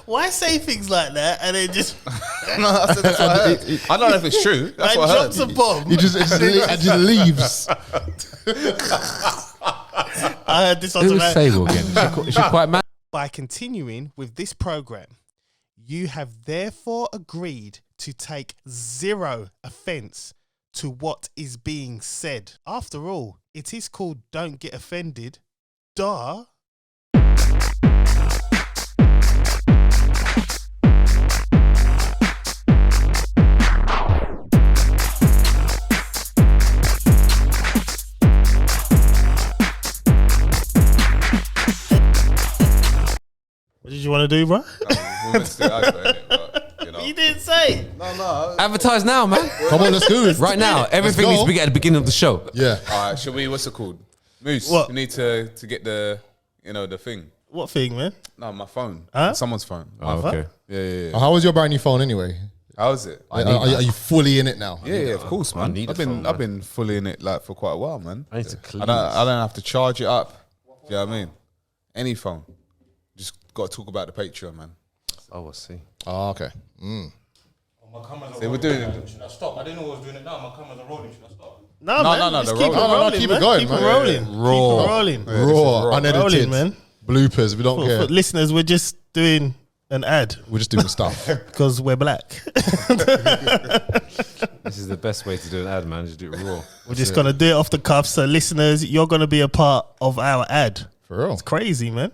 Why say things like that and then just? No, I said that's what I heard. I don't know if it's true. That's what I heard. Drops a bomb. He just leaves. I heard this on Who was tonight. Sable again? Is she quite mad? By continuing with this program, you have therefore agreed to take zero offence to what is being said. After all, it is called Don't Get Offended. Duh. What did you want to do, bro? We meant to do advert, but, you know. You didn't say. No. Advertise now, man. Come on, let's do it. Right now. Everything go. needs to be at the beginning of the show. Yeah. All right, should we? What's it called? Moose. What? We need to get the, the thing. What thing, man? No, my phone. Huh? Someone's phone. Oh, okay. Yeah. How was your brand new phone anyway? How is it? Are you fully in it now? Yeah, of course, man. need a I've been phone, I've been fully in it like for quite a while, man. I need to clean I don't have to charge it up. Do you know what I mean? Any phone. Just got to talk about the Patreon, man. Oh, I see. Oh, okay. My cameras are See, we're rolling. doing- Should I stop? I didn't know I was doing it now. My cameras are rolling. Should I stop? No, man. no, Just they're keep it rolling. rolling, No, keep it man. going, Keep man. it rolling. Raw. Keep it rolling. Raw, unedited. Rolling, man. Bloopers. We don't For care. listeners, we're just doing an ad We're just doing stuff. because we're black. This is the best way to do an ad, man. Just do it raw. We're just going to do it off the cuff. So, listeners, you're going to be a part of our ad. For real. It's crazy, man.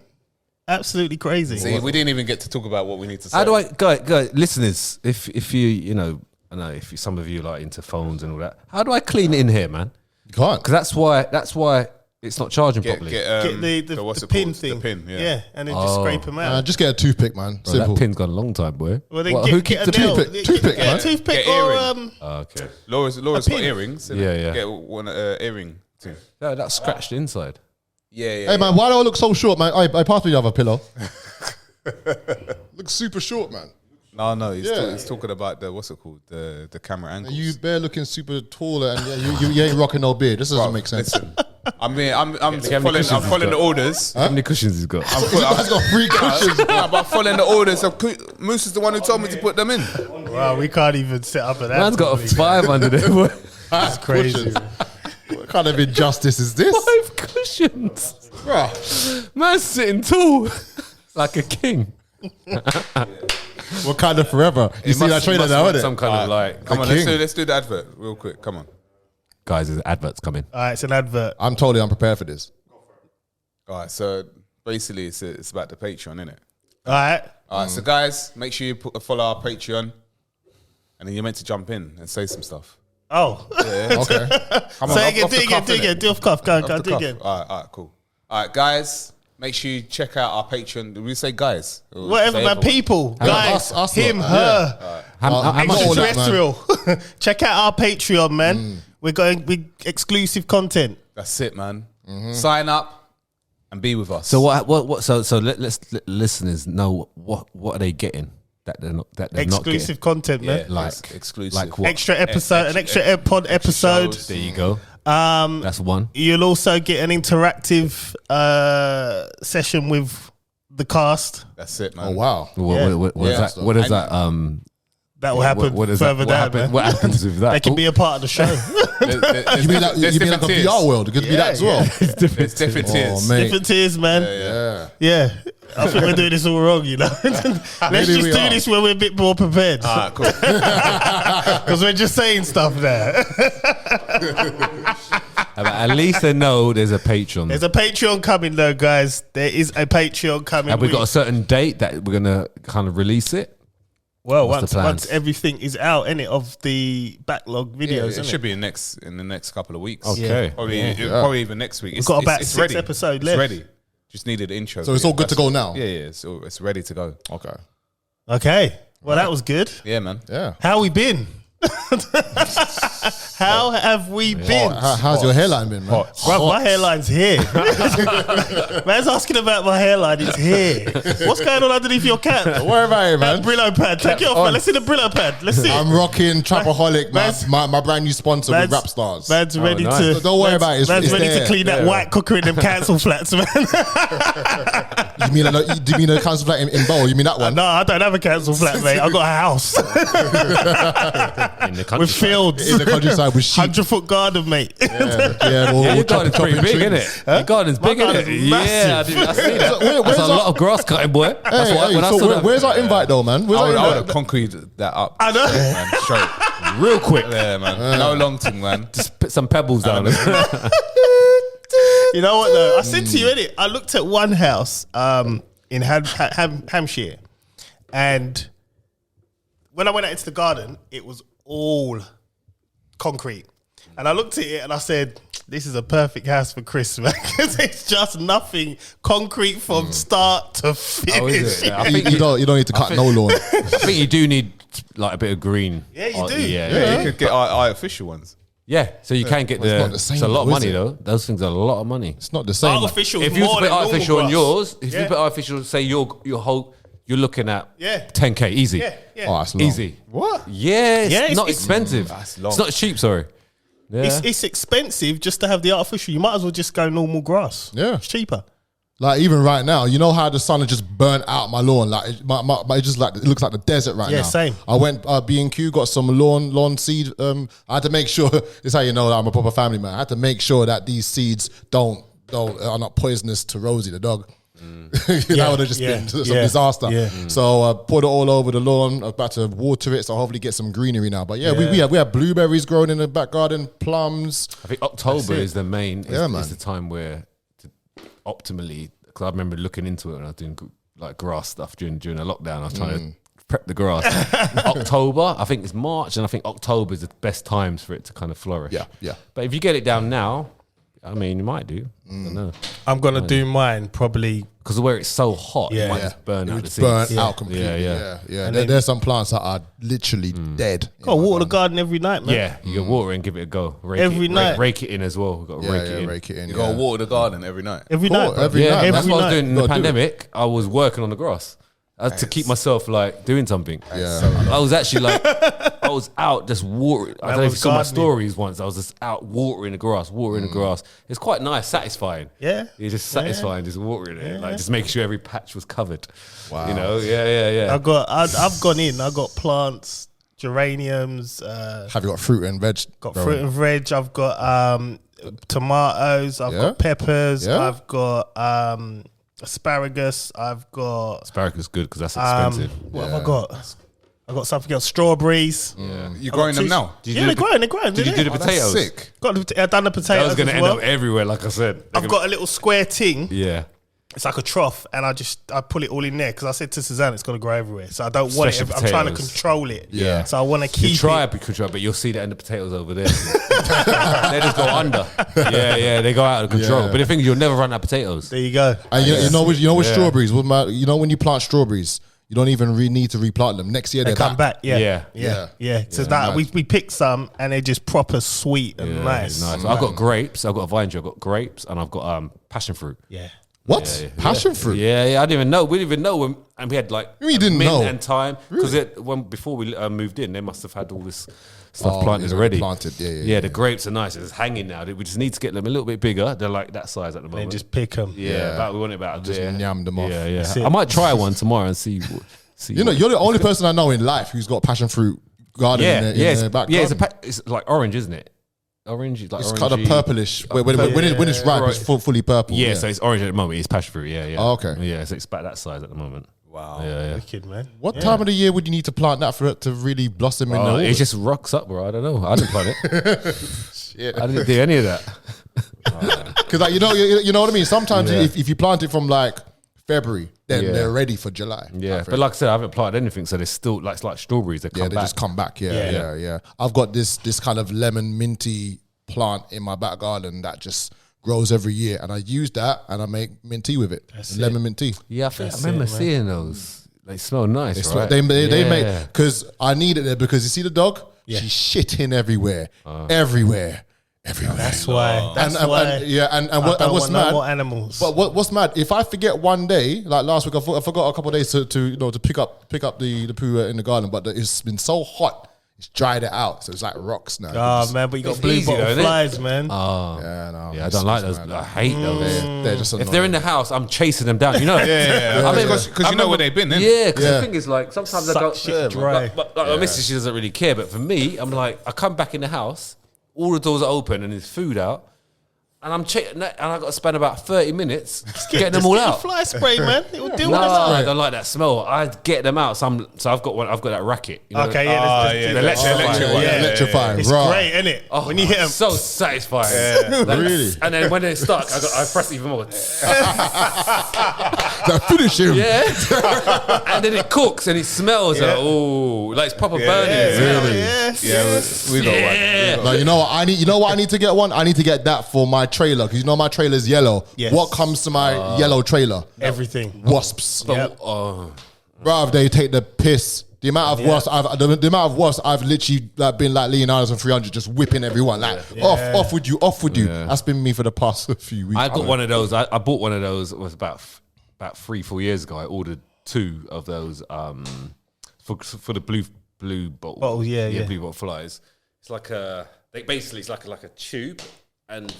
Absolutely crazy. See, we didn't even get to talk about what we need to say. How do I, go, listeners, if you, I know if some of you like into phones and all that, how do I clean it in here, man? You can't. Because that's why it's not charging properly. Get what's the it pin called? thing. The pin, yeah. And then just scrape them out. Just get a toothpick, man. Bro, Simple. that pin's gone a long time, boy. Well, then Who get keeps a the nail. toothpick? Toothpick, Get man. a toothpick Get or earring. Okay. Laura's A got pin. earrings. Yeah. Get one earring too. Yeah, that's scratched inside. Yeah. Hey, man, why do I look so short, man? I passed me the other pillow. Looks super short, man. No, Yeah. he's talking about the what's it called? The camera angles. You bare looking super taller, and you ain't rocking no beard. This doesn't Bro, make sense. Listen, I'm cushions following he's the orders. How many cushions he's got? I've got 3 cushions. But I'm following the orders. Moose is the one who told me to put them in. Wow, we can't even set up an ad. Man's got a 5 under there, boy. That's crazy. What kind of injustice is this? 5 cushions. Bruh, Man's sitting tall like a king. what kind of forever? You see that trailer now, isn't Some it? kind of like. Come on, king. let's do the advert real quick. Come on. Guys, there's adverts coming. All right, it's an advert. I'm totally unprepared for this. All right, so basically it's about the Patreon, innit? All right. All right, so guys, make sure you follow our Patreon, and then you're meant to jump in and say some stuff. Oh. Okay. Come on, Say off again, the do cuff, again. innit? Do off cuff. Go, Off the do cuff. again. All right, cool. All right, guys, make sure you check out our Patreon. Did we say guys? Or Whatever, say man. everyone? People, guys, us him, lot, her, How much all that, extraterrestrial. Check out our Patreon, man. We're going with exclusive content. That's it, man. Sign up and be with us. So what? So let's let listeners know what are they getting that they're not Exclusive not content, yeah, man. like- exclusive. like what? Extra episode, an extra pod episode. shows. There you go. That's one. You'll also get an interactive session with the cast. That's it, man. Oh, wow. What Yeah. is that? What is that? That will happen what is further that? down, man. What happens with that? They can be a part of the show. There's You mean like a tiers. VR world? It could be that as well. There's different tiers. Oh, mate. Different tiers, man. Yeah. Yeah. I think we're doing this all wrong, you know. Let's Maybe just we do are. this when we're a bit more prepared. All right, cool. Because we're just saying stuff there. But at least they know there's a Patreon. There's a Patreon coming, though, guys. There is a Patreon coming. Have we got a certain date that we're gonna kind of release it? Well, What's the once plans? everything is out, innit, of the backlog videos, Yeah, it innit? should be in the next couple of weeks. Okay. Probably even next week. We've got about it's 6 ready. episodes It's left. ready. Just needed an intro. So it's all good to go now? Yeah. So it's ready to go. Okay. Okay. Well, that was good. Yeah, man. Yeah. How we been? How have we been? How's your hairline been, man? Bruv, my hairline's here. Man's asking about my hairline. It's here. What's going on underneath your cap? Don't worry about it, man. That Brillo pad. Take it off, man. Let's see the Brillo pad. Let's see it. I'm rocking Trapaholic, my brand new sponsor with Rap Stars. Man's ready nice. to. So don't worry about it. Man's It's ready there. to clean that white cooker in them council flats, man. Do you mean a council flat in Bow? You mean that one? No, I don't have a council flat, mate. I got a house In the country. with fields. In the countryside with sheep. 100-foot garden, mate. Yeah, well, Yeah, your we'll garden's chop pretty and big, trim. isn't it? Your garden's big, isn't garden's it? Yeah, I massive. see that. where's That's a our- lot of grass cutting, boy. That's Hey, what, when I so saw that. where's our invite though, man? Where's I our would invite? have concrete that up. I know. Man, straight. Real quick. Yeah, man. No long thing, man. Just put some pebbles down. You know what though? I said to you, innit? I looked at one house in Hampshire, and when I went out into the garden, it was all concrete. And I looked at it and I said, "This is a perfect house for Chris, man, because it's just nothing concrete from start to finish." Oh, is it? Yeah, I think You don't need to cut no lawn. I think you do need like a bit of green. Yeah, you do. Yeah, you could get artificial ones. Yeah, so you can get Well, it's the. not the same It's a lot of though, money is it? though. Those things are a lot of money. It's not the same. like- Artificial. If you more put than artificial normal on grass. yours, if you put artificial, say your whole, you're looking at Yeah. 10K easy. Yeah, yeah. Oh, that's long. Easy. What? Yeah, it's Yeah, it's- not it's- expensive. That's long. It's not cheap. Sorry. Yeah. It's expensive just to have the artificial. You might as well just go normal grass. Yeah. It's cheaper. Like even right now, you know how the sun has just burnt out my lawn. Like it just like it looks like the desert right now. Yeah, same. I went B&Q, got some lawn seed. I had to make sure. This is how you know that I'm a proper family man. I had to make sure that these seeds are not poisonous to Rosie the dog. That would have just been some disaster. Yeah. So I put it all over the lawn. I'm about to water it, so hopefully get some greenery now. But yeah, we have blueberries growing in the back garden, plums. I think October is the main. Yeah, man. Is the time where optimally, because I remember looking into it when I was doing like grass stuff during the lockdown. I was trying to prep the grass. October, I think it's March, and I think October is the best times for it to kind of flourish. Yeah. But if you get it down now, I mean, you might do. I don't know. I'm gonna do mine probably. Because where it's so hot, Yeah. it might just burn It out would the seeds. burn out completely. Yeah. Yeah. There's some plants that are literally dead. Got to water the garden every night, man. Yeah, you can water it and give it a go. Rake Every it, night. Rake it in as well. We've got to rake it in. Rake it in. You gotta water the garden every night. Every Cool, night. bro. every Yeah, night, that's man. what I was doing in the Gotta do it. pandemic. I was working on the grass to keep myself like doing something. Yeah. I was actually like, I was out just watering. I don't know if you was saw my gardening. stories once. I was just out watering the grass, It's quite nice, satisfying. Yeah. It's just satisfying just watering it, like just making sure every patch was covered. Wow. You know, yeah. I've gone in. I got plants, geraniums. Have you got fruit and veg? Got growing? fruit and veg. I've got tomatoes. I've got peppers. Yeah. I've got asparagus. I've got Asparagus is good because that's expensive. what have I got? I got something else. Strawberries. You growing them now? Yeah, they're growing. They're growing. Did you do the That's potatoes? sick. I've done the That potatoes was going to as end well. up everywhere, like I said. I've got a little square thing. Yeah. It's like a trough, and I pull it all in there because I said to Suzanne it's gonna grow everywhere. So I don't want Special it. I'm trying to potatoes. control it. Yeah. So I want to keep You try it. to control, but you'll see the end of potatoes over there. They just go under. Yeah, they go out of control. Yeah. But the thing is, you'll never run out of potatoes. There you go. And you know with strawberries, when you plant strawberries, you don't even need to replant them. Next year They they're come back. Yeah. Yeah. So that we picked some, and they're just proper sweet and nice. Nice. I've got grapes. I've got a vine tree. I've got grapes, and I've got passion fruit. Yeah. What? Passion fruit? Yeah. I didn't even know. We didn't even know when, and we had like You didn't mint know? and thyme because before we moved in, they must have had all this stuff planted it's already. planted, yeah. Yeah, the grapes are nice. It's hanging now. We just need to get them a little bit bigger. They're like that size at the moment. And just pick them. yeah, about we want it about Just there. yam them off. Yeah. That's it. I might try one tomorrow and see. You know, you're the only person I know in life who's got passion fruit garden in their back garden. It's like orange, isn't it? Orange, like It's orangey. kind of purplish. When it's ripe, it's fully purple. Yeah, so it's orange at the moment. It's passion fruit. Yeah. Oh, okay. Yeah, so it's about that size at the moment. Wow. Yeah. Wicked, man. What time of the year would you need to plant that for it to really blossom in the It autumn? just rocks up, bro. I don't know. I didn't plant it. I didn't do any of that. Because like, you know what I mean. Sometimes if you plant it from like February, then they're ready for July. Yeah, but like I said, I haven't planted anything, so they're still like it's like strawberries. They come They back. just come back. Yeah. I've got this kind of lemon minty plant in my back garden that just grows every year, and I use that and I make mint tea with it. Lemon mint tea. Yeah, I remember seeing those. They smell nice, right? They make because I need it there because you see the dog. She's shitting everywhere. Everywhere. That's why. That's and why. And I don't what's want mad? no more animals. But what's mad? If I forget one day, like last week, I forgot a couple of days to pick up the poo in the garden. But it's been so hot, it's dried it out, so it's like rocks now. Oh man, but you got It's blue easy bottle though, isn't it? flies, man. Yeah, no, Yeah, I don't like those. I hate those. They're just If they're in the house, I'm chasing them down. You know. I mean, because you know where they've been, innit? Yeah, because the thing is, like, sometimes I Suck don't. shit dry. But my missus, she doesn't really care. But for me, I'm like, I come back in the house, all the doors are open, and there's food out, and I'm and I got to spend about 30 minutes getting them all Get the out. fly spray, man. It will deal No, with them. I don't like that smell. I get them out. So I've got one. I've got that racket. You know, Okay, yeah. yeah, The the electric one. electrifying. It's Right. great, isn't it? Oh, When you hit them. so satisfying. Like, Really? And then when they're stuck, I press even more. Like, finish him. Yeah. And then it cooks and it smells. Like, oh, like it's proper burning. Really? Yes. Yeah, we got one. Yeah. No, you know what I need? You know what I need to get one? I need to get that for my trailer because you know my trailer's yellow. Yes. What comes to my yellow trailer? Everything. Wasps. But, oh, Bruv, they take the piss. The amount of wasps the amount of wasps I've literally like, been like Leonardo's and 300 just whipping everyone like off with you. That's been me for the past few weeks. I got one of those. I bought one of those. It was about 3-4 years ago. I ordered 2 of those for the blue bottle. Oh, yeah. blue bottle flies. It's like basically it's like a tube, and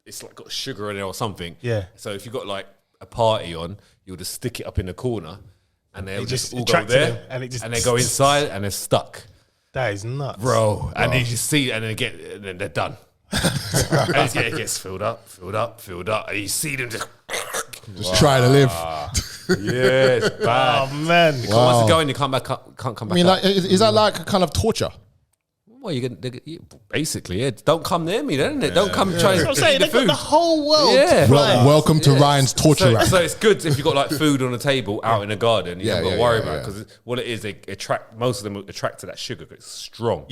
it's like got sugar in it or something. Yeah. So if you got like a party on, you'll just stick it up in the corner, and they'll just all go attracted there, them, and they go inside, and they're stuck, That is nuts. bro. And you just see, and then they're done. And it gets filled up, and you see them just try to live. yeah, it's bad. Oh man. Once you go in, you can't come back. I mean, out. like, is that like a kind of torture? Well, basically, yeah. Don't come near me, then, innit? Don't come try That's and what I'm saying. the They've got food. the whole world. Yeah. to fly. Welcome to Ryan's torture rack. So it's good if you've got like food on the table out in the garden. You don't got to worry about it yeah. because what it is, they attract. Most of them attract to that sugar because it's strong,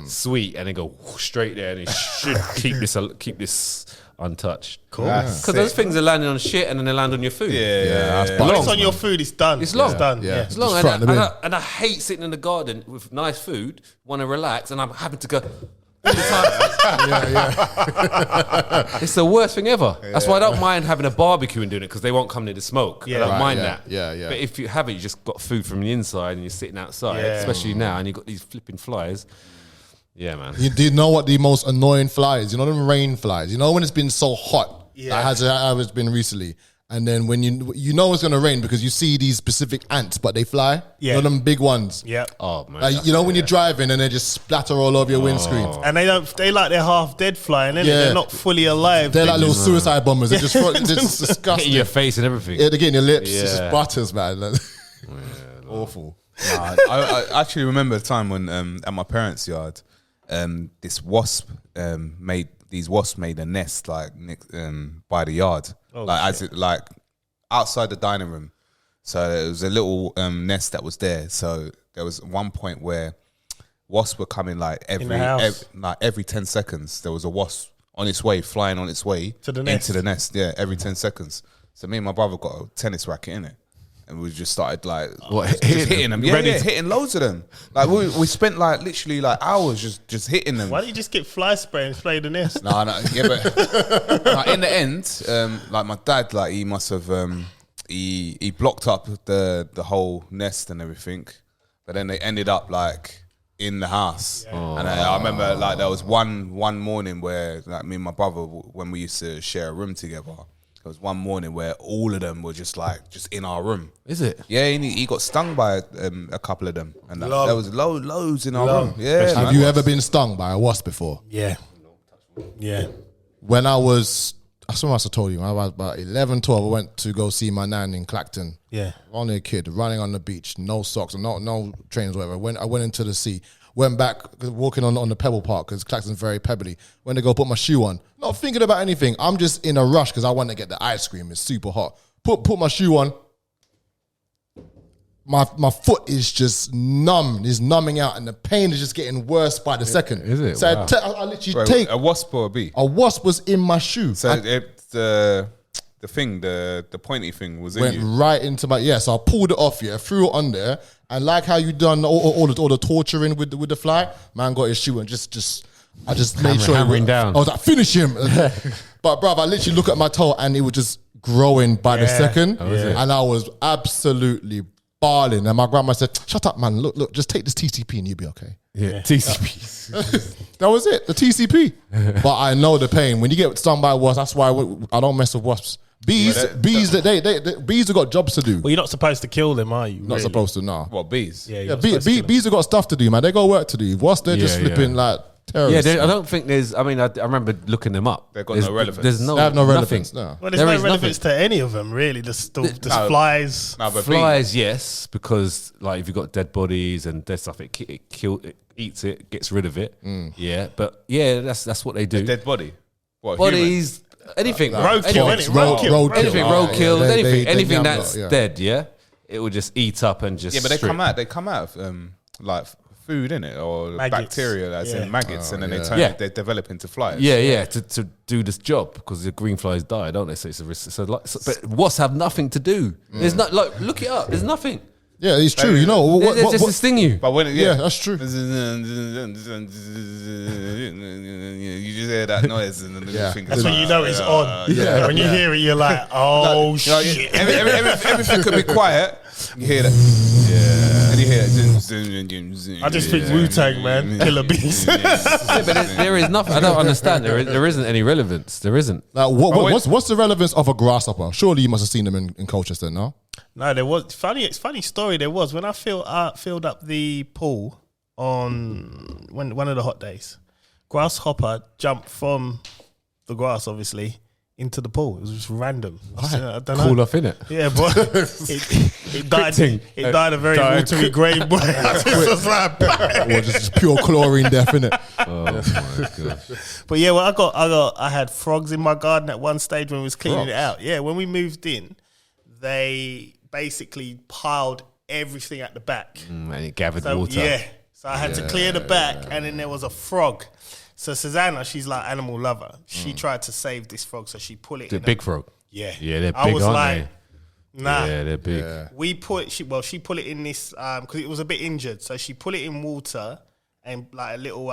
sweet, and they go straight there, and it should keep this untouched. Cool. Because those things are landing on shit, and then they land on your food. That's When it's on your food, it's done. It's long. It's done. Yeah. Yeah. It's long, Just throwing them in. and I hate sitting in the garden with nice food, want to relax, and I'm having to go all the time. It's the worst thing ever. That's why I don't mind having a barbecue and doing it because they won't come near the smoke. Yeah. I don't Right, mind yeah, that. yeah. But if you have it, you just got food from the inside and you're sitting outside, Yeah. especially now, and you've got these flipping flies. Yeah, man. Do you know what the most annoying fly is? You know them rain flies. You know when it's been so hot, Yeah. like how it's been recently, and then when you know it's gonna rain because you see these specific ants, but they fly. Yeah. You know them big ones. Yeah. Oh man. Like, you know when you're driving and they just splatter all over your windscreen. And they like they're half dead flying, innit? Yeah. They're not fully alive. They're like little suicide bombers. They're just it's Hitting disgusting. your face and everything. Yeah, they get in your lips. It's Yeah. just butters, man. Like, awful. Nah, I actually remember a time when at my parents' yard, this wasp made a nest like by the yard, like outside the dining room. So it was a little nest that was there. So there was one point where wasps were coming like every 10 seconds. There was a wasp flying on its way To the nest. into the nest. Yeah, every 10 seconds. So me and my brother got a tennis racket in it. And we just started like just hitting them. Yeah, hitting loads of them. Like we spent like literally like hours just hitting them. Why don't you just get fly spray and spray the nest? No, yeah, but like, in the end, like my dad, like he must have he blocked up the whole nest and everything, but then they ended up like in the house. And I remember like there was one morning where like me and my brother, when we used to share a room together, there was one morning where all of them were just in our room. Is it? Yeah, and he got stung by a couple of them, and there was loads in our room. Yeah, Have you ever been stung by a wasp before? Yeah. Yeah. When I must have told you, when I was about 11, 12, I went to go see my nan in Clacton. Yeah. Only a kid, running on the beach, no socks, no trainers, whatever. I went into the sea, went back, walking on the pebble park, because Clacton's very pebbly. Went to go put my shoe on, not thinking about anything. I'm just in a rush, because I want to get the ice cream. It's super hot. Put my shoe on. My foot is just numb. It's numbing out, and the pain is just getting worse by the second. Is it? So Wow. I literally Bro, take a wasp or a bee? a wasp was in my shoe. So the pointy thing was in Went you. right into my so I pulled it off, threw it on there, and like how you done all the torturing with the fly, man got his shoe and I just made sure hammering down. I was like, finish him. But bruv, I literally look at my toe and it was just growing by the second, and I was absolutely barling. And my grandma said, "Shut up, man! Look, just take this TCP and you'll be okay." Yeah, TCP. That was it, the TCP. But I know the pain when you get stung by wasps. That's why I don't mess with wasps. Bees have got jobs to do. Well, you're not supposed to kill them, are you? Not supposed to, no. What, bees? Yeah, Yeah, bees have got stuff to do, man. They got work to do. Wasps, they're just flipping like terrorists. I don't think there's. I mean, I remember looking them up. They've got no relevance. There's no. They have no nothing. relevance. No. Well, there's There no is relevance to any of them, really. Just flies. No, but Flies, yes, because like if you've got dead bodies and dead stuff, it eats it, gets rid of it. Yeah, but that's what they do. dead body. What, Bodies, anything, Roadkill, anything, innit? Roadkill. anything, roadkill, they anything yam that's lot, dead. Yeah, it will just eat up and just. Yeah, but they strip. come out of like food, innit, or Maggots. bacteria that's in maggots, and then they develop into flies. Yeah, to do this job because the green flies die, don't they? So it's a risk. But wasps have nothing to do. There's not like look it up. There's nothing. Yeah, it's true. You know They're just to sting you. But when Yeah, that's true. you just hear that noise, and then you think That's when you know it's on. Yeah. When you hear it, you're like, oh, shit. Everything could be quiet. You hear that. Yeah. And you hear it. I just think Wu-Tang, man. Killer bees. Yeah, but there is nothing. I don't understand. There isn't any relevance. There isn't. Like, what's the relevance of a grasshopper? Surely you must have seen them in Colchester, no? No, there was funny story. There was when I filled up the pool on one of the hot days. Grasshopper jumped from the grass, obviously, into the pool. It was just random. I don't know. Cool off in it. Yeah, but it died. thing. It died a very watery grave. But it was like, Or just pure chlorine death, innit? Oh my gosh. but yeah, well, I had frogs in my garden at one stage when we was cleaning it out. Yeah, when we moved in, they basically piled everything at the back. And it gathered So, water. yeah. So I had to clear the back, and then there was a frog. So Susanna, she's like animal lover. She tried to save this frog, so she put it The in big frog. Yeah. Yeah, they're I big, was aren't like, nah. Yeah, they're big. She put it in this because it was a bit injured. So she put it in water and like a little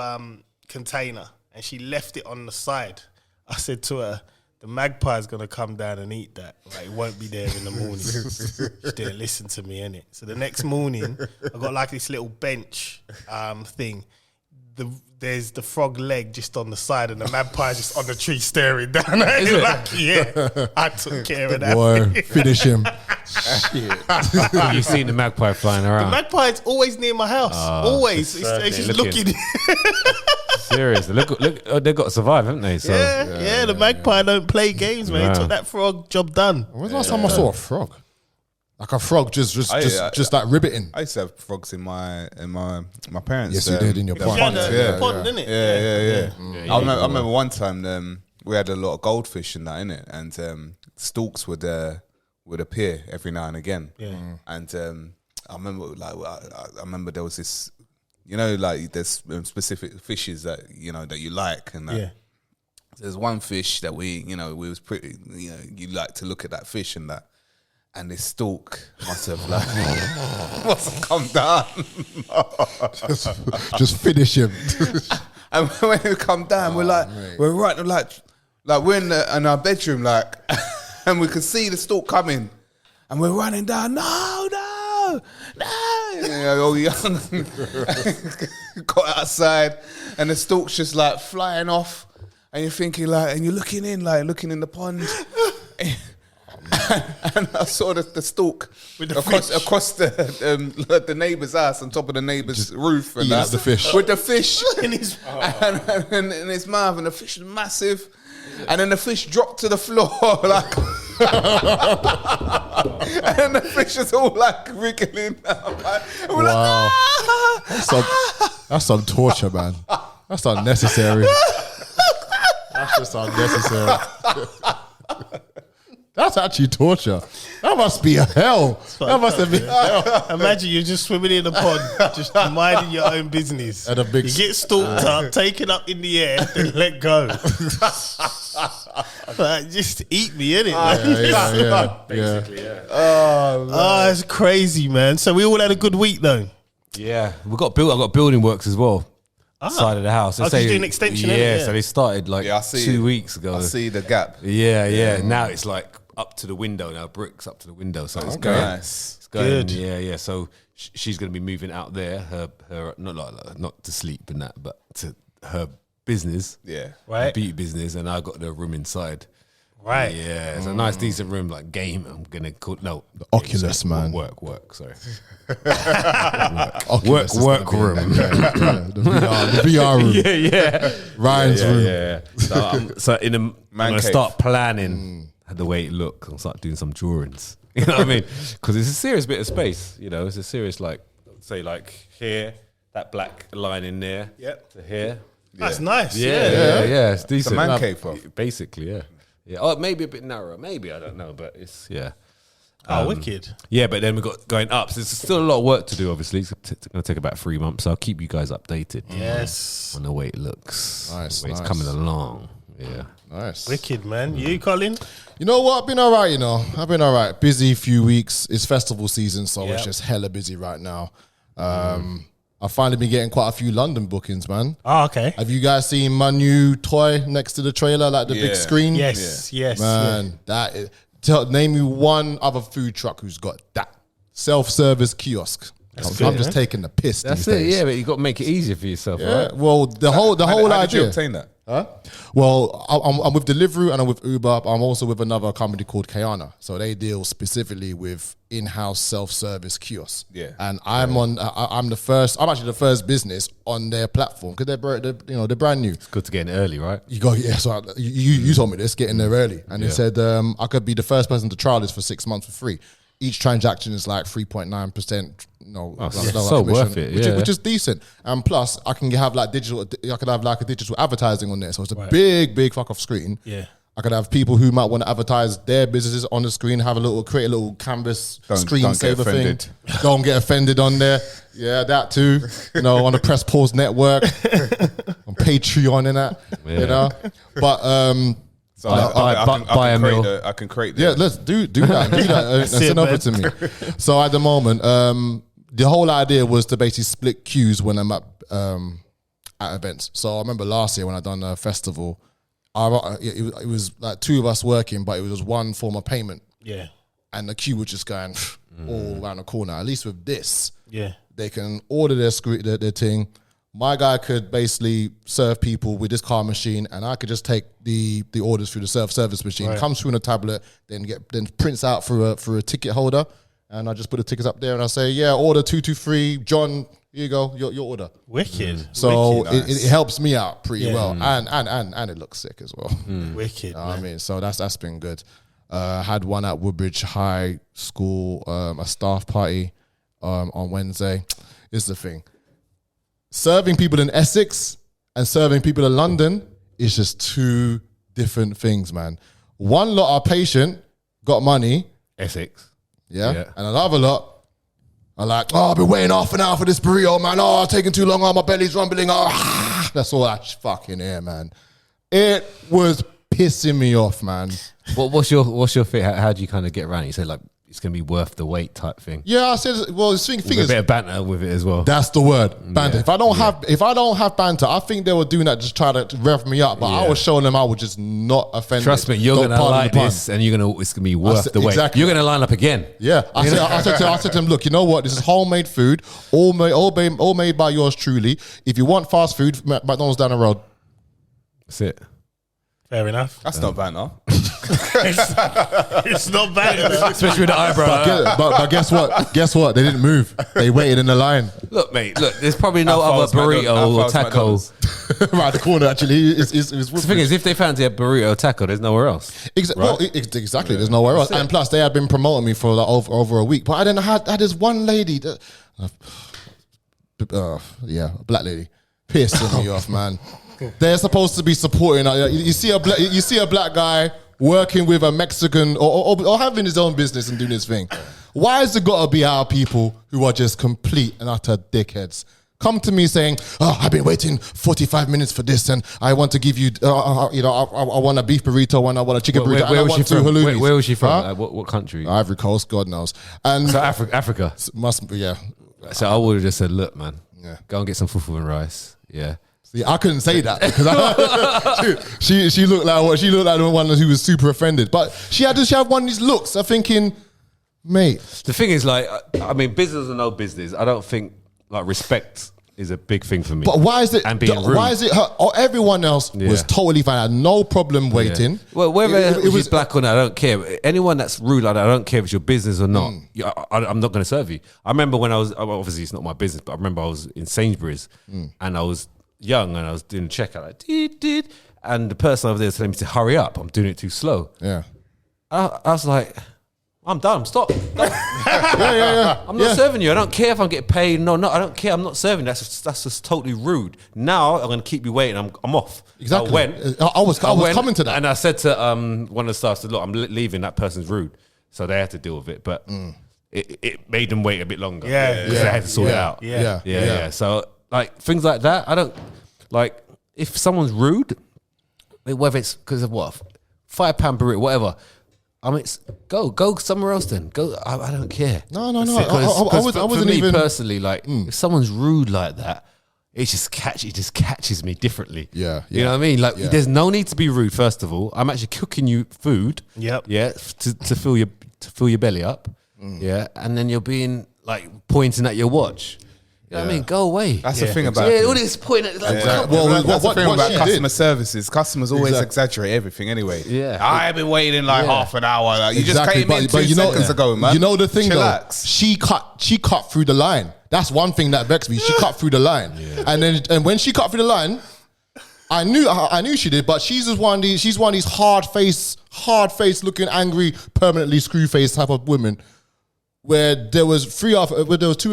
container, and she left it on the side. I said to her, the magpie's gonna come down and eat that. Like, it won't be there in the morning. She didn't listen to me, innit? So the next morning, I got like this little bench thing. There's the frog leg just on the side, and the magpie's just on the tree staring down at it. Like, yeah, I took care of that. Boy, finish him. You've seen the magpie flying around. Magpie's always near my house. Always. It's just looking. Seriously, look, they've got to survive, haven't they? So, yeah, the magpie don't play games, man. Wow. Took that frog, job done. When's the last time I saw a frog? Like a frog just like ribbiting. I used to have frogs in my parents. Yes, you did in your pond. Yeah, pond, didn't it? Yeah. I remember one time we had a lot of goldfish in that, innit? And stalks would appear every now and again. Yeah. And I remember there was this, you know, like there's specific fishes that you know that you like, and that. Yeah. There's one fish that we was pretty, you know, you like to look at that fish and that. And this stalk must have come down. Just finish him. And when it come down, we're in our bedroom, like, and we could see the stalk coming, and we're running down. No. You know, all young, got outside, and the stalk's just like flying off, and you're thinking like, and you're looking in the pond. And I saw the stalk across the neighbour's house on top of the neighbour's roof, and eating up the fish. with the fish in his in his mouth, and the fish is massive, and then the fish dropped to the floor like, and then the fish is all like wriggling out, man. And we're Wow. like, That's some torture, man. That's unnecessary. That's just unnecessary. That's actually torture. That must be a hell. That must have been hell. Imagine you're just swimming in a pond, just minding your own business. And a big you get stalked up, taken up in the air, then let go. Like, just eat me, innit? Basically, yeah. Oh, it's crazy, man. So we all had a good week, though. Yeah, I got building works as well. Side of the house. Oh, 'cause you're doing extension, innit? Yeah, Yeah. so they started like Yeah, I see 2 it. weeks ago. I see the gap. Yeah. Now it's like up to the window now, bricks up to the window. So it's going. Nice. It's going. Good. Yeah. So she's going to be moving out there. Her not to sleep and that, but to her business. Yeah. Right. Her beauty business, and I got the room inside. Right. Yeah, it's a nice, decent room, like game. I'm gonna call the Oculus, man. Work. Sorry, Oculus is work gonna be in room. there. Yeah, the VR room. yeah. Ryan's room. Yeah. So I'm gonna cave. start planning the way it looks. I'll start doing some drawings. You know what I mean? Because it's a serious bit of space. You know, it's a serious say here, that black line in there. Yep. To here. That's nice. Yeah. It's decent. man cave, bro. Basically, yeah. Yeah. Oh, maybe a bit narrower. Maybe I don't know, but it's Oh, wicked. Yeah, but then we got going up. So there's still a lot of work to do. Obviously, it's going to take about 3 months. So I'll keep you guys updated. Yes. On the way it looks. Nice, The way nice. It's coming along. Yeah. Nice. Wicked, man. You, Colin? You know what? I've been all right, I've been all right. Busy few weeks. It's festival season, so Yep. it's just hella busy right now. I've finally been getting quite a few London bookings, man. Oh, okay. Have you guys seen my new toy next to the trailer, like the Yeah. big screen? Yes. Man, that is, name me one other food truck who's got that self-service kiosk. I'm good, just man. taking the piss. That's these it. days. Yeah, but you got to make it easier for yourself, Yeah. right? Well, the whole How did idea. you obtain that? Huh? Well, I'm with Deliveroo and I'm with Uber. I'm also with another company called Kayana. So they deal specifically with in-house self-service kiosks. Yeah. And I'm I'm actually the first business on their platform because they're brand new. Good to get in early, right? So you told me this, get in there early. And they said I could be the first person to trial this for 6 months for free. Each transaction is like 3.9%. so worth it, which is decent. And plus, I can have like digital. I could have like a digital advertising on there, so it's a big fuck off screen. Yeah. I could have people who might want to advertise their businesses on the screen, create a little canvas Don't screensaver get thing. offended. Don't get offended on there. Yeah, that too. On the Press Pause Network, on Patreon and that. But So buy a meal. I can create. yeah, let's do that. And send over to me. So at the moment, the whole idea was to basically split queues when I'm at events. So I remember last year when I done a festival, it was like two of us working, but it was one form of payment, Yeah. and the queue was just going all around the corner. At least with this, Yeah. they can order their thing. My guy could basically serve people with this card machine, and I could just take the orders through the self-service machine. Right. Comes through in a tablet, then prints out for a ticket holder, and I just put the tickets up there, and I say, yeah, order 223, John. Here you go, your order. Wicked. So Wicked. it helps me out pretty Yeah. well, and it looks sick as well. Wicked. You know what I mean, so that's been good. I had one at Woodbridge High School, a staff party on Wednesday. It's the thing. Serving people in Essex and serving people in London is just two different things, man. One lot are patient, got money, Essex. yeah, Yeah. and another lot are like, oh, I've been waiting half an hour for this burrito, man. Oh, it's taking too long. Oh, my belly's rumbling. Oh, that's all I fucking hear, man. It was pissing me off, man. What's your thing? How do you kind of get around it? You say like it's going to be worth the wait type thing. Yeah, I said, well, the thing With a is, bit of banter with it as well. that's the word, banter. If I don't have banter, I think they were doing that just try to rev me up. But I Yeah. was showing them I was just not offended. Trust me, you're Don't gonna pardon like the pun. this, and it's gonna be worth said- the wait. exactly. You're gonna line up again. Yeah, I said to them, look, you know what? This is homemade food, all made by yours truly. If you want fast food, McDonald's down the road. That's it. Fair enough. That's not banter. It's not bad. Especially with the eyebrow. But guess what? Guess what? They didn't move. They waited in the line Look, mate. Look, there's probably no How far other is McDonald's- how burrito far or is taco. McDonald's? right the corner. Actually, it was The thing is, if they fancy a burrito or taco, there's nowhere else. Exactly. There's nowhere else. And plus, they had been promoting me for like over a week. But I didn't had this one lady that, a black lady, pissing me off, man. They're supposed to be supporting. You see a black guy working with a Mexican or having his own business and doing his thing. Why has it got to be our people who are just complete and utter dickheads? Come to me saying, "Oh, I've been waiting 45 minutes for this, and I want to give you, I want a beef burrito, and I want a chicken burrito, and I want 2 halloumis." Where was she from? Like, what country? Ivory Coast, God knows. And So Africa. must be, yeah. So I would have just said, look, man, Yeah. go and get some fufu and rice. Yeah. See, I couldn't say that because she looked like what she looked like the one who was super offended. But she had one of these looks. I'm thinking, mate. The thing is, like, I mean, business or no business, I don't think like respect is a big thing for me. But why is it? And being rude. Why is it her? Or everyone else was totally fine. I had no problem waiting. Yeah. Well, whether it was black or not, I don't care. Anyone that's rude like that, I don't care if it's your business or not. I'm not going to serve you. I remember when I was, obviously it's not my business, but I remember I was in Sainsbury's and I was young and I was doing the checkout, like, did, and the person over there was telling me to hurry up. I'm doing it too slow. Yeah. I was like, I'm done. Stop. Yeah. I'm not serving you. I don't care if I'm getting paid. No, I don't care. I'm not serving. That's just totally rude. Now I'm going to keep you waiting. I'm off. Exactly. I went. I was coming to that. And I said to one of the staff, "Look, I'm leaving. That person's rude." So they had to deal with it. But it made them wait a bit longer. Yeah. Because they had to sort it out. Yeah. So like things like that, I don't like. If someone's rude, whether it's because of what, £5 burrito, whatever. I mean, go somewhere else then. Go. I don't care. No. Because I wasn't for me even personally. Like, if someone's rude like that, it just catches me differently. Yeah. You know what I mean? Like, there's no need to be rude. First of all, I'm actually cooking you food. Yep. Yeah. To fill your belly up. Yeah. And then you're being like pointing at your watch. You know what I mean? Go away. That's the thing about all this point at like, Well, that's the thing about she customer did. services. Customers always Exactly. exaggerate everything anyway. Yeah. I've been waiting like half an hour. Like, you just came in 2 you know, seconds ago, man. You know the thing Chillax. though, she cut through the line. That's one thing that vexed me. She cut through the line, and when she cut through the line, I knew she did. But she's one of these hard face looking, angry, permanently screw face type of women. Where there was 2 or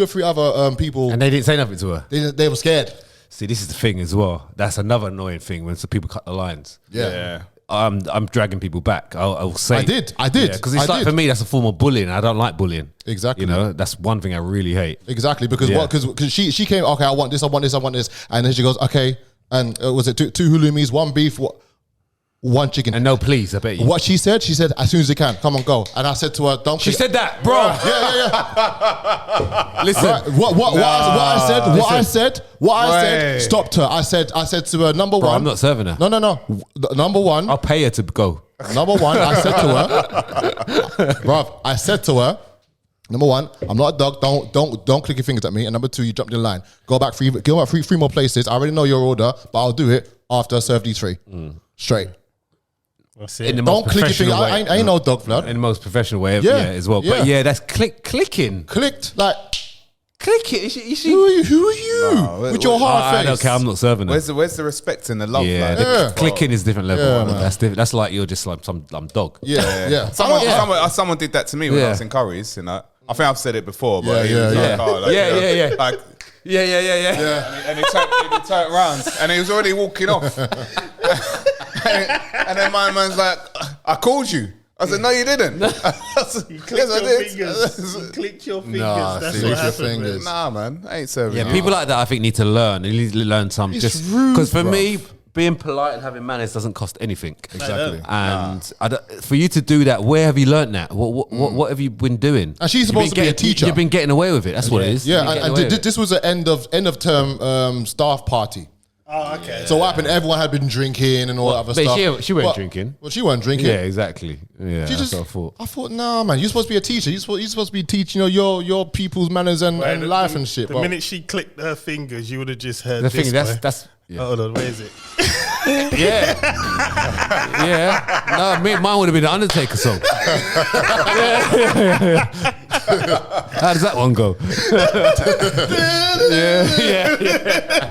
3 other people, and they didn't say nothing to her. They were scared. See, this is the thing as well. That's another annoying thing when some people cut the lines. Yeah. I'm dragging people back. I'll say I did. because it's I like did. for me that's a form of bullying. I don't like bullying. Exactly. You know, that's one thing I really hate. Exactly, because Yeah. Because she came, okay, I want this, and then she goes, okay, and was it 2 halloumis, 1 beef, 1 chicken? And no, please, I bet you. What she said, as soon as you can, come on, go. And I said to her, don't. She said that, bro. Yeah. Listen, Right, what I said, stopped her. I said to her, number bro, one. I'm not serving her. No. Number one. I'll pay her to go. Number one, I said to her, bruv, I said to her, number one, I'm not a dog. Don't click your fingers at me. And number 2, you jumped in line. Go back three more places. I already know your order, but I'll do it after I serve these 3. Straight. That's it. In the Don't most click your finger. professional way. I ain't no dog blood. In the most professional way, Yeah, as well. yeah. But yeah, that's clicking. Clicked like, Click it. who are you? No, with your hard face. I don't care. I'm not serving her. Where's the respect and the love? Yeah, Like, the clicking is different level. Yeah, man. man. That's different. That's like you're just like some dog. Yeah. Someone did that to me when I was in Curry's. You know, I think I've said it before, but he was Yeah. like, oh, like, Yeah. you know, like, Yeah. and he turned around and he was already walking off. and then my man's like, I called you. I said, no, you didn't. You clicked your fingers. You clicked your fingers. Nah, That's see, what your happened, fingers. man. Nah, man, I ain't serving Yeah, you. people like that I think need to learn. They need to learn some. It's Just rude, because for bruv. me, being polite and having manners doesn't cost anything. Exactly. And for you to do that, where have you learned that? What have you been doing? And she's supposed to be a teacher. You've been getting away with it. That's what it is. You've been Yeah, getting and away with it. this was an end of term staff party. Oh, okay. So what happened? Everyone had been drinking and all that other but stuff. she weren't drinking. Well, she weren't drinking. Yeah, exactly. Yeah, She that's just, what I thought. nah, man, you're supposed to be a teacher. You're supposed to be teaching your people's manners and life and shit. The bro. minute she clicked her fingers, you would have just heard The this. thing that's yeah. Hold on, where is it? Yeah. Yeah. No, mine would have been the Undertaker song. How does that one go? yeah.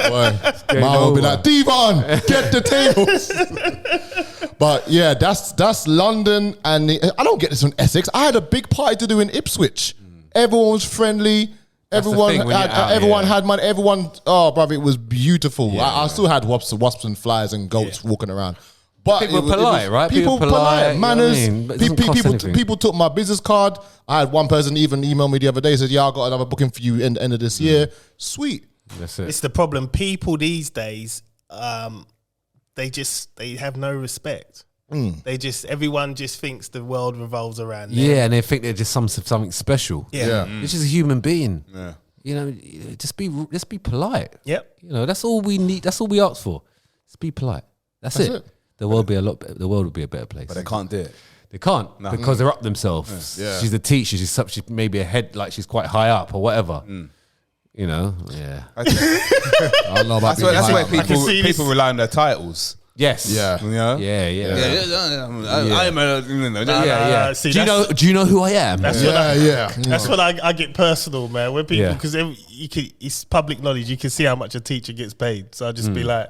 Boy, mine would be like, Devon, get the tables. But yeah, that's London, and I don't get this from Essex. I had a big party to do in Ipswich. Everyone was friendly. Everyone thing when you're out, everyone yeah. had money. Everyone, oh, brother, it was beautiful. I still had wasps and flies and goats walking around. But People are polite, right? People polite, you know manners. what I mean? But it doesn't cost anything. People took my business card. I had one person even email me the other day, said, "Yeah, I got another booking for you end of this year." Sweet. That's it. It's the problem. People these days, they have no respect. Everyone just thinks the world revolves around them. Yeah, and they think they're just something special. Yeah. It's just a human being. Yeah. You know, just be polite. Yep. You know, that's all we need. That's all we ask for. Just be polite. That's it. The world would be a better place. But they can't do it. They can't because they're up themselves. Yeah. She's a teacher. She's maybe a head, like she's quite high up or whatever. You know, yeah. I don't know about That's where can see this. people rely on their titles. Yes. Yeah. You know? Yeah. I'm See, Do you know who I am? That's That's when I get personal, man. When people, Yeah. because it's public knowledge. You can see how much a teacher gets paid. So I just be like,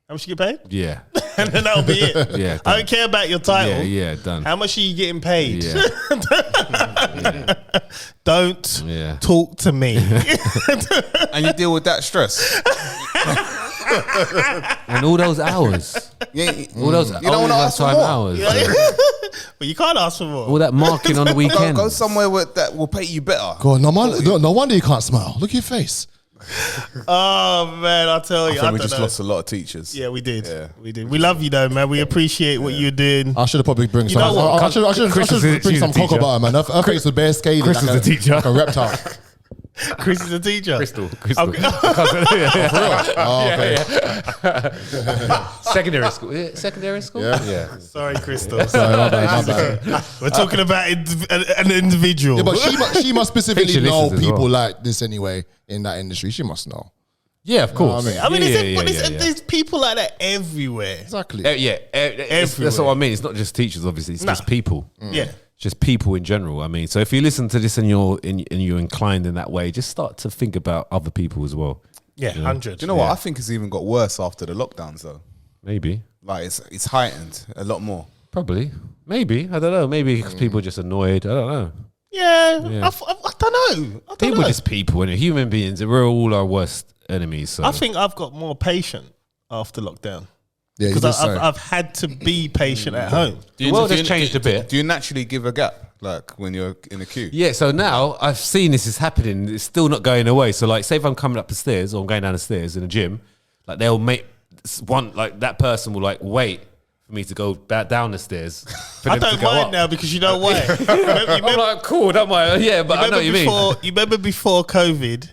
how much you get paid? Yeah. And then that'll be it. Yeah. I don't care about your title. Yeah. Done. How much are you getting paid? Yeah. Don't Yeah. talk to me. and you deal with that stress. And all those hours. All those You don't want to ask for overtime more. hours. But you can't ask for more. All that marking on the weekend. Go somewhere that will pay you better. God, no wonder you can't smile. Look at your face. Oh man, I'll tell you. I we don't just know. lost a lot of teachers. Yeah, we did. Yeah. We did. We love you though, man. We appreciate what you're doing. I should have probably bring some. know what? I should Chris is bring she's some a cocoa teacher. butter, man. Her face was bare scaly. Chris is a teacher. like a reptile. Chris is a teacher. Crystal. Okay. Oh, okay. Secondary school. Secondary school? Yeah. Sorry, Crystal. Sorry, my bad. We're talking about an individual. Yeah, but she must specifically She know listens as people well. like this anyway in that industry. She must know. Yeah, of course. I I mean, yeah, there's people like that everywhere. Exactly. That's what I mean. It's not just teachers, obviously. It's just people. Yeah. Just people in general. I mean, so if you listen to this and you're inclined in that way, just start to think about other people as well. Yeah, 100. Do you know what? I think it's even got worse after the lockdowns though. Maybe. Like it's heightened a lot more. Probably. Maybe. I don't know. Maybe because people are just annoyed. I don't know. Yeah, Yeah. I don't know. People are just people, and human beings. We're all our worst enemies. So I think I've got more patient after lockdown Yeah, you because did say. I've had to be patient at home. the world has changed a bit. Do you naturally give a gap like when you're in a queue? Yeah, so now I've seen this is happening. It's still not going away. So, like, say if I'm coming up the stairs or I'm going down the stairs in a gym, like they'll make that person will like wait for me to go back down the stairs. For I them to don't go mind up. now because you know why. I'm like, cool, don't mind. Yeah, but I know what you mean. You remember before COVID,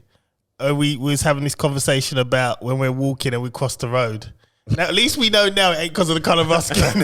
we was having this conversation about when we're walking and we cross the road. Now, at least we know now it ain't because of the colour of our skin.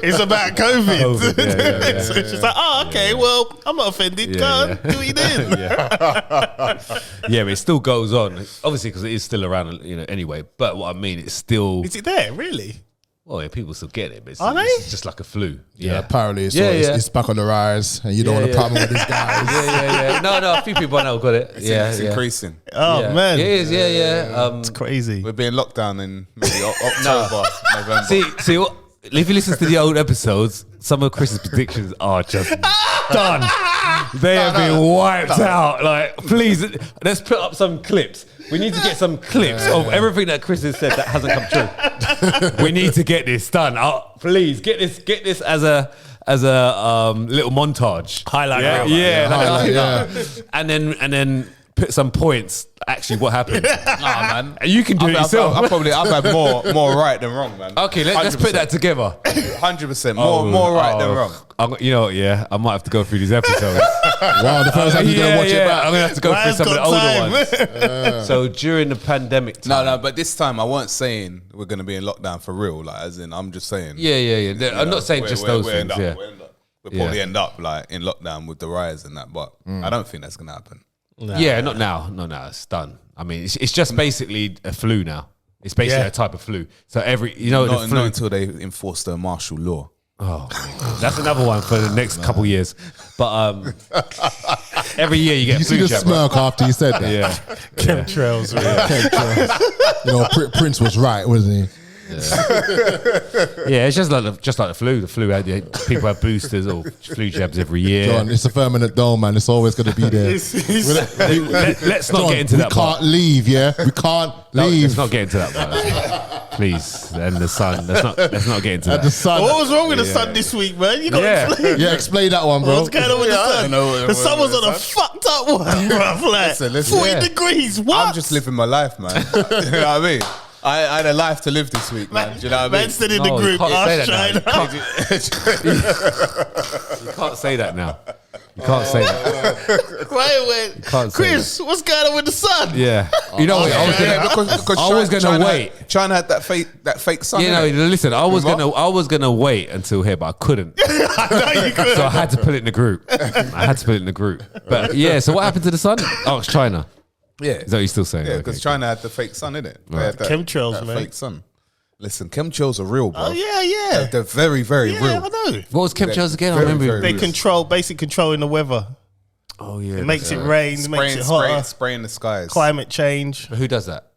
It's about COVID. yeah. So it's just like, oh, okay, well, I'm not offended. Go on, do what you did. Yeah, but it still goes on. Obviously, because it is still around, anyway. But what I mean, it's still. Is it there, really? Well, yeah, people still get it, but Are they? it's just like a flu. Yeah, apparently. So Yeah. it's back on the rise, and you don't want to partner with these guys. Yeah. No, a few people I know got it. It's increasing. Oh, Yeah. man. It is, yeah. It's crazy. We're being locked down in maybe October, November. See, if you listen to the old episodes, some of Chris's predictions are just done. They have been wiped out. Like, please, let's put up some clips. We need to get some clips of everything that Chris has said that hasn't come true. We need to get this done. Please get this as a little montage highlight. Yeah. And then put some points. Actually, what happened? Nah, man. You can do it yourself. I've had more right than wrong, man. Okay, let's put that together. 100% more right than wrong. I might have to go through these episodes. Wow, the first time you're gonna watch it back. I'm gonna have to go through Ryan's some of the got older ones. So during the pandemic time, No, but this time I weren't saying we're going to be in lockdown for real. Like, as in, I'm just saying. Yeah. I'm not saying just those things. Yeah. We'll probably end up like in lockdown with the rise and that, but I don't think that's going to happen. Yeah, not now. No, it's done. I mean, it's just basically a flu now. It's basically a type of flu. So the Not flu. until they enforce the martial law. Oh, that's another one for the next couple years. But every year you get You see flu the jab, right? smirk after you said that. Yeah. Chemtrails. Prince was right, wasn't he? Yeah, it's just like the flu. The flu had people have boosters or flu jabs every year. John, it's a permanent dome, man. It's always going to be there. Let's not John, get into that we part. can't leave, yeah? We can't leave. Let's not get into that part. Please. And the sun. Let's not get into that. The sun. What was wrong with the sun this week, man? You got to explain. Yeah, explain that one, bro. What's going on with the sun? The sun was on a fucked up one, bro. Like Listen, 40 degrees. What? I'm just living my life, man. You know what I mean? I had a life to live this week, man. Do you know what I mean? Man said in the No, you group, can't say China. You can't say that now. You can't say that. Quiet Can't went. say Chris, what's going on with the sun? Yeah. You know what? I was gonna wait. China had that fake sun. You know, listen, I was gonna wait until here, but I couldn't. I know you could. So I had to put it in the group. But yeah, so what happened to the sun? Oh, it's China. Yeah. Is that what you're still saying? Yeah, because Okay. China had the fake sun, innit? They had that, Chemtrails, that man. fake sun. Listen, chemtrails are real, bro. Oh, yeah. They're very, very Yeah, real. I know. What was chemtrails again? I Very, remember. very They real. basic controlling the weather. Oh yeah. It makes it rain, it makes it hotter. spraying the skies. Climate change. Who does that?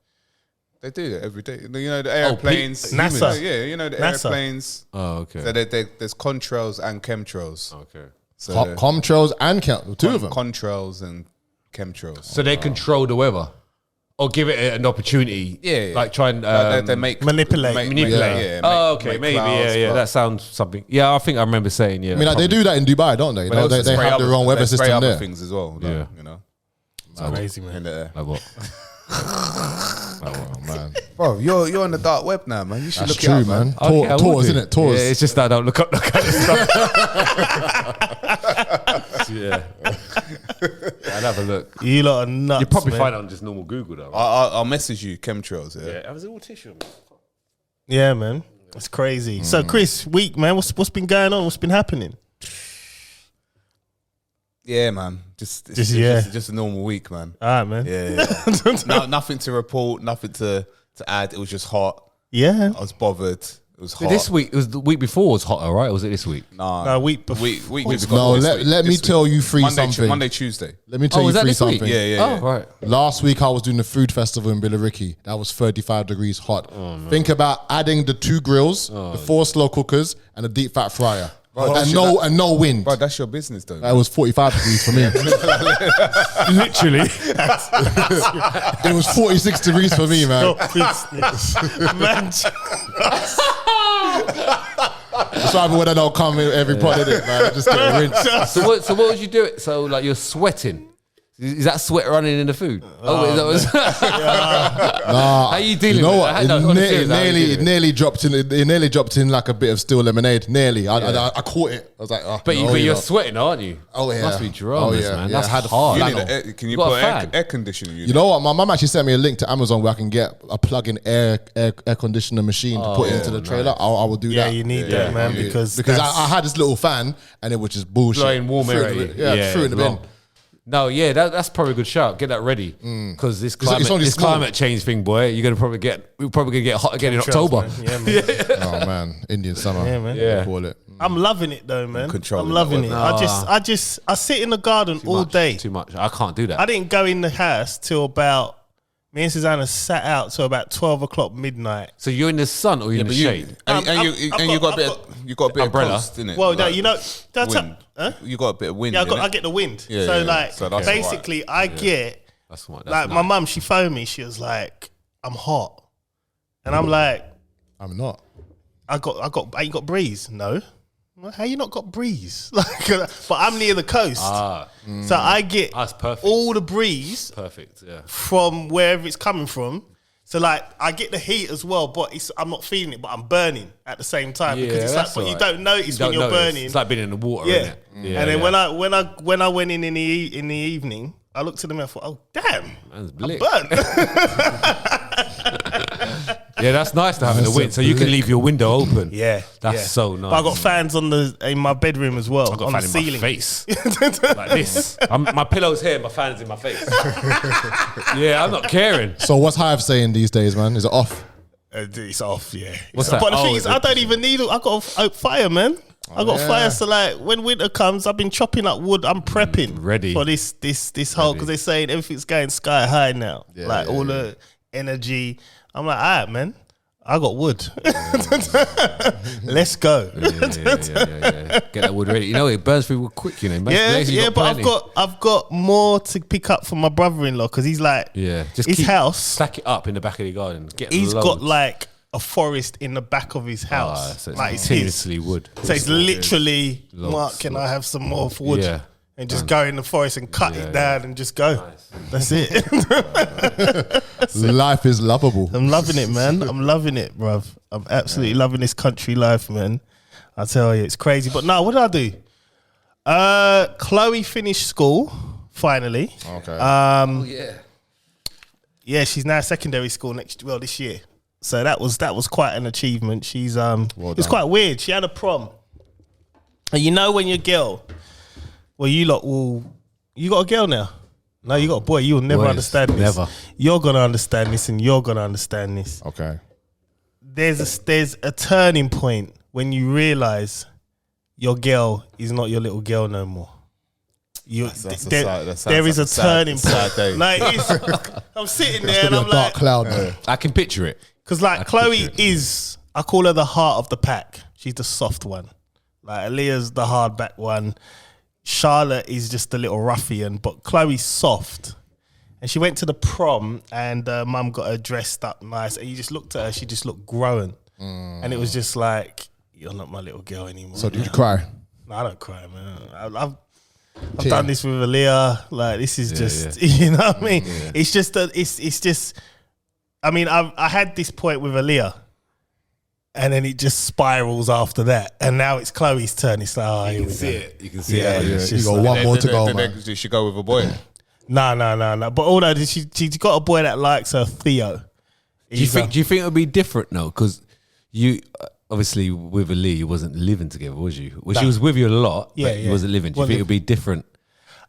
They do it every day. You know, the airplanes. NASA. Yeah, you know, the NASA. airplanes. Oh okay. So there's contrails and chemtrails. Okay. So Comtrails and two of them. contrails and chemtrails. So they control the weather, or give it an opportunity. Yeah. Like try and they make manipulate. Yeah, Oh, okay, make maybe. clouds, Yeah. but- That sounds something. Yeah, I think I remember saying. Yeah. I mean, like, they do that in Dubai, don't they? You But know, also they spray have their other- own weather they spray system other there. things as well. Like, Yeah. you know, It's crazy, man. in the Like what? Oh, man. bro, you're on the dark web now, man. You should That's look true, it up, man. Okay, I will Tours, do. isn't it? Tours. Yeah, it's just that I don't look up that kind of stuff. Yeah. I'd have a look. You lot are nuts. You probably man. find it on just normal Google though. Right? I'll message you chemtrails. Yeah. Yeah, I was all tissue. Yeah, man. It's crazy. So, Chris, week, man, what's been going on? What's been happening? Yeah, man. Just a normal week, man. All right, man. Yeah. No, nothing to report, nothing to add. It was just hot. Yeah. I was bothered. It was hot. This week, it was the week before was hotter, right? Or was it this week? Nah, Week before. week No, before this week. let me This tell week. you Monday, something. Monday, Tuesday. Let me tell Oh, you was that three this week? something. Yeah. Oh, right. Last week I was doing the food festival in Billericay. That was 35 degrees hot. Think about adding the 2 grills, the 4 slow cookers, and a deep fat fryer. And no wind. Bro, that's your business, though. That was 45 degrees for me. Literally. It was 46 degrees for me, man. Man, That's why when I don't come in every pot in it, man. I just get rinsed. So what would you do? So like you're sweating. Is that sweat running in the food? Nah, How you dealing you know with what? it? No, on the serious, how you dealing It with it? nearly dropped in like a bit of still lemonade. Nearly. I caught it. I was like, oh, But, no, but you you're know. sweating, aren't you? Oh, yeah. Must be dramas, man. Yeah, That's I had a hard. You flannel. need can you got put a fan? air conditioning unit? You know what? My mum actually sent me a link to Amazon where I can get a plug-in air conditioner machine to put into the trailer. I will do yeah, that. you need that, man, because I had this little fan and it was just bullshit. Blowing warm air Threw it at in you. the- Yeah, threw it in the bin. wrong. No, yeah, that's probably a good shout. Get that ready because this it's only small. climate change thing, boy, we're probably gonna get hot again in October. Yeah, man. Oh man, Indian summer. Yeah, man. Yeah. Call it. I'm loving it though, man. controlling I'm loving it. that I sit in the garden all day. Too much. I can't do that. I didn't go in the house till about. Me and Susanna sat out till about 12 o'clock midnight. So you're in the sun or you're in the shade? And you got a bit Umbrella. of coast, innit? Well, no, Like, you know, that's wind. You got a bit of wind. yeah, I innit? get the wind. Yeah, so yeah, like, so that's basically, I get That's what. like my mum. She phoned me. She was like, "I'm hot," and I'm like, I'm not. I ain't got breeze. No. Well, how you not got breeze? Like, but I'm near the coast, so I get That's perfect. all the breeze Perfect. Yeah. from wherever it's coming from. So like, I get the heat as well, but I'm not feeling it, but I'm burning at the same time because it's like, that's but you alright. don't notice when don't you're notice. burning. It's like being in the water, yeah. isn't it? Yeah. And then yeah. when I went in the evening, I looked at them and I thought, oh damn, Man's I'm blick. burnt. Yeah, that's nice to have in the That's wind, a so you can blick. leave your window open. Yeah, That's yeah. so nice. But I got fans in my bedroom as well, I got on the fan in ceiling. my face, like this. My pillow's here, my fan's in my face. Yeah, I'm not caring. So what's Hive saying these days, man? Is it off? It's off, yeah. What's But that? the thing Oh, is, I don't even need it. I got a fire, man. I got yeah. fire, so like when winter comes, I've been chopping up wood. I'm prepping ready. for this whole, because they're saying everything's going sky high now. Yeah, like yeah, all the energy. I'm like, all right, man. I got wood. Let's go. Yeah. Get that wood ready. You know, it burns through quick, you know. Yeah, but I've got more to pick up from my brother-in-law because he's like, just his house. Stack it up in the back of the garden. He's got like a forest in the back of his house. So it's like it's continuously wood. So it's literally, Logs, Mark, can I have some more wood? Yeah. And just go in the forest and cut it down and just go. Nice. That's it. Life is lovable. I'm loving it, man. I'm loving it, bruv. I'm absolutely loving this country life, man. I tell you, it's crazy. But no, what did I do? Chloe finished school, finally. Okay. Yeah, she's now secondary school this year. So that was quite an achievement. She's it's quite weird. She had a prom. And you know when your girl, you got a girl now. No, you got a boy. You'll never understand this. Never. You're gonna understand this, and you're gonna understand this. Okay. There's a turning point when you realize your girl is not your little girl no more. There is a turning point. Like I'm sitting there and I'm dark like, cloud, man. I can picture it. because like Chloe is, I call her the heart of the pack. She's the soft one. Like Aaliyah's the hard back one. Charlotte is just a little ruffian, but Chloe's soft. And she went to the prom and mum got her dressed up nice. And you just looked at her, she just looked grown. And it was just like, you're not my little girl anymore. So did you cry? No, I don't cry, man. I've done this with Aaliyah. Like, this is just, you know what I mean? It's just, it's just, I mean, I had this point with Aaliyah. And then it just spirals after that. And now it's Chloe's turn. It's like, oh, You can see it. You can see it. it's You just got like- one more to go, man. Did she go with a boy? No. But although she got a boy that likes her, Theo. Do you think it would be different though? Because you obviously with Ali, you wasn't living together, was you? Well, she was with you a lot, but you wasn't living. Do you think it would be different?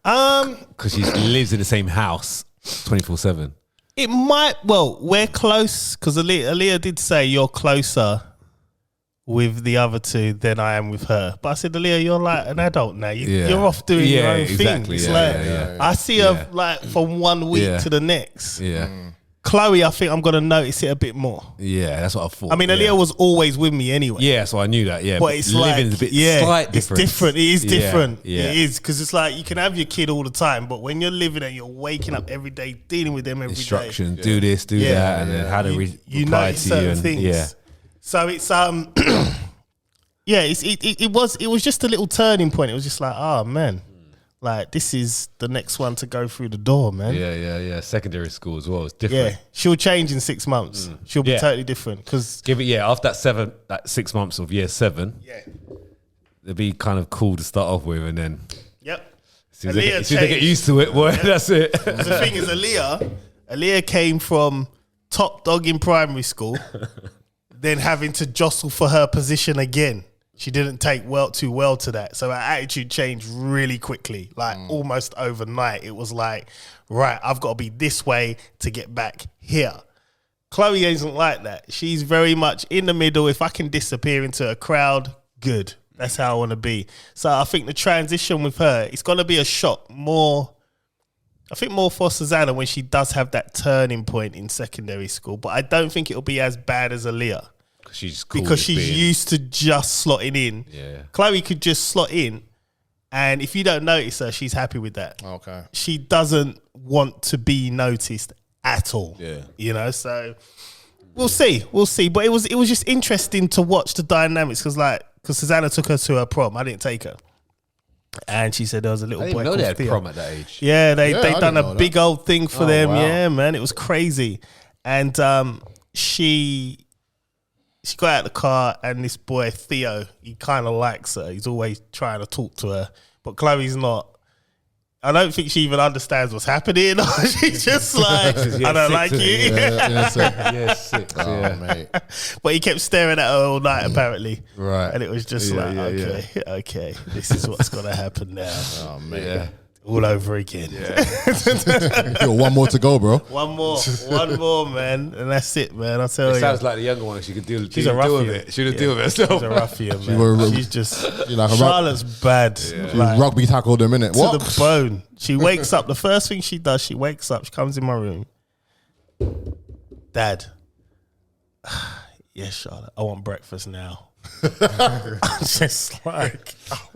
Because she lives in the same house 24/7. It might. Well, we're close because Aaliyah did say you're closer with the other two than I am with her. But I said, Aaliyah, you're like an adult now. You're off doing your own thing. It's I see her like from 1 week to the next. Yeah. Chloe, I think I'm going to notice it a bit more. Yeah, that's what I thought. I mean, Aaliyah was always with me anyway. Yeah, so I knew that. Yeah, But it's like, living's a bit slight it's different. It is different. Yeah. It is because it's like you can have your kid all the time, but when you're living and you're waking up every day, dealing with them every day. Instruction, do this, do that, and then how to you reply notice to certain you. And, things. So it's it was just a little turning point. It was just like, oh man, like this is the next one to go through the door, man. Yeah. Secondary school as well. It's different. Yeah, she'll change in 6 months. She'll be totally different because Give it, after that 6 months of year 7, it'd be kind of cool to start off with, and then as soon as they get used to it, boy, that's it. The thing is, Aaliyah came from top dog in primary school, then having to jostle for her position again. She didn't take too well to that. So her attitude changed really quickly, like almost overnight. It was like, right, I've got to be this way to get back here. Chloe isn't like that. She's very much in the middle. If I can disappear into a crowd, good. That's how I want to be. So I think the transition with her, it's going to be a shock more. I think more for Susanna when she does have that turning point in secondary school. But I don't think it'll be as bad as Aaliyah. Because she's used to just slotting in. Yeah. Chloe could just slot in, and if you don't notice her, she's happy with that. Okay. She doesn't want to be noticed at all. Yeah. You know, so we'll see. But it was just interesting to watch the dynamics because Susanna took her to her prom. I didn't take her. And she said there was a little I boy didn't know called they had Theo. prom at that age. Yeah, they I done didn't a know big old thing for them. wow. Yeah, man, it was crazy. And she got out of the car, and this boy Theo, he kind of likes her. He's always trying to talk to her, but Chloe's not. I don't think she even understands what's happening. She's just like, I don't like you. Yeah, 6. Oh, mate. But he kept staring at her all night, apparently. Right. And it was just okay, this is what's gonna happen now. Oh, man. Yeah. All over again. Yo, one more to go, bro. One more, man, and that's it, man. I'll tell It you. sounds like the younger one. She could deal with ruffian. it. She could deal with it herself. She's a ruffian, man. She's just like a Charlotte's bad. Like, Rugby tackled him, innit? to What? the bone. She wakes up. The first thing she does, she wakes up. She comes in my room. Dad, yes, Charlotte, I want breakfast now. I'm just like,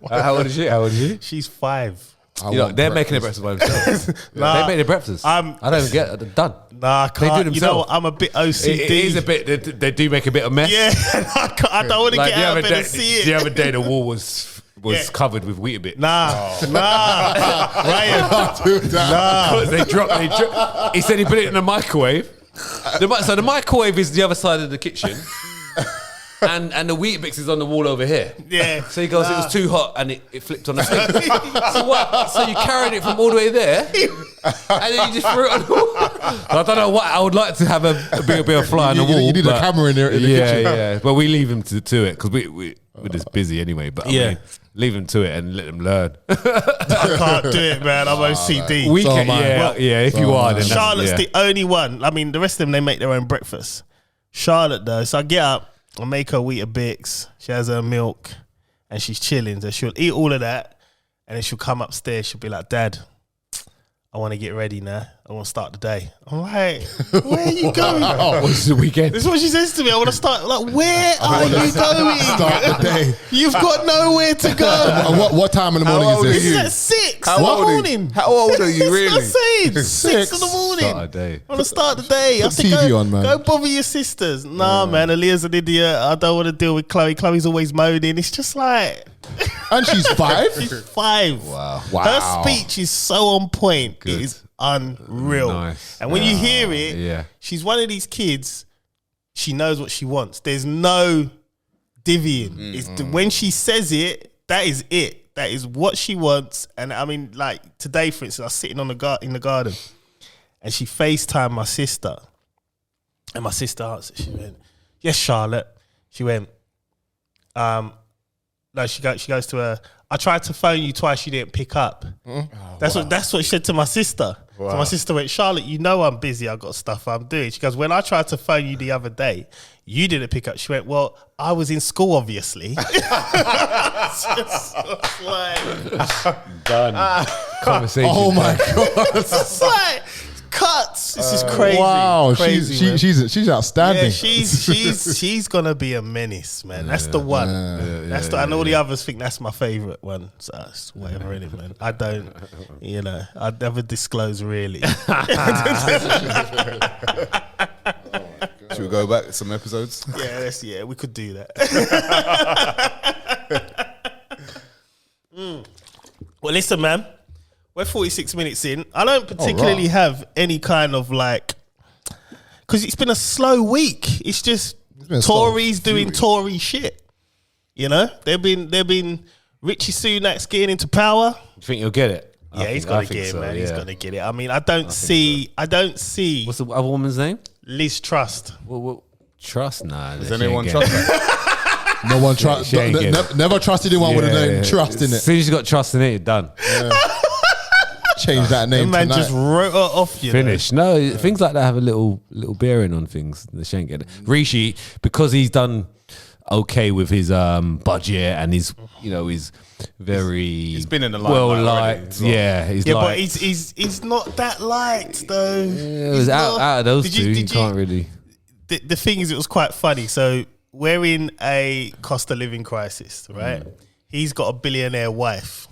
How old is she? she's 5. You know, they're making their breakfast by themselves. They make their breakfast. I don't even get it. They're done. Nah, I can't. do You know what? themselves. I'm a bit OCD. It is a bit. They do make a bit of mess. Yeah, I don't want to get out of bed and see it. The other day, the wall was covered with Weetabix. Nah, Ryan. Nah. They dropped. He said he put it in the microwave. So the microwave is the other side of the kitchen. And the Weetabix is on the wall over here. Yeah. So he goes, it was too hot and it flipped on the thing. So what? So you carried it from all the way there and then you just threw it on the wall. I don't know what, I would like to have a bit of fly on the wall. You need a camera in there in the kitchen. Yeah. But we leave him to it because we're just busy anyway. But I mean, leave him to it and let them learn. I can't do it, man. I'm OCD. We So can, am I. if you are, then Charlotte's the only one. I mean, the rest of them, they make their own breakfast. Charlotte, though, so I get up, I make her Weetabix, she has her milk, and she's chilling. So she'll eat all of that, and then she'll come upstairs. She'll be like, Dad, I want to get ready now. I want to start the day. I'm like, where are you going? What's the weekend? This is what she says to me. I want to start. Like, where are you going? Start the day. You've got nowhere to go. And what time in the morning old is This this? is at 6 How in the old are you? morning. How old are you, That's really? what I'm saying. 6 in the morning. Start a day. I want to start the day. I Put said, TV go, on, man. go bother your sisters. Nah, man, Aaliyah's an idiot. I don't want to deal with Chloe. Chloe's always moaning. It's just like, And she's 5? she's 5. Wow. Her speech is so on point. Good. It is unreal. Nice. And when you hear it, Yeah. she's one of these kids, she knows what she wants. There's no divvying. It's when she says it, that is it. That is what she wants. And I mean, like today, for instance, I was sitting on in the garden and she FaceTimed my sister. And my sister answered. She went, yes, Charlotte. She went, no, she goes to her, I tried to phone you twice, you didn't pick up. That's what she said to my sister. So my sister went, Charlotte, you know I'm busy, I've got stuff I'm doing. She goes, when I tried to phone you the other day, you didn't pick up. She went, well, I was in school, obviously. It's just like, Done. Conversation. Oh my God. it's like cuts. This is crazy. Wow. Crazy, man. She's outstanding. Yeah, she's gonna be a menace, man. That's the one. And all the others think that's my favorite one. So it's whatever in it, man. I don't, I'd never disclose really. Should we go back some episodes? Yeah, we could do that. Well, listen, man. We're 46 minutes in. I don't particularly have any kind of like, because it's been a slow week. It's just Tories doing Tory shit. You know, they've been Richie Sunak's getting into power. You think he'll get it? Yeah, he's gonna get it, man. He's gonna get it. I mean, I don't see. What's the other woman's name? Liz Truss. What? Trust? Nah. Does anyone trust her? No one trust. Never trusted anyone with the name Trust in As it. soon as you got trust in it, you're done. Change that The name man tonight. just wrote her off. You Finish. No, things like that have a little bearing on things. The shan't get it. Rishi, because he's done okay with his budget and he's very He's been in the well limelight already liked. as well. Yeah, he's Yeah, like, but he's not that liked though. it was out of those two. You can't really. The thing is, it was quite funny. So we're in a cost of living crisis, right? He's got a billionaire wife,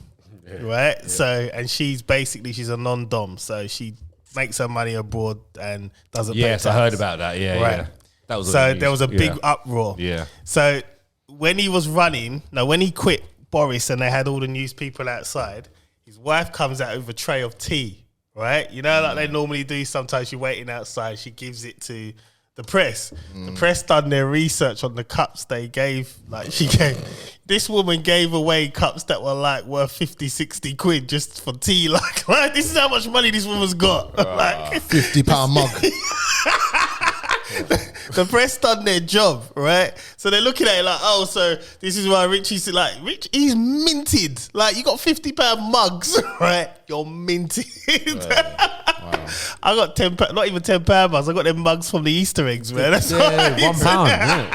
right? Yeah. So, and she's a non-dom, so she makes her money abroad and doesn't pay tax. Yes, I heard about that. Yeah, Right. yeah. That was So there was a big uproar. Yeah. So when he quit Boris and they had all the news people outside, his wife comes out with a tray of tea, right? You know, like they normally do. Sometimes you're waiting outside. She gives it to the press. The press done their research on the cups they gave. Like this woman gave away cups that were like worth 50, 60 quid just for tea. Like this is how much money this woman's got. Like £50 mug. The press done their job, right? So they're looking at it like, oh, so this is why Richie's like, he's minted. Like, you got £50 mugs, right? You're minted. Wow. I got £10, not even £10 mugs. I got them mugs from the Easter eggs, man. That's £1. Yeah.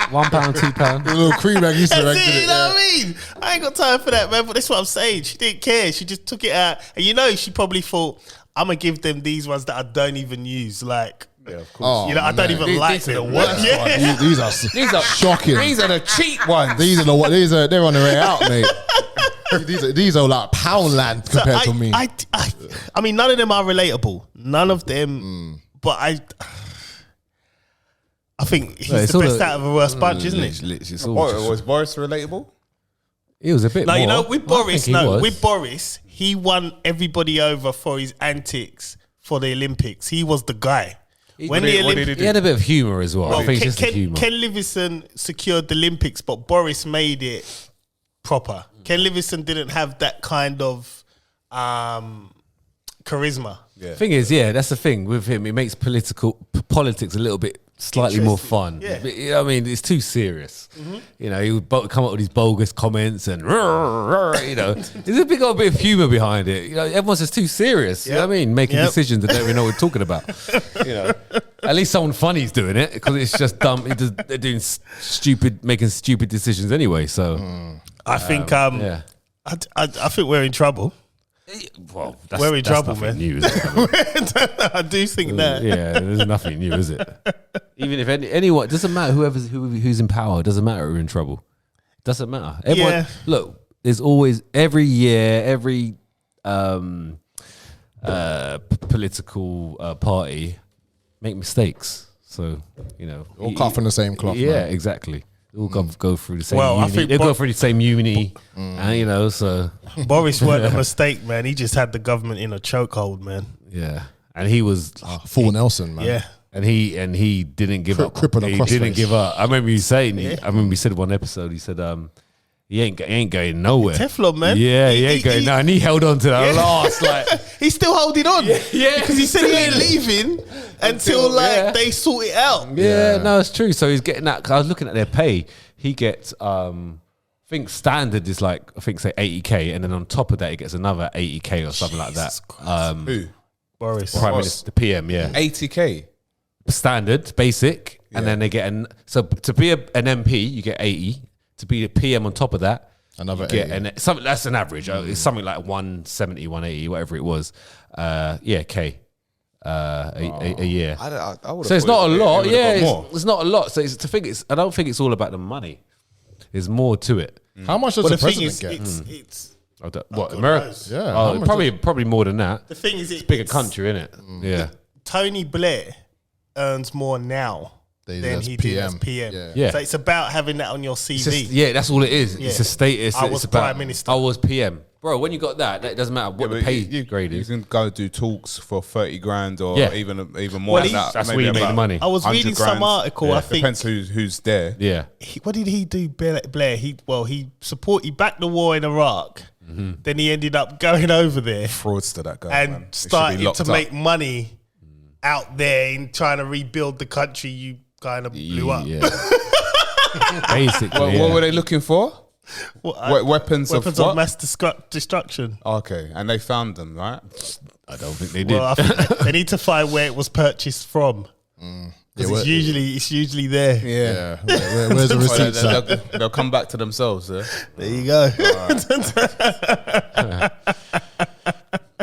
£1, £2. A little cream egg Easter egg. You know what I mean? I ain't got time for that, man. But that's what I'm saying. She didn't care. She just took it out. And she probably thought, I'm going to give them these ones that I don't even use. Like, Yeah, of course. Oh, You know, I don't man. even like the worst one. These are shocking. These are the cheap ones. They're on their way out, mate. These are like Poundland compared to me. I mean, none of them are relatable. None of them. But I think he's the best out of a worst bunch, isn't it? Was Boris relatable? He was a bit Like, more. you know, with Boris, I think with Boris, he won everybody over for his antics for the Olympics. He was the guy. He had a bit of humour as well. I think it's just the humour. Ken Livingstone secured the Olympics, but Boris made it proper. Ken Livingstone didn't have that kind of charisma. The thing is, that's the thing with him. It makes politics a little bit slightly more fun. Yeah. But, you know what I mean, it's too serious. You know, he would come up with these bogus comments and, you know, there's a got a bit of humour behind it. You know, everyone's just too serious. You know what I mean? Making decisions that don't even know what we're talking about. You know, at least someone funny's doing it because it's just dumb. They're doing making stupid decisions anyway. So I think, I think we're in trouble. Well, we're in trouble, man. New, is it? I do think that. Yeah, there's nothing new, is it? Even if anyone, doesn't matter who's in power, doesn't matter who's in trouble. Doesn't matter. Everyone, look, there's always every year, every political party make mistakes. So you know, all cut from the same cloth. Yeah, man. exactly. They all go through the same. Well, I uni. think they go through the same uni, and you know, so Boris weren't a mistake, man. He just had the government in a chokehold, man. yeah, and he was Full Nelson, man. Yeah. And he didn't give up. crippled He across didn't face. give up. I remember you saying. I remember you said one episode. He said, he ain't going nowhere. Teflon, man. Yeah, he ain't going. No, and he held on to that last. Like, He's still holding on. yeah, Because he said he ain't leaving until they sort it out. yeah, no, it's true. So he's getting that. 'Cause I was looking at their pay. He gets, I think standard is like, I think say 80K, and then on top of that, he gets another 80K or something like that. Who? Boris. Prime Minister, the PM, yeah. 80K. Standard, basic, and then they get so to be an MP, you get 80. To be a PM on top of that, Another you get 80. something that's an average. It's something like 170, 180, whatever it was. K. A year. I would've So it's thought not a it lot. would've Yeah, got more. it's not a lot. So I don't think it's all about the money. There's more to it. How much does Well, the the thing president is, get? it's What God America? knows. Yeah, how Oh, much probably more than that. the thing is, It's a bigger country, isn't it? Yeah. Tony Blair earns more now They than as he did as PM. PM. Yeah. Yeah. So it's about having that on your CV. It's just, yeah, that's all it is. It's a status. I It's was about, Prime Minister. I was PM. Bro, when you got that, it doesn't matter what the But pay grade you is. can go do talks for 30 grand or Yeah. even more Well, than that. That's maybe where you make the about money. I was 100 reading grand. some article. I think Depends who's there. Yeah. what did he do? Blair. He backed the war in Iraq. Then he ended up going over there Fraudster, that guy. and man. He should be started locked to up. make money out there in trying to rebuild the country you kind of blew up. Yeah. Basically, What were they looking for? Weapons of what? mass destruction. Okay, and they found them, right? I don't think they did. Well, I think they need to find where it was purchased from. Because it's usually there. Yeah. Where's the receipts at? They'll come back to themselves. Yeah? There you go.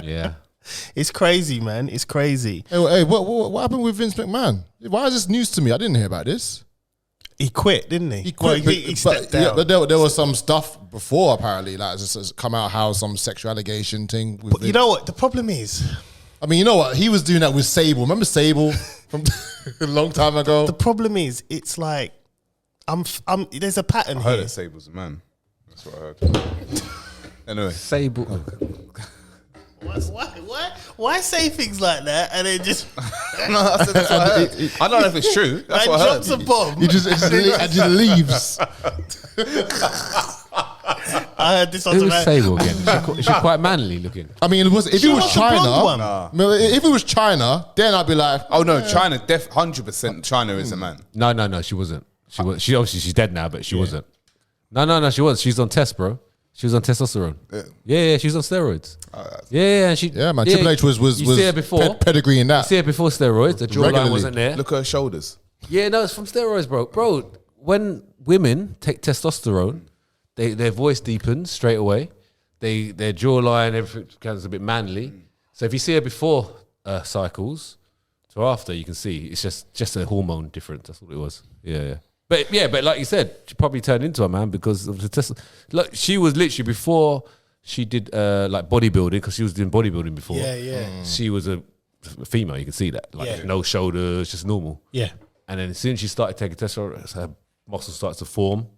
Yeah. It's crazy, man. It's crazy. Hey, what happened with Vince McMahon? Why is this news to me? I didn't hear about this. He quit, didn't he? He quit, Well, he stepped down. but there was some stuff before apparently, like it's come out how some sexual allegation thing. With But you know what? The problem is, I mean, you know what? He was doing that with Sable. Remember Sable from a long time ago? the problem is, it's like, there's a pattern I heard here. it Sable's a man. That's what I heard. Anyway. Sable. Why say things like that and then just No, I said that's what I heard. I don't know if it's true. That's man what I drops heard. a bomb? He just leaves. I heard this on Who the was Sable again? Is she quite manly looking? I mean, if it was was the blonde China, one. no, if it was China, then I'd be like, Oh no, China, 100% China is a man. No, she wasn't. She obviously she's dead now, but she wasn't. No, she was. She's on test, bro. She was on testosterone. Yeah, she was on steroids. Yeah, and she. yeah, man. Triple H was You see her before. pedigree in You that. see her before steroids. The jawline Regularly. wasn't there. Look at her shoulders. Yeah, no, it's from steroids, bro. Bro, when women take testosterone, their voice deepens straight away. Their jawline, everything becomes a bit manly. So if you see her before cycles, to after, you can see it's just a hormone difference. That's what it was. Yeah. But like you said, she probably turned into a man because of the test. Look, she was literally before she did like bodybuilding, because she was doing bodybuilding before. Yeah. She was a female. You can see that, like no shoulders, just normal. Yeah. And then as soon as she started taking testosterone, her muscles started to form.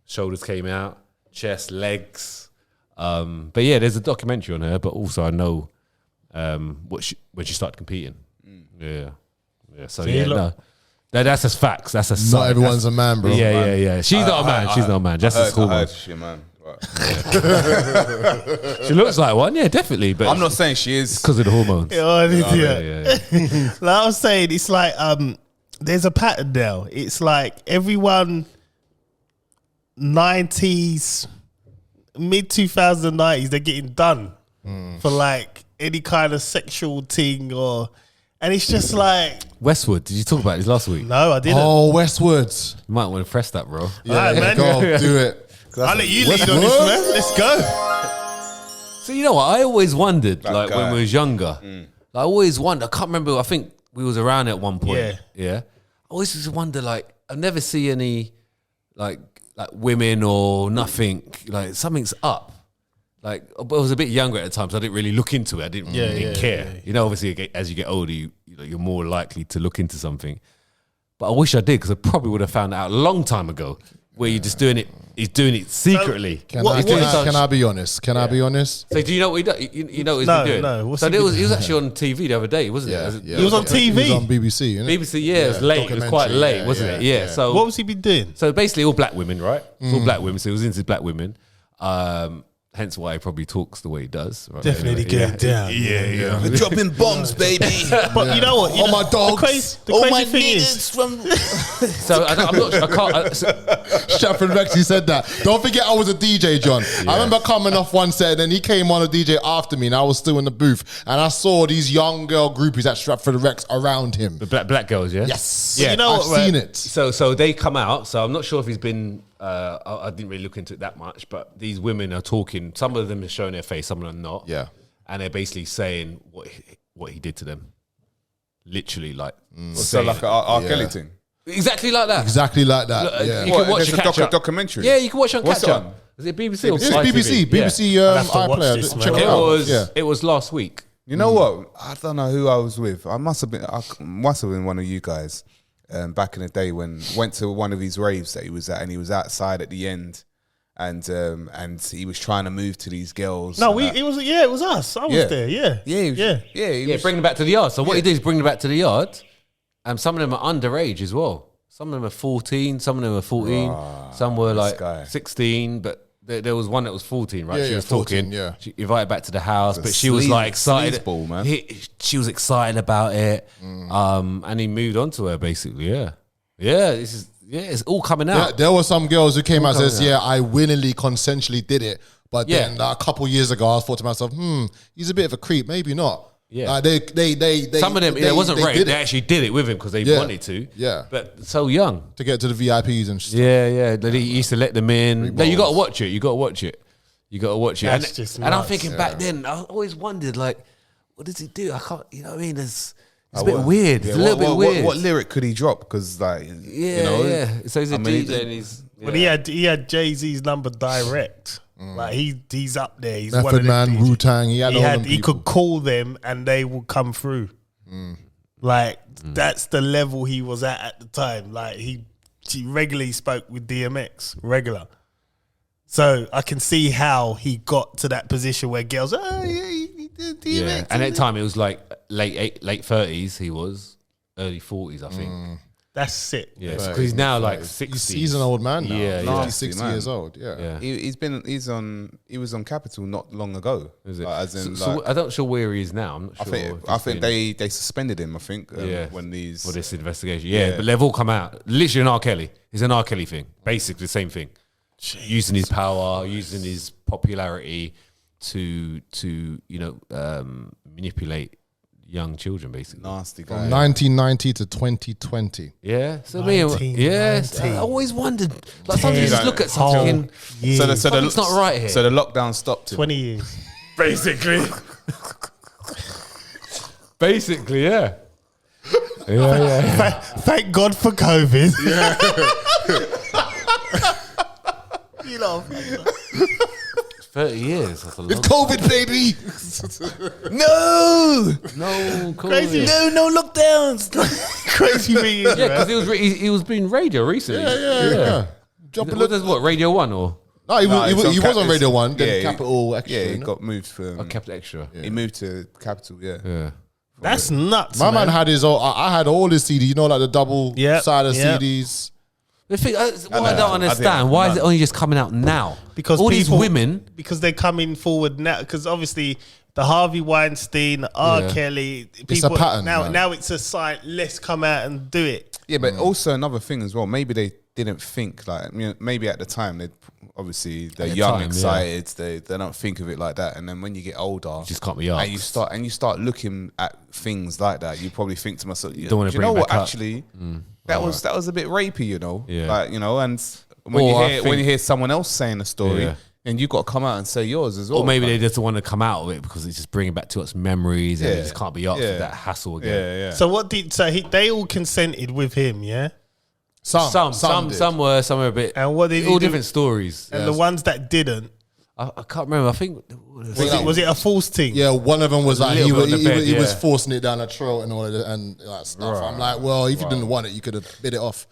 Shoulders came out, chest, legs. But yeah, there's a documentary on her. But also, I know when she started competing. Yeah. So See, look. That's just facts. That's a Not sign. everyone's a man, bro. Yeah. She's not a man. She's not a man. Just as cool. She a man. Right. She looks like one. Yeah, definitely. But I'm not saying she is. because of the hormones. Oh, an idiot. Yeah. Like I was saying, it's like there's a pattern now. It's like everyone 90s, mid 2090s, they're getting done for like any kind of sexual thing and it's just like Westwood. Did you talk about this last week? no, I didn't. Oh, Westwards. You might want to press that, bro. Yeah, man. go do it. I'll let you lead on this, man. Let's go. So you know what? I always wondered, That like guy. when we was younger, I always wondered. I can't remember. I think we was around at one point. Yeah. I always just wonder, like, I never see any, like women or nothing. Like something's up. Like, but I was a bit younger at the time, so I didn't really look into it. I didn't really care. You know, obviously, as you get older, you're more likely to look into something. But I wish I did, because I probably would have found out a long time ago. Where you're just doing it, he's doing it secretly. Can I be honest? Can I be honest? So do you know what he does? You know what he's No, been doing? no, what's So he he was actually on TV the other day, wasn't it? Yeah. He was on TV. He was on BBC, innit? BBC, yeah, it was late. It was quite documentary, late, yeah, wasn't yeah, it? Yeah. yeah. So What was he been doing? So basically, all black women, right? It's all black women. So he was into black women. Hence why he probably talks the way he does. Right? Definitely Anyway, get down. Yeah. We're dropping bombs, baby. But you know what? You All know, my dogs. The crazy thing is, from. So I'm not sure. I can't. Stratford Rex, he said that. Don't forget I was a DJ, John. I remember coming off one set and then he came on a DJ after me and I was still in the booth and I saw these young girl groupies at Stratford Rex around him. The black girls, yeah. Yes. Yeah. you know I've what, right? seen it. So they come out. So I'm not sure if he's been. I didn't really look into it that much, but these women are talking. Some of them are showing their face, some of them not. Yeah. And they're basically saying what he did to them. Literally, like So like a R. Kelly thing. exactly like that. Exactly like that. Look, yeah. you can watch There's a catch up. documentary. Yeah, you can watch on What's catch it up. on? Is it BBC or It's ITV? BBC. Yeah. BBC I'll have to watch iPlayer. this, Check man. it It out. was. Yeah. It was last week. You know what? I don't know who I was with. I must have been one of you guys back in the day when went to one of his raves that he was at, and he was outside at the end, and he was trying to move to these girls. no, it was us. I was Yeah. there. Yeah, he was, yeah. he Yeah, was- bring them back to the yard. So what he did is bring them back to the yard, and some of them are underage as well. Some of them are 14, some of them are 14, some were like guy. 16, but there was one that was 14, right? Yeah, She yeah, was 14, talking. yeah. She invited back to the house, It's a but she was like excited. sleazeball, man. She was excited about it, and he moved on to her basically. Yeah, it's all coming Yeah, out. there were some girls who came out and says, "Yeah, I willingly, consensually did it." But Yeah. then a couple years ago, I thought to myself, he's a bit of a creep. Maybe not. Yeah. They Some of them, it wasn't rape. did They it actually did it with him because they Yeah. wanted to. Yeah. but so young. to get to the VIPs and stuff. Yeah. He used to let them in. No, you got to watch it. You got to watch it. That's And, just and I'm nuts. thinking back then, I always wondered, like, what does he do? I can't, you know what I mean? It's a bit weird. It's a little bit weird. What lyric could he drop? Because like, you know, So he's a I mean, DJ and he's. But he had Jay-Z's number direct. Like he's up there. He's one Method of the Man, DJs. Wu Tang. He had all them He people. could call them and they would come through. Like that's the level he was at the time. Like he regularly spoke with DMX, regular. So I can see how he got to that position where girls, oh yeah, he did DMX. Yeah. And at the time, it was like late 30s, he was, early 40s, I think. That's sick. Yeah, because he's now like 60. He's an old man now. Yeah, 50, yeah. 60 man. years old. Yeah. Yeah. he was on Capital not long ago. Is it? Like, as in, So like, I'm not sure where he is now. I'm not I sure. think if I he's think been- they suspended him. I think when these for this investigation. Yeah, Yeah. but they've all come out. Literally an R. Kelly. It's an R. Kelly thing. Basically the same thing. Using his power, using his popularity to manipulate young children, basically. nasty From guy. 1990 to 2020. Yeah. So 1990. I always wondered. Like sometimes you just look at Whole something. year. Something's not right here. So the lockdown stopped him. 20 years. Basically. Basically, yeah. Thank God for COVID. You know, 30 years. That's a long It's COVID, baby. No, cool. crazy. no lockdowns. Crazy meetings. Yeah, because he was being radio recently. Yeah. Drop a What, little. does what, Radio 1 or No, he was on Cap- Radio 1, then yeah, Capital Extra. Yeah, he you know? got moved from. Capital Extra? He moved to Capital. Yeah. Yeah. That's nuts. My man had his own. I had all his CDs, you know, like the double Yep, sided yep. CDs. The thing, what I know. don't understand, why is it only just coming out now? because all these people- women, because they're coming forward now. Because obviously the Harvey Weinstein, R. Yeah. Kelly, a people pattern, now. man. Now it's a sign. Let's come out and do it. Yeah, but also another thing as well. Maybe they didn't think like. Maybe at the time they obviously they're the young, time, yeah. excited. They don't think of it like that. And then when you get older, just can't be and asked. you start looking at things like that, you probably think to myself, don't wanna do you bring know it what? back up. Actually, that was a bit rapey, you know. Yeah. Like, you know, and when Or I when think- you hear someone else saying a story, Yeah. and you got to come out and say yours as well. Or maybe Like, they just want to come out of it because it's just bringing back too much memories and Yeah. it just can't be asked Yeah. with that hassle again. yeah. So what did? So they all consented with him, yeah. Some Some did. were a bit. And what did he all do? different stories. And the ones that didn't, I can't remember. I think was it a false thing? Yeah, one of them was like little bit on the bed, he was yeah. forcing it down the throat and all of that and that stuff. I'm like, well, if you didn't want it, you could have bit it off.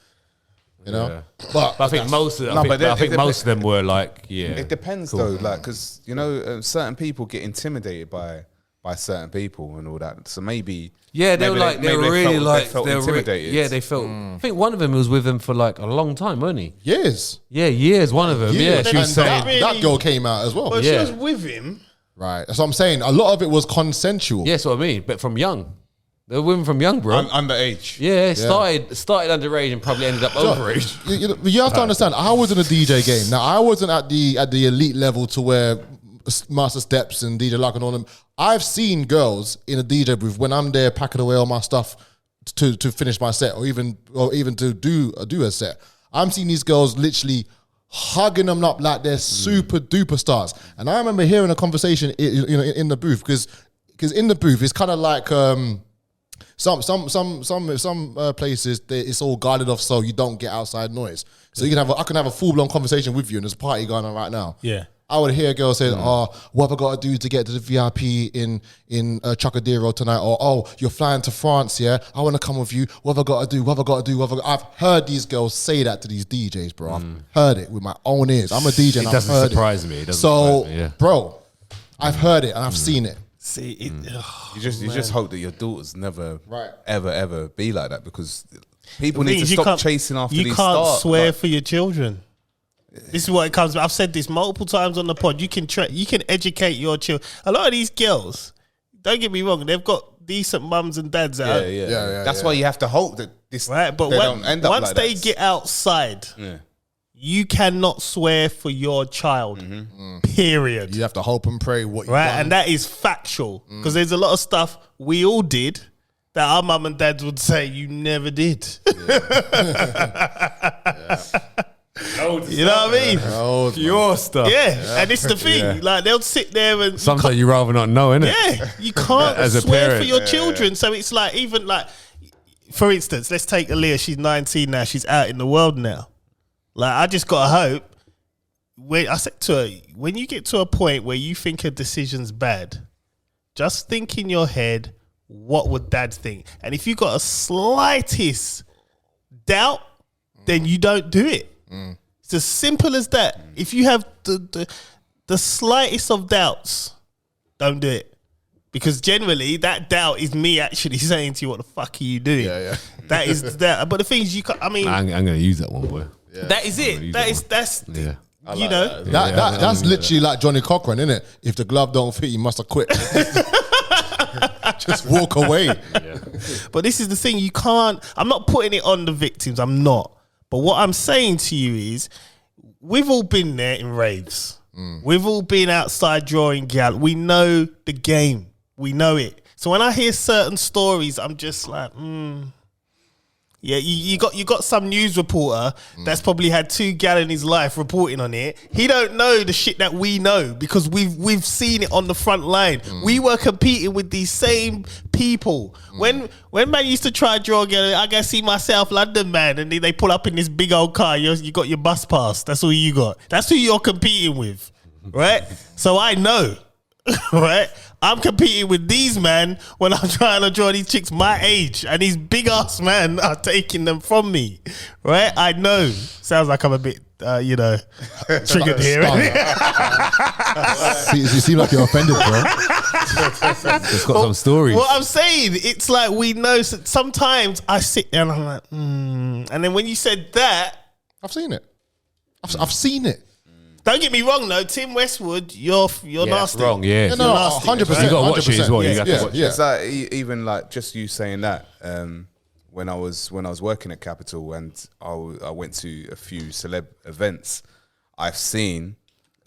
You know, Yeah. but I think most of No, but I think it- most of them were like, yeah. It depends Cool. though, like because you know certain people get intimidated by certain people and all that. So maybe Yeah, they were like, they were really like, they felt intimidated. yeah, they felt. I think one of them was with them for like a long time, wasn't he? years. Yeah, years. One of them. Yeah, she was And saying. that girl came out as well. But Yeah. she was with him. Right, that's what I'm saying. A lot of it was consensual. Yeah, that's what I mean. But from young, the women from young, bro. underage. Yeah, started underage and probably ended up overage. You have to understand. I was in a DJ game. Now I wasn't at the elite level to where Master Steps and DJ Luck and all them. I've seen girls in a DJ booth when I'm there packing away all my stuff to finish my set or even to do a set. I'm seeing these girls literally hugging them up like they're super duper stars. And I remember hearing a conversation in the booth because in the booth it's kind of like some places it's all guarded off so you don't get outside noise. So I can have a full blown conversation with you and there's a party going on right now. Yeah. I would hear a girl say, "Oh, what have I got to do to get to the VIP in Chocadero tonight?" Or, "Oh, you're flying to France, yeah? I want to come with you. What have I got to do? What have I got to do? I've heard these girls say that to these DJs, bro. I've heard it with my own ears. I'm a DJ, and It I've doesn't heard surprise it. me. It doesn't So, surprise me, yeah. bro, I've heard it and I've seen it. See, it, You just hope that your daughters never Right. ever be like that because people The need thing to is, you stop can't- chasing after you these can't stars. swear Like, for your children. This is what it comes. I've said this multiple times on the pod. You can educate your children. A lot of these girls, don't get me wrong, they've got decent mums and dads out, yeah. That's why you have to hope that this right? But they don't end up once like they that. get outside, Yeah. you cannot swear for your child. Period. You have to hope and pray what you Right, done. and that is factual because there's a lot of stuff we all did that our mum and dads would say you never did. You know what I mean? Oh, Pure stuff. Yeah, and it's the thing. Like they'll sit there and Sometimes you rather not know, innit? yeah, you can't As a swear parent, for your children. So it's like even like, for instance, let's take Aaliyah. She's 19 now. She's out in the world now. Like I just gotta hope. When I said to her, when you get to a point where you think a decision's bad, just think in your head, what would dad think? And if you got a slightest doubt, then you don't do it. It's as simple as that. If you have the slightest of doubts, don't do it. Because generally, that doubt is me actually saying to you, what the fuck are you doing? Yeah. That is that. But the thing is, you can't, I mean, I'm going to use that one, boy. that is it. That's, Yeah. you know. That's literally like Johnny Cochran, isn't it? If the glove don't fit, you must have quit. Just walk away. But this is the thing, you can't, I'm not putting it on the victims, I'm not. But what I'm saying to you is, we've all been there in raves. We've all been outside drawing gal. We know the game. We know it. So when I hear certain stories, I'm just like, you Yeah, you got some news reporter that's probably had 2 gal in his life reporting on it. He don't know the shit that we know because we've seen it on the front line. We were competing with these same people. When man used to try drug, I gotta see myself London man, and they pull up in this big old car. You got your bus pass. That's all you got. That's who you're competing with, right? So I know, right? I'm competing with these men when I'm trying to draw these chicks my age, and these big ass men are taking them from me, right? I know. Sounds like I'm a bit, triggered here. You seem like you're offended, bro. It's got some stories. What I'm saying, it's like we know. Sometimes I sit there and I'm like, and then when you said that, I've seen it. I've seen it. don't get me wrong though, Tim Westwood, you're nasty. Wrong, yeah. No, 100%. You got to watch it as well. You have to watch it. It's like even like just you saying that. When I was working at Capital and I went to a few celeb events, I've seen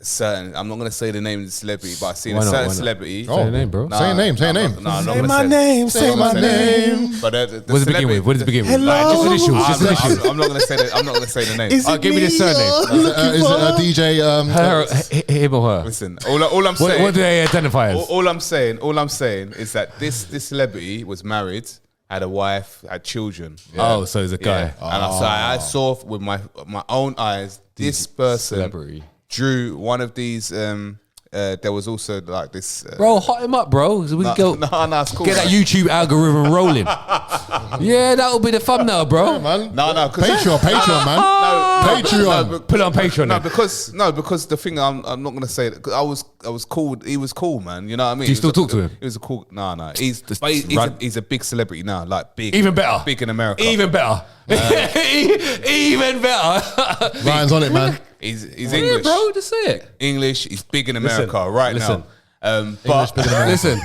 certain. I'm not going to say the name of the celebrity, but I've seen a certain celebrity. Say your name, bro. Say your name. Say your name. No, I'm not Say gonna my name. Say my name. But What does it begin with? What does it begin with? Hello? Like, just initials. Just initials. I'm not going to say the. I'm not going to say the name. Is it give me the surname. Is it a DJ? Him or her? Listen, all I'm saying. What do they identify as? All I'm saying is that this celebrity was married, had a wife, had children. Oh, so he's a guy. Yeah. And I saw with my own eyes this person Celebrity. drew one of these. There was also like this. Bro, hot him up, bro. So we can go No, it's cool. get that YouTube algorithm rolling. Yeah, that'll be the thumbnall, bro. man. No, Patreon, man. Patreon. Put it on Patreon. No, then. because the thing I'm not gonna say that. 'Cause I was cool. He was cool, man. You know what I mean? Do you still talk to him? He was a cool. No. He's run. he's a big celebrity now. Like big, Even better. big in America. Even better. Even better. Ryan's on it, man. He's Yeah, English, bro, just say it. English. He's big in America Listen. now. But Listen.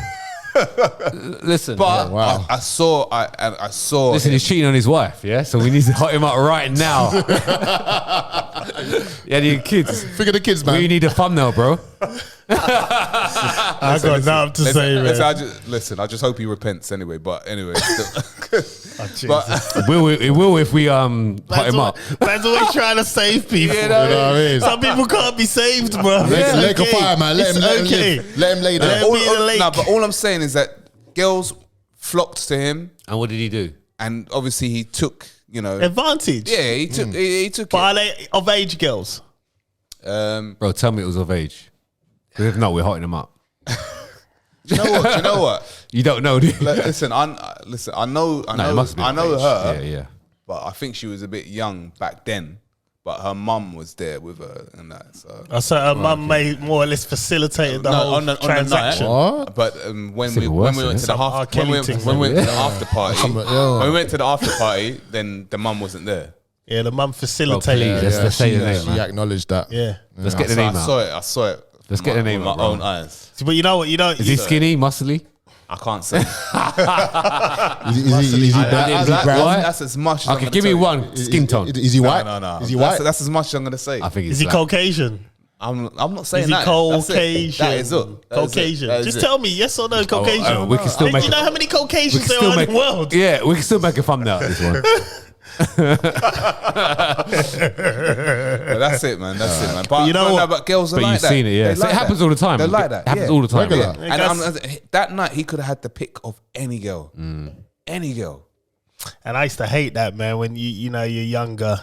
Listen. but wow. I saw. Listen, he's cheating on his wife, yeah? So we need to hot him up right now. Yeah, the kids. Figure the kids, man. We need a thumbnail, bro. I got nothing to say, man. I just hope he repents anyway. But anyway, But It will if we hot him up. man's always trying to save people. You know what I mean? Some people can't be saved, bro. Let him fire, man. Let him okay. live. Let him lay there. Let him be in the lake. No, but all I'm saying is that girls flocked to him, And what did he do? and obviously he took, Advantage. yeah, he took, he took But it. are they of age girls? Bro, tell me it was of age. Because if not, we're hotting him up. Do you know what? You don't know, do you? Listen, I know, No, it must be I of know age. her, Yeah. but I think she was a bit young back then. But her mum was there with her and that. So So her mum may more or less facilitated the whole on the transaction. What? But when we Civil War, went to the Some R. after when Kelly we thing, when we went to the yeah. after party, Yo. when we went to the after party, then the mum wasn't there. Yeah, the mum facilitated. please, let's say the name, She man. acknowleded that. Yeah. Let's get the So name I out. saw it. Let's get the name with out, my bro. own eyes. But you know what? Is he skinny, muscly? I can't say. Is he black? Is he brown? That's as much as I'm Okay, gonna give me tell you. one skin tone. Is he white? No. Is he white? That's as much as I'm gonna say. I think Is he's he black. Caucasian? I'm not saying Is he that. That's it. Caucasian? That is it. That is it. Caucasian. That is Just it. tell me yes or no, Caucasian. we can still Do make you know how many we Caucasians can there still are make in the world? Yeah, we can still make a thumbnail out of this one. But that's it, man. That's it, man. But you know what? but girls are But like you've that. seen it, yeah. They So like it happens that. all the time. They like that. It happens yeah. all the time. Regular. And that night he could have had the pick of any girl, any girl. And I used to hate that, man, when you're younger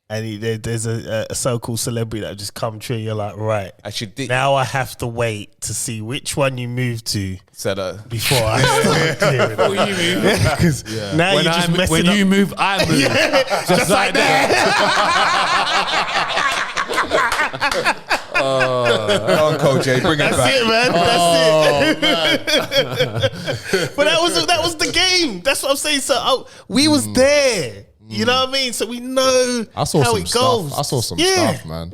and there's a so-called celebrity that just come true. You're like, right, Actually, now I have to wait to see which one you move to said before I start clearing it. Because now When, you're just messing when up. you move, I move. Just like that. Uncle Jay, bring it That's back. it, man. That's it. But that was the game. That's what I'm saying. So we was there. You know what I mean? So we know I saw how some it goes. stuff. I saw some Yeah. stuff, man.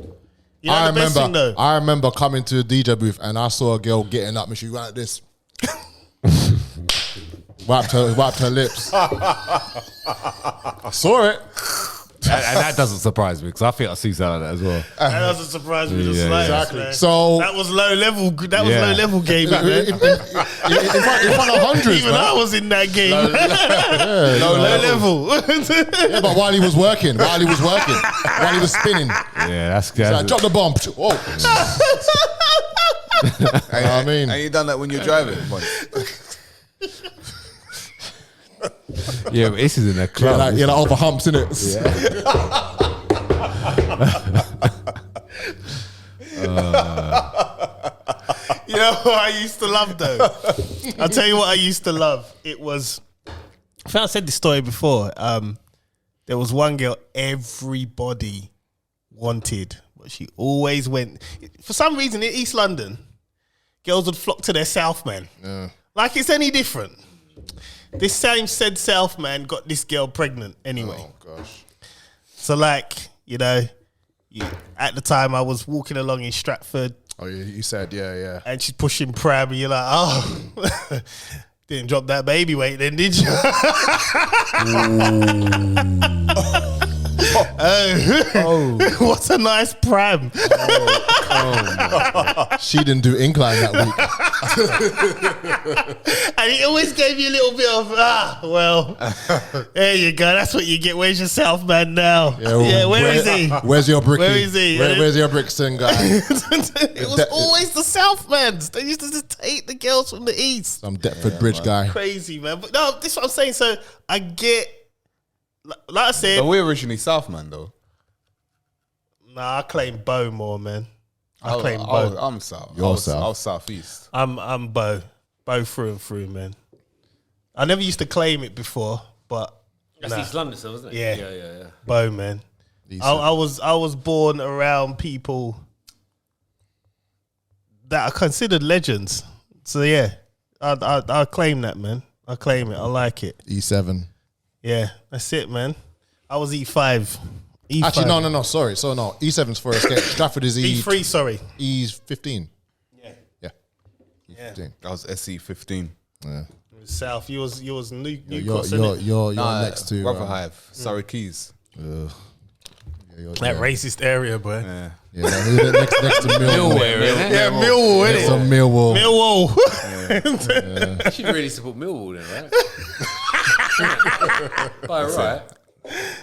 You know the best thing, though? I remember coming to the DJ booth and I saw a girl getting up and she went like this. wiped her lips. I saw it. that doesn't surprise me because I think I see something like that as well. That doesn't surprise me the Yeah, slightest. exactly. Man. So- that was low level. That was Yeah. low level gaming, man. in front of hundreds, Even man. I was in that game. Low low level. Yeah, but while he was working, while he was spinning, Yeah, that's he's like, drop the bomb. Oh, Hey, I mean- and you done that when you're driving? yeah, but this is in a yeah, club. like over humps, innit? You know what I used to love though? I'll tell you what I used to love. It was, I think I said this story before. There was one girl everybody wanted, but she always went. For some reason in East London, girls would flock to their South man. Yeah. Like it's any different. This same said South man got this girl pregnant anyway. Oh gosh. So like, you know, at the time I was walking along in Stratford, Oh, you said, yeah. and she's pushing pram, and you're like, oh, didn't drop that baby weight then, did you? Oh, what a nice pram. She didn't do incline that week. And it always gave you a little bit of, well, there you go. That's what you get. Where's your South man now? Yeah, where is he? Where's your bricky? Where is he? Where's your Brixton guy? It was always the South mans. They used to just take the girls from the East. Some Deptford Bridge guy. Crazy, man. But no, this is what I'm saying. So I get, like I said, But we're originally South, man, though. nah, I claim Bow more, man. I claim Bow. I'm South. You're South. I was Southeast. I'm Bow through and through, man. I never used to claim it before, but That's nah, East London, so wasn't it? Yeah. yeah. Bow, man. I was born around people that are considered legends. So yeah, I claim that, man. I claim it. I like it. E7. Yeah, that's it, man. I was E5. E5. Actually, no. Sorry. So no, E7's for escape. Stratford is E3, sorry. E15. Yeah. Yeah. Yeah. E15. I was SE15. Yeah. South. Yours New You're Cross, innit? next to Rotherhithe, Surrey Keys. yeah, That racist area, boy. Yeah. next to Millwall. Yeah, Millwall, innit? It's on Millwall. Millwall. You should really support Millwall then, right? By right.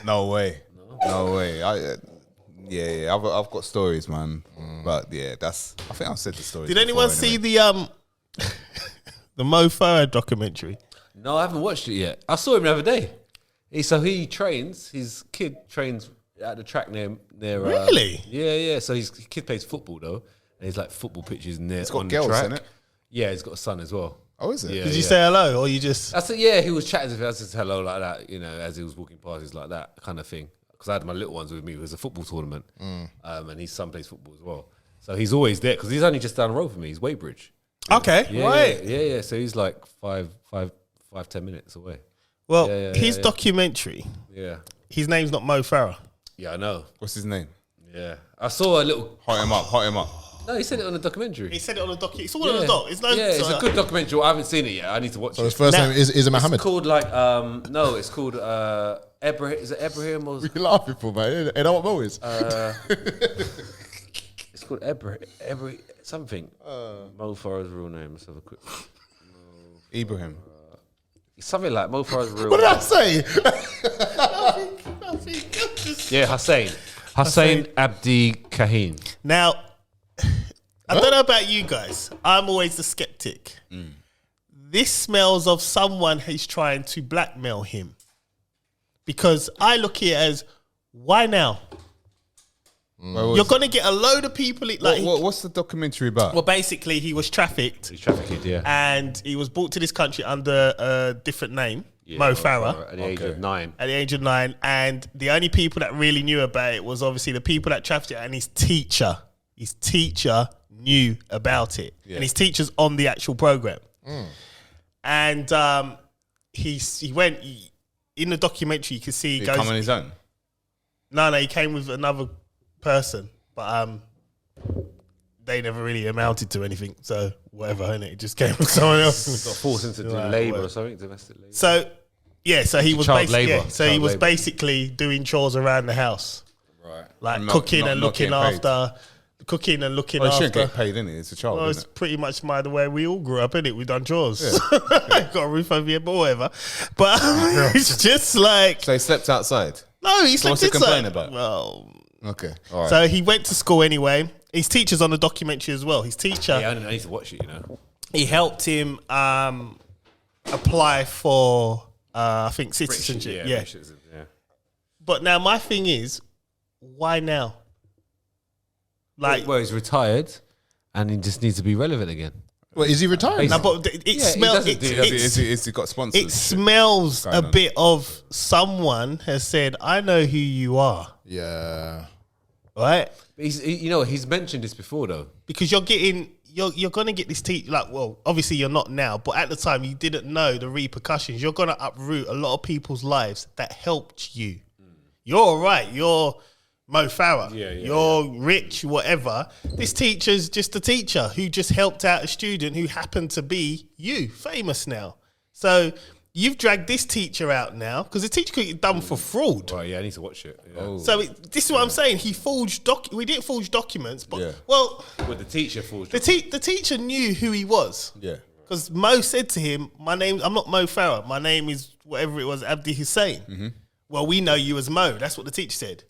No way. No way. Yeah. I've got stories, man. But yeah, I think I've said the story. Did anyone see the Mo Farah documentary? No, I haven't watched it yet. I saw him the other day. He trains. His kid trains at the track near. Really? Yeah. So his kid plays football though, and he's like football pitches near. It's got on girls, the track. isn't it? Yeah, he's got a son as well. Oh, is it? Yeah. Did you say hello, or you just? I said, yeah, he was chatting to me. I said hello like that, you know, as he was walking past, he's like that kind of thing. Because I had my little ones with me. It was a football tournament, and his son plays football as well. So he's always there because he's only just down the road from me. He's Weybridge. Okay, Yeah, right. Yeah. So he's like 10 minutes away. Well, Yeah, his documentary. Yeah, His name's not Mo Farah. yeah, I know. What's his name? Yeah, I saw a little. Hot him up. No, he said it on the documentary. He said it on the doc. It's all on the doc. It's no. Yeah, it's a good documentary. I haven't seen it yet. I need to watch So it. his first Now- name is Mohammed. It's called like no, it's called Ebrahim. Is it Ebrahim or? You laughing for, man? You know what Mo is? It's called Ebri something. Mo Farah's real name. Let's have a quick. Ibrahim. Something like Mo Farah's real. What did I say? Yeah, Hussein Abdi Kahin. Now, I don't know about you guys. I'm always the skeptic. This smells of someone who's trying to blackmail him. Because I look here as, why now? You're going to get a load of people. What's the documentary about? Well, basically, he was trafficked He's trafficked, yeah. and he was brought to this country under a different name, Mo Farah. At the age of 9. At the age of 9, and the only people that really knew about it was obviously the people that trafficked it and his teacher. His teacher knew about it, and his teacher's on the actual program. And he went in the documentary. You can see Did he come on his own? No, he came with another person, but they never really amounted to anything. So whatever, innit? It just came with someone else. Got forced into doing Right, labour whatever. or something, domestic labour. So Yeah, so he was Child basically labour. Child labour. basically doing chores around the house, Right. like And cooking not and looking getting paid. after, cooking and looking Well, you after. shouldn't get paid, innit? It's a child, Well, isn't it's it? pretty much the way we all grew up, innit? We done chores. Got a roof over your head, but whatever. But it's just like, So he slept outside. no, he what's slept he inside. complaining about? Well, Okay. All right. so he went to school anyway. His teacher's on the documentary as well. His teacher, Yeah, I need to watch it. You know. he helped him apply for, I think, citizenship. Yeah. Yeah. But now my thing is, why now? Like, Well, he's retired, and he just needs to be relevant again. Wait, is he retired? no, but it he smells. doesn't do that. Is he got sponsors? It smells a going on. bit of someone has said, "I know who you are," Yeah. right? He's mentioned this before though. Because you're gonna get this teach. Like, well, obviously you're not now, but at the time you didn't know the repercussions. You're gonna uproot a lot of people's lives that helped you. You're all right. You're Mo Farah. You're rich, whatever. This teacher's just a teacher who just helped out a student who happened to be you, famous now. So you've dragged this teacher out now because the teacher could get done for fraud. Right, yeah, I need to watch it. Yeah. So this is what I'm saying. He forged we didn't forge documents, but Yeah. well, With the teacher forged. the teacher knew who he was. Yeah. Because Mo said to him, I'm not Mo Farah. My name is whatever it was, Abdi Hussein. Well, we know you as Mo. That's what the teacher said.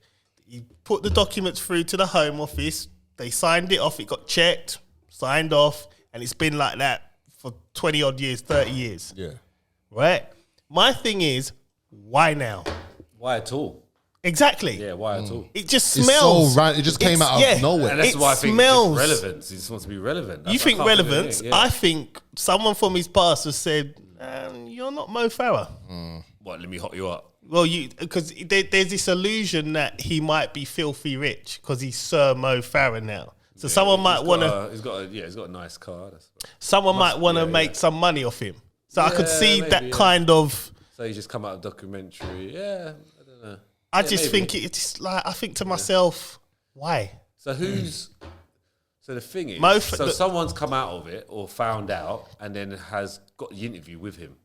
He put the documents through to the Home Office. They signed it off. It got checked, signed off. And it's been like that for 20 odd years, 30 years. Yeah. Right? My thing is, why now? Why at all? Exactly. Yeah, why at all? It just It's smells. so it just came out of nowhere. And that's It why I think smells. it's relevance. He just wants to be relevant. You That's- think I can't believe relevance? it, yeah. I think someone from his past has said, "You're not Mo Farah." What? Let me hot you up. Well, because there's this illusion that he might be filthy rich because he's Sir Mo Farah now. So someone might want to. He's got a nice car. Someone might want to make some money off him. So I could Yeah, see maybe, that yeah. kind of. So he just come out of documentary. Yeah, I don't know. I Yeah, just maybe. think it's like I think to myself, why? So who's? So the thing is, Mo- someone's come out of it or found out, and then has got the interview with him,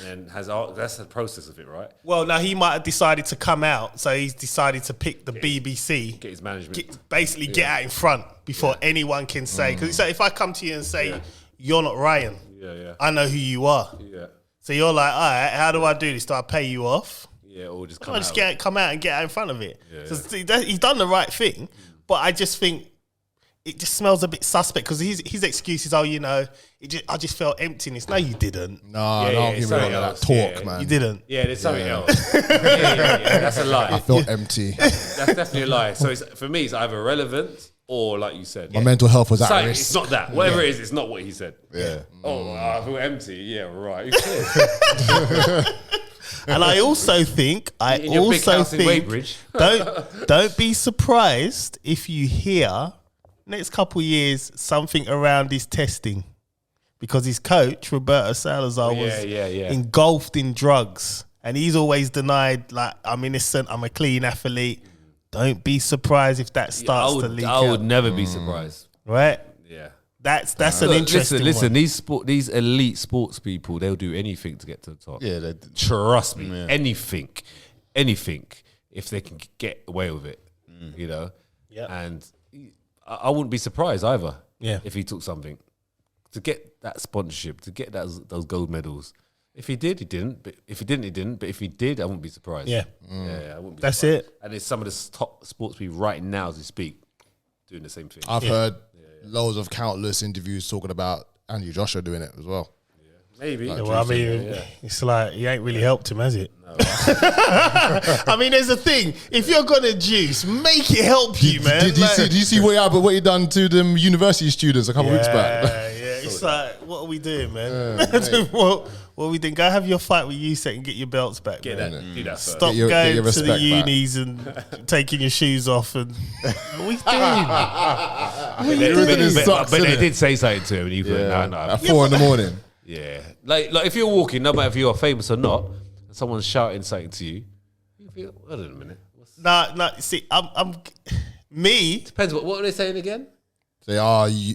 and that's the process of it, right? Well, now he might have decided to come out, so he's decided to pick the BBC. Get his management. Basically get out in front before anyone can say. Because so if I come to you and say, "You're not Ryan," Yeah. I know who you are. Yeah. So you're like, "All right, how do I do this? Do I pay you off? Yeah, or just Or come I out. just come out and get out in front of it?" So see, he's done the right thing, but I just think it just smells a bit suspect because his excuse is, I just felt emptiness. No, you didn't. No, I don't give me something that else, talk, yeah. man. You didn't. Yeah, there's something else. Yeah. That's a lie. I felt empty. That's definitely a lie. So for me, it's either relevant or, like you said, My mental health was at It's risk. It's not that. Whatever it is, it's not what he said. Yeah. Oh, I feel empty. Yeah, right. Who cares? And I also think, In your big house in Weybridge. don't be surprised if you hear next couple of years something around his testing, because his coach Roberto Salazar was engulfed in drugs, and he's always denied, like, I'm innocent, I'm a clean athlete. Don't be surprised if that starts to leak I would out, never be surprised. right? Yeah. That's an interesting Listen, one. these elite sports people, they'll do anything to get to the top. Yeah. Trust me, anything, if they can get away with it, you know. Yeah. And I wouldn't be surprised either. Yeah. If he took something to get that sponsorship, to get those gold medals. If he did, he didn't. But if he didn't, he didn't. But if he did, I wouldn't be surprised. Yeah. Yeah, I wouldn't be That's surprised. it. And it's some of the top sports people right now as we speak doing the same thing. I've heard loads of countless interviews talking about Andy Joshua doing it as well. Maybe. Well, I mean, it's like he ain't really helped him, has it? No. I mean, there's a thing. If you're gonna juice, make it help you, man. Did you see what he done to them university students a couple weeks back? Yeah. It's like, what are we doing, man? what are we doing? Go have your fight with USEC and get your belts back, Get man. that. Do that first. Stop Get your going to the respect back. unis and taking your shoes off and what are we doing? Everything is sucks, But they innit? did say something to him, and he went, no. At 4 a.m. Yeah. Like if you're walking, no matter if you're famous or not, and someone's shouting something to you, you feel, hold on a minute. Nah. See, I'm me. Depends, what were they saying again? Say,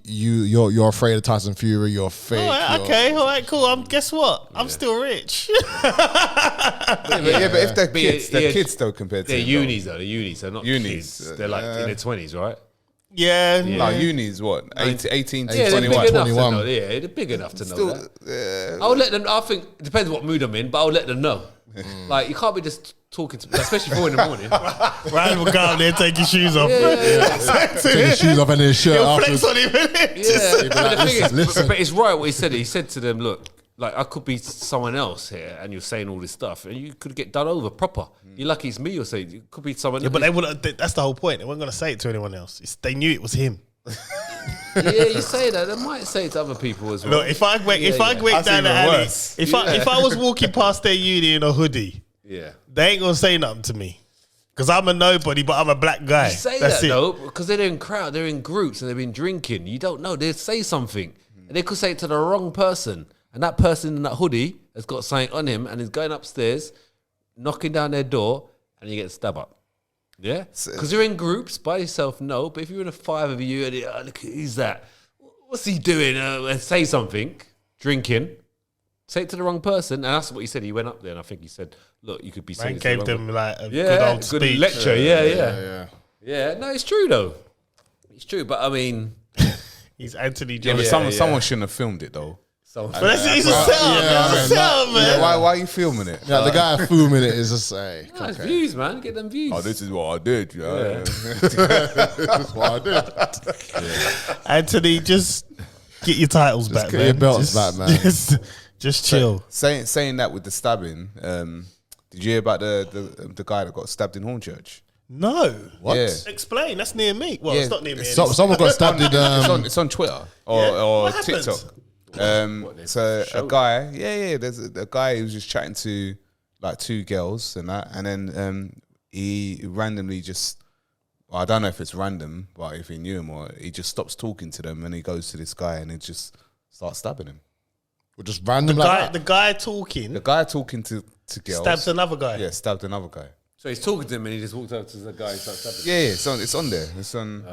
you're afraid of Tyson Fury. You're fake. All right, cool. Guess what? I'm still rich. But if they're kids, they're kids though compared to they're him, unis though. They're unis. They're not Unis, kids. They're like in their 20s, right? Yeah. No, uni's what? 18 to Yeah, they're 21. big enough to 21. know. Yeah, they're big enough to know that. I would let them. I think it depends what mood I'm in, but I'll let them know. Like you can't be just talking to, especially 4 in the morning. Ryan will go out there, take his shoes off. Take his shoes off and his shirt He'll off. flex on him. Yeah, but the thing is, listen. but it's right what he said. He said to them, "Look, like I could be someone else here, and you're saying all this stuff, and you could get done over proper. You're lucky it's me. You're saying it could be someone. Yeah, but they wouldn't. That's the whole point. They weren't going to say it to anyone else. They knew it was him. Yeah, you say that. They might say it to other people as well. Look, if I went down the alley, if I was walking past their uni in a hoodie, they ain't gonna say nothing to me because I'm a nobody, but I'm a black guy. You say That's that it. though, because they're in crowd, they're in groups, and they've been drinking. You don't know. They say something, and they could say it to the wrong person, and that person in that hoodie has got something on him, and is going upstairs, knocking down their door, and you get stabbed up. Yeah, because you're in groups by yourself. No, but if you're in a 5 of you, and look, who's that? What's he doing? And say something, drinking. Say it to the wrong person, and that's what he said. He went up there, and I think he said, "Look, you could be saying." Man gave them like a yeah, good old good speech. lecture. Yeah. No, it's true though. It's true, but I mean, He's Anthony Yeah, Johnson. but someone shouldn't have filmed it though. But it's a setup. It's a setup, man. Why are you filming it? Yeah, the guy filming it is just say, no, it's views, man. Get them views. Oh, this is what I did. Yeah. that's what I did. Anthony, just get your titles back, get man. your belts back, man. Just chill. Saying that with the stabbing, did you hear about the guy that got stabbed in Hornchurch? No. What? Yeah. Explain. That's near me. Well, Yeah. it's not near me. Someone got stabbed in. It's on Twitter or What happened? TikTok. So a guy, there's a guy who was just chatting to like 2 girls and that, and then he randomly just, well, I don't know if it's random, but if he knew him or he just stops talking to them and he goes to this guy and he just starts stabbing him. Or just random like that. The guy talking The guy talking to girls stabs another guy. Yeah, stabbed another guy. So he's talking to him, and he just walked over to the guy and started stabbing. Yeah, it's on there. It's on.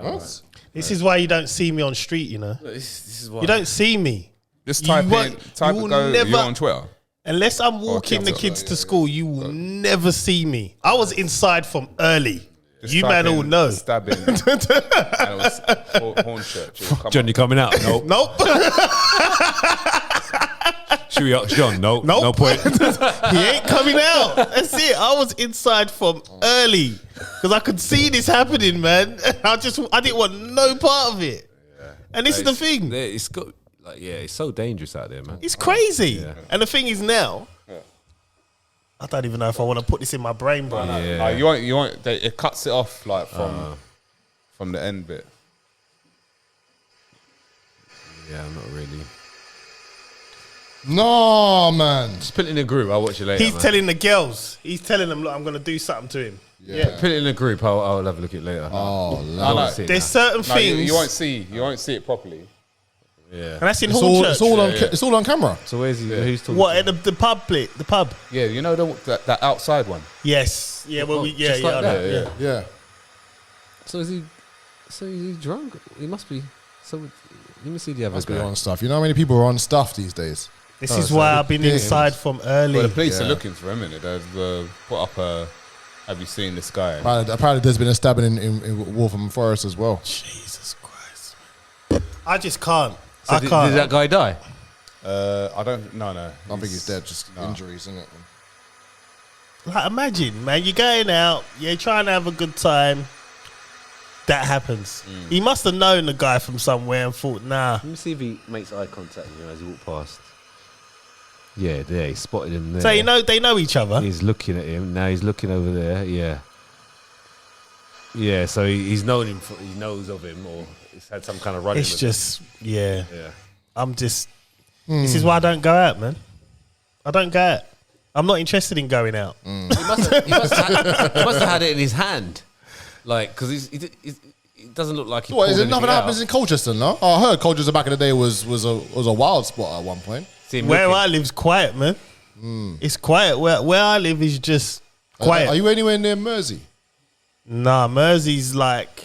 This is why you don't see me on street, you know. This is why You don't see me. Just You type won't- in. Type you will go. never- You're on Twitter. Unless I'm walking the TikTok, kids yeah, to school, you will never see me. I was inside from early. Just You type man all in know. Stabbing. And it was Hornchurch. It will come Johnny coming out? Nope. Nope. Should we ask John? Nope. Nope. No point. He ain't coming out. That's it. I was inside from early because I could see this happening, man. I didn't want no part of it. And this is the thing. It's got it's so dangerous out there, man. It's crazy. And the thing is now, I don't even know if I want to put this in my brain, bro. No, you want. It cuts it off like from the end bit. Yeah, I'm not really. No, man. Just put it in a group. I'll watch it later. He's man. telling the girls. He's telling them, look, I'm going to do something to him. Yeah. Put it in a group. I'll have a look at it later. Oh, I Lord. won't see it There's now. certain No, things. you won't see. You won't see it properly. Yeah. And that's in It's Hornchurch. all on. It's all on camera. So where's he? Who's talking? What, to at the pub plate? The pub? Yeah, you know that outside one. Yes. Yeah, well, just like I know, that, yeah. Yeah. So is he? So is he drunk? He must be. So let me see the other Must be guy. on stuff. You know how many people are on stuff these days? This is why I've been inside from early. Well, the police are Yeah. looking for him, innit? They've put up a. Have you seen this guy? Apparently there's been a stabbing in Waltham Forest as well. Jesus Christ. I just can't. So I can't. Did that guy die? I don't. No. I think he's dead. Just injuries, isn't it? Like, imagine, man, you're going out, you're trying to have a good time. That happens. He must have known the guy from somewhere and thought, nah. Let me see if he makes eye contact with him as he walked past. Yeah, there. He spotted him there. So they know each other. He's looking at him now. He's looking over there. Yeah. Yeah. So he's known him. He knows of him, or he's had some kind of run. It's just, yeah. Yeah. I'm just. This is why I don't go out, man. I don't go out. I'm not interested in going out. He must have had it in his hand, like because it doesn't look like he. What pulled is it? anything Nothing out. happens in Colchester, no? Oh, I heard Colchester back in the day was a wild spot at one point. See him Where looking. I live's quiet, man. It's quiet. Where I live is just quiet. Are you anywhere near Mersey? Nah, Mersey's like.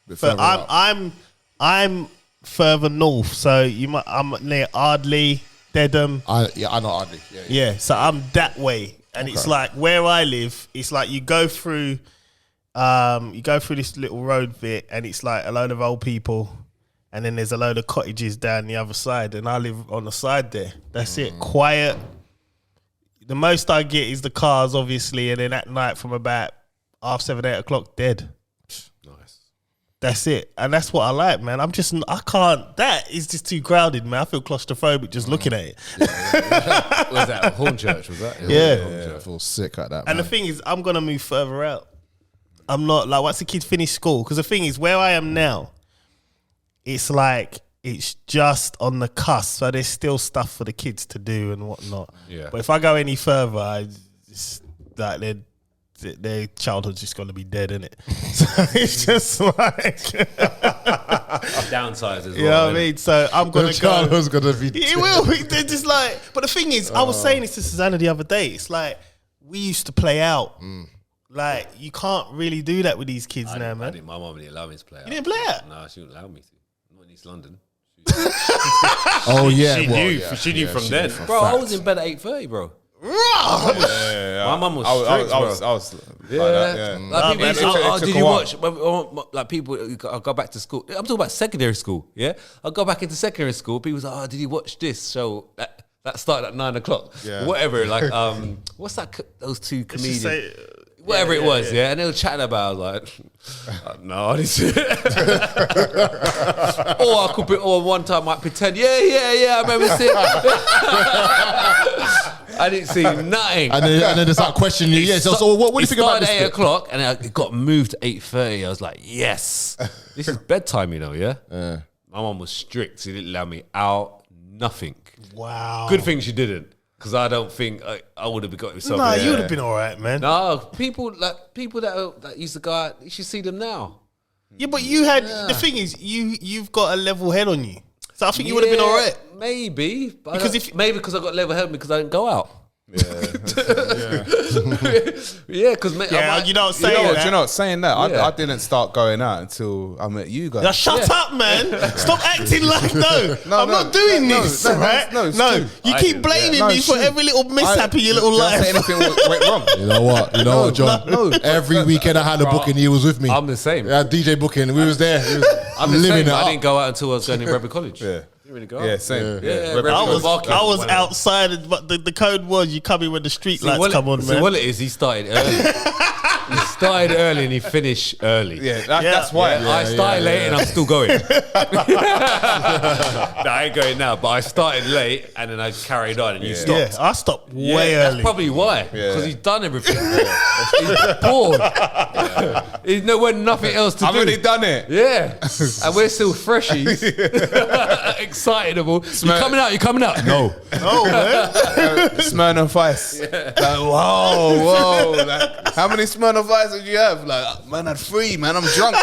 Bit But further out. I'm I'm further north, so I'm near Ardley, Dedham. I know Ardley. Yeah, so I'm that way, and it's like where I live. It's like you go through this little road bit, and it's like a load of old people, and then there's a load of cottages down the other side, and I live on the side there. That's it, quiet. The most I get is the cars, obviously, and then at night from about 7:30, 8 o'clock, dead. Nice. That's it, and that's what I like, man. I can't. That is just too crowded, man. I feel claustrophobic just looking at it. Was that Hornchurch? Was that? Yeah. I feel sick like that. And the thing is, I'm gonna move further out. I'm not like once the kids finish school, because the thing is, where I am now, it's like it's just on the cusp, so there's still stuff for the kids to do and whatnot. Yeah. But if I go any further, it's like their childhood's just gonna be dead, innit? So it's just like Downsize as well. you know what I mean? So I'm gonna go. childhood's gonna be. It will. They're just like. But the thing is, I was saying this to Susanna the other day. It's like we used to play out. Like you can't really do that with these kids now, man. My mum didn't allow me to play out. You didn't play out? No, she wouldn't allow me to. Not in East London. Oh yeah, She well, knew. yeah, She knew yeah, from she then. knew for a Bro, I fact. was in bed at 8:30, bro. My mum was strict, I bro. was Yeah. like that, yeah. Like people man, used to, it oh, took did a you while. watch? Like people, I'll go back to school. I'm talking about secondary school. Yeah, I'll go back into secondary school. People say, "Oh, did you watch this show?" That started at 9 o'clock. Yeah. Whatever. Like, what's that? Those two Let's comedians. just say, Whatever it was, yeah. And they were chatting about, I was like, no, I didn't see it. Or I could be, or one time I might pretend, yeah, I remember seeing it. I didn't see nothing. And then there's that question. Yeah. So what do you think about It this? started at 8 bit? o'clock and it got moved to 8:30. I was like, yes, this is bedtime, you know, yeah? My mum was strict. She didn't allow me out, nothing. wow. Good thing she didn't, because I don't think I would have got myself. No, in you would there. have been all right, man. No, people that used to go out, you should see them now. Yeah, but you had the thing is, you've got a level head on you, so I think you would have been all right. Maybe, but Because maybe because I got level head because I didn't go out. Yeah, because You don't say that. You know, saying that, Yeah. I didn't start going out until I met you guys. Now shut up, man! Stop acting like I'm not doing this, no, right? no, it's true. You I keep didn't, blaming No, me it's for true. every little mishap in your little Did I life. say anything went wrong? You know what, John? no. Every weekend I had a booking, he was with me. I'm the same. Yeah, DJ booking. We was there. I'm the living same. it I up. didn't go out until I was going to Bradford College. Yeah. Didn't really go out. Yeah, same. Yeah, Red I Bull. was Barking. outside, but the code was you come in when the street lights come on, man. What it is, he started early. He started early and he finished early. Yeah, that's why. I started late and I'm still going. No, I ain't going now, but I started late and then I carried on and you stopped. Yeah, I stopped Yeah, way that's early. probably why. Because he's done everything. He's bored. He's when nothing else to I've do. already done it. Yeah. And we're still freshies. Excitable. You coming out? No. Oh man, Smirnoff Ice. Like, whoa. Like, how many Smirnoff Ice did you have? Like, man, I had 3, man. I'm drunk.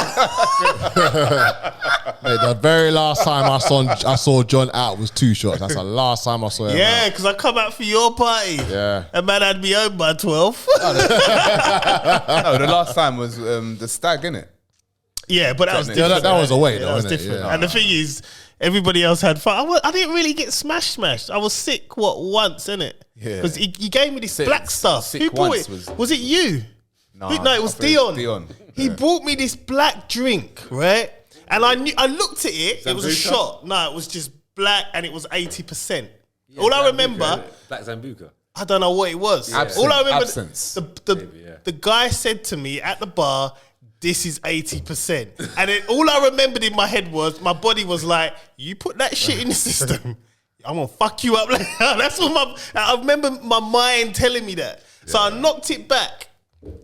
Mate, the very last time I saw John out was 2 shots. That's the last time I saw him yeah, out. because I come out for your party. Yeah. And man had me home by 12. No, the last time was the stag, innit? Yeah, but that was Yeah, different. that was away, Yeah, though, that was innit? different. Yeah. And the thing is, everybody else had fun. I didn't really get smashed. I was sick, once, innit? Yeah. Because he gave me this black stuff. sick Who bought once it? was- it you? No, No, it was I think it was Dion. Dion. He brought me this black drink, right? And I looked at it. It was a Sambuca? shot. No, it was just black, and it was 80%. All I remember, Black Zambuca. I don't know what it was. Absinthe. All I remember, Absinthe. the guy said to me at the bar, "This is 80%," and then all I remembered in my head was my body was like, "You put that shit in the system, I'm gonna fuck you up." Like that's what I remember my mind telling me that. So I knocked it back,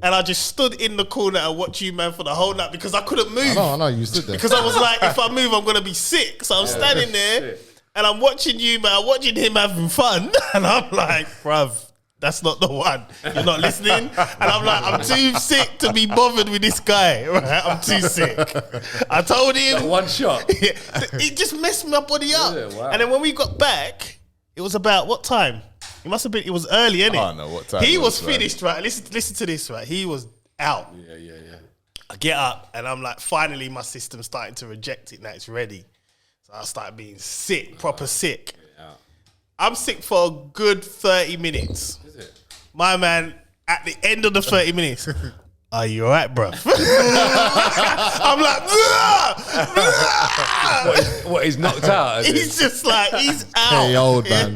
and I just stood in the corner and watched you, man, for the whole night because I couldn't move. I know, you stood there. Because I was like, if I move, I'm gonna be sick. So I'm standing there, and I'm watching you, man, watching him having fun, and I'm like, bruv, that's not the one. You're not listening. And I'm like, I'm too sick to be bothered with this guy. Right? I'm too sick. I told him. One shot. It just messed my body up. Yeah, wow. And then when we got back, it was about what time? It must have been. It was early, innit? I don't know what time He it was was, finished, right? Listen to this, right? He was out. Yeah. I get up and I'm like, finally my system's starting to reject it. Now it's ready. So I start being sick, proper sick. I'm sick for a good 30 minutes. Is it? My man, at the end of the 30 minutes, are you all right, bro? I'm like, What, he's knocked out? he's just like, he's out. Hey, old man.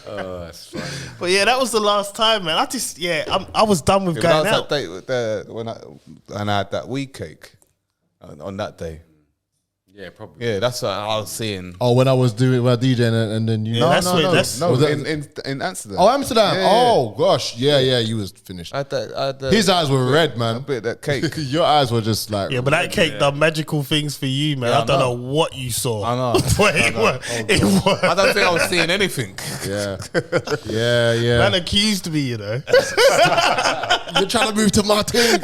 That's funny. But yeah, that was the last time, man. I was done with going out. That day with when I had that weed cake on that day. Yeah, probably. Yeah, that's what I was seeing. Oh, when I was DJing and then you. Yeah, In Amsterdam. Oh, Amsterdam. Yeah. Oh gosh, yeah, you was finished. I had that, His eyes were red, a man. bit of that cake. Your eyes were just like. Yeah, but that cake done magical things for you, man. Yeah, I don't know what you saw. I know. But it was. I don't think I was seeing anything. Yeah. Man accused me, you know. You're trying to move to my team.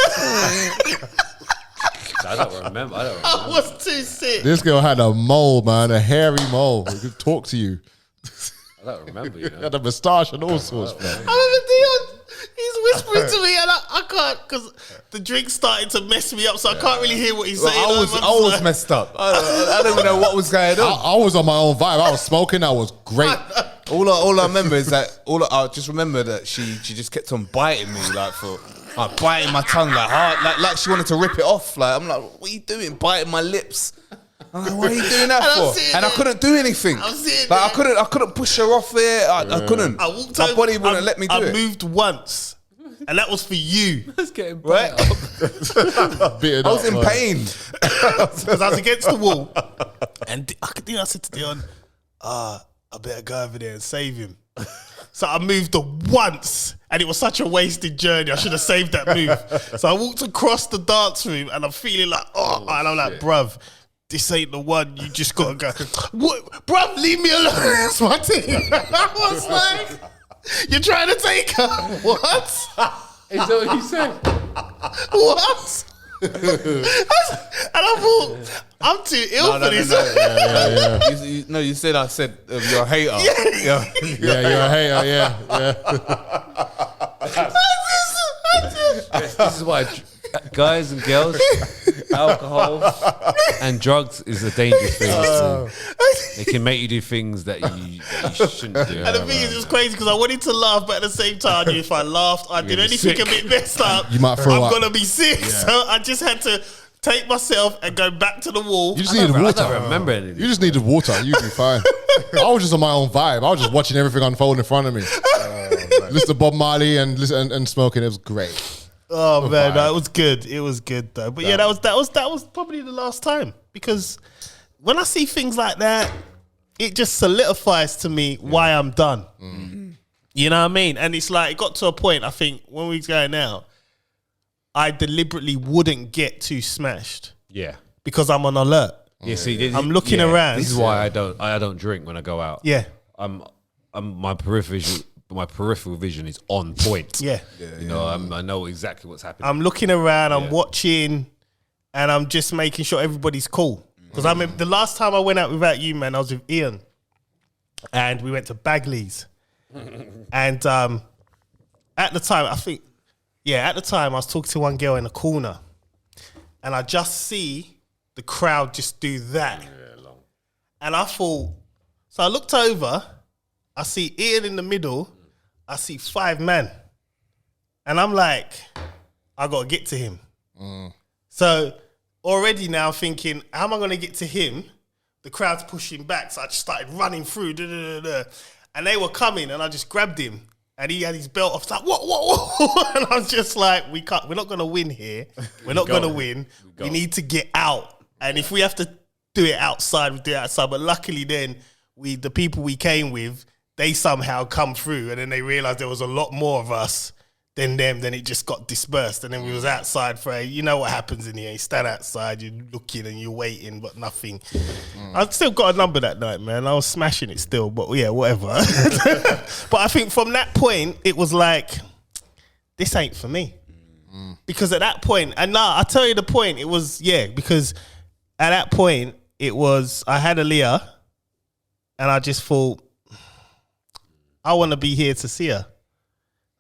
I don't remember. I was too sick. This girl had a mole, man, a hairy mole. We could talk to you. I don't remember, you know. Had a moustache and all sorts, man. I remember Dion. He's whispering to me, and I can't because the drink started to mess me up, so I can't really hear what he's saying. I was messed up. I don't even know what was going on. I was on my own vibe. I was smoking. I was great. All I remember is that I just remember that she just kept on biting me biting my tongue like hard, like she wanted to rip it off. Like I'm like, what are you doing? Biting my lips. I'm like, what are you doing that for? And I couldn't do anything. I couldn't push her off there. I couldn't. I walked My over, body wouldn't let me do I it. moved once, and that was for you. It's getting Right? bright. I I was in pain. Because I was against the wall, and I said to Dion, I better go over there and save him. So I moved once, and it was such a wasted journey. I should have saved that move. So I walked across the dance room, and I'm feeling like, and I'm like, bruv, this ain't the one. You just gotta go. What, bruv? Leave me alone. That's my team. I was like, you're trying to take her. What? Is that what you said? What? And I thought, I'm too ill for this. No, you said I said you're a hater. Yeah. Yeah, you're a hater. Yeah. This is why guys and girls, alcohol and drugs is a dangerous thing. It can make you do things that you shouldn't do. And the thing is, it was crazy because I wanted to laugh, but at the same time, I knew if I laughed, I did be anything sick. a bit messed up, You might throw I'm up. gonna be sick. So I just had to take myself and go back to the wall. You just needed I water. don't remember anything. You just needed water. You'd be fine. I was just on my own vibe. I was just watching everything unfold in front of me. Listen to Bob Marley and smoking. It was great. Oh man, no, it was good. It was good though. But yeah, that was probably the last time because when I see things like that, it just solidifies to me why I'm done. You know what I mean? And it's like it got to a point. I think when we was going out, I deliberately wouldn't get too smashed. Yeah. Because I'm on alert. Yeah, see, I'm looking around. This is why I don't drink when I go out. Yeah. My peripheral vision is on point. Yeah. You know, I know exactly what's happening. I'm looking around, I'm watching, and I'm just making sure everybody's cool. Because I mean, the last time I went out without you, man, I was with Ian. And we went to Bagley's. And at the time, I was talking to one girl in the corner. And I just see the crowd just do that. And I thought, so I looked over, I see Ian in the middle, I see 5 men. And I'm like, I got to get to him. So already now thinking, how am I going to get to him? The crowd's pushing back. So I just started running through. And they were coming and I just grabbed him. And he had his belt off. It's like, what? And I was just like, we're not going to win here. We're not going to win. We need to get out. And if we have to do it outside, we do it outside. But luckily then, the people we came with, they somehow come through. And then they realized there was a lot more of us than them. Then it just got dispersed. And then we was outside for you know what happens in here. You stand outside, you're looking and you're waiting, but nothing. I still got a number that night, man. I was smashing it still, but yeah, whatever. But I think from that point, it was like, this ain't for me. Because at that point, and now I'll tell you the point, it was, because at that point, it was, I had Aaliyah, and I just thought, I want to be here to see her.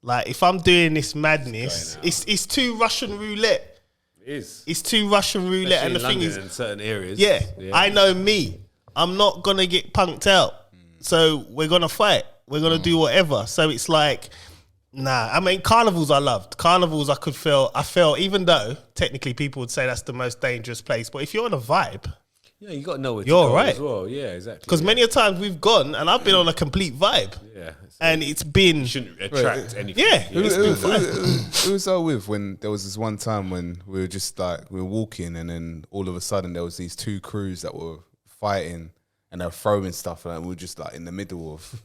Like if I'm doing this madness, it's too Russian roulette. It is. It's too Russian roulette, and the thing is, in certain areas, yeah, I know me. I'm not gonna get punked out, so we're gonna fight. We're gonna do whatever. So it's like, nah. I mean, carnivals I loved. Carnivals I felt, even though technically people would say that's the most dangerous place, but if you're on a vibe. Yeah, you got to know where to You're go right. as well. Yeah, exactly. Because many a times we've gone and I've been on a complete vibe. Yeah. And it's been... You shouldn't attract anything. Yeah. Who was I with when there was this one time when we were just like, we were walking and then all of a sudden there was these two crews that were fighting and they were throwing stuff and we were just like in the middle of...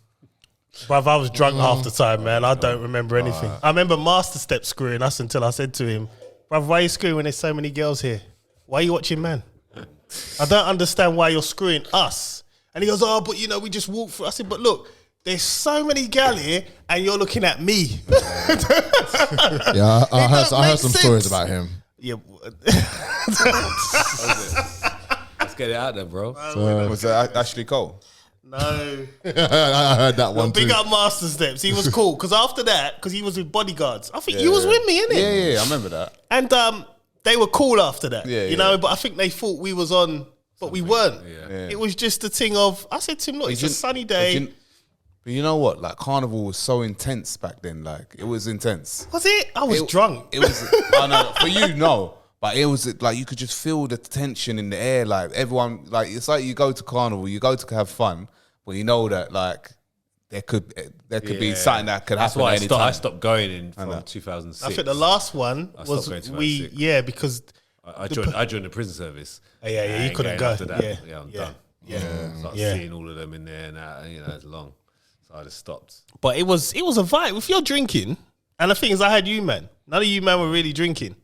Bruv, I was drunk half the time, man. I don't remember anything. I remember Master Step screwing us until I said to him, bruv, why are you screwing when there's so many girls here? Why are you watching, man? I don't understand why you're screwing us. And he goes, oh, but you know, we just walk through. I said, but look, there's so many gal here and you're looking at me. Yeah, I heard some stories about him. Yeah. Let's get it out there, bro. Was that Ashley Cole? No. I heard that one Big too. up Master Steps. He was cool. Because after that, because he was with bodyguards, I think you was with me, innit? Yeah, I remember that. And they were cool after that, Yeah, you know. But I think they thought we was on, but we weren't. Yeah. It was just a thing of. I said to him, "Look, it's a sunny day." But you know what? Like Carnival was so intense back then. Like it was intense. Was it? I was drunk. It was. I know for you, no. But it was like you could just feel the tension in the air. Like everyone, like it's like you go to Carnival, you go to have fun, but you know that like there could be something that could That's happen why at any time. I stopped going in from 2006. I think the last one was going to 2006. because I joined the prison service. you couldn't go. After that, Yeah, I'm done. Start seeing all of them in there and that, you know, it's long. So I just stopped. But it was a vibe. If you're drinking, and the thing is, I had you, man. None of you, man, were really drinking.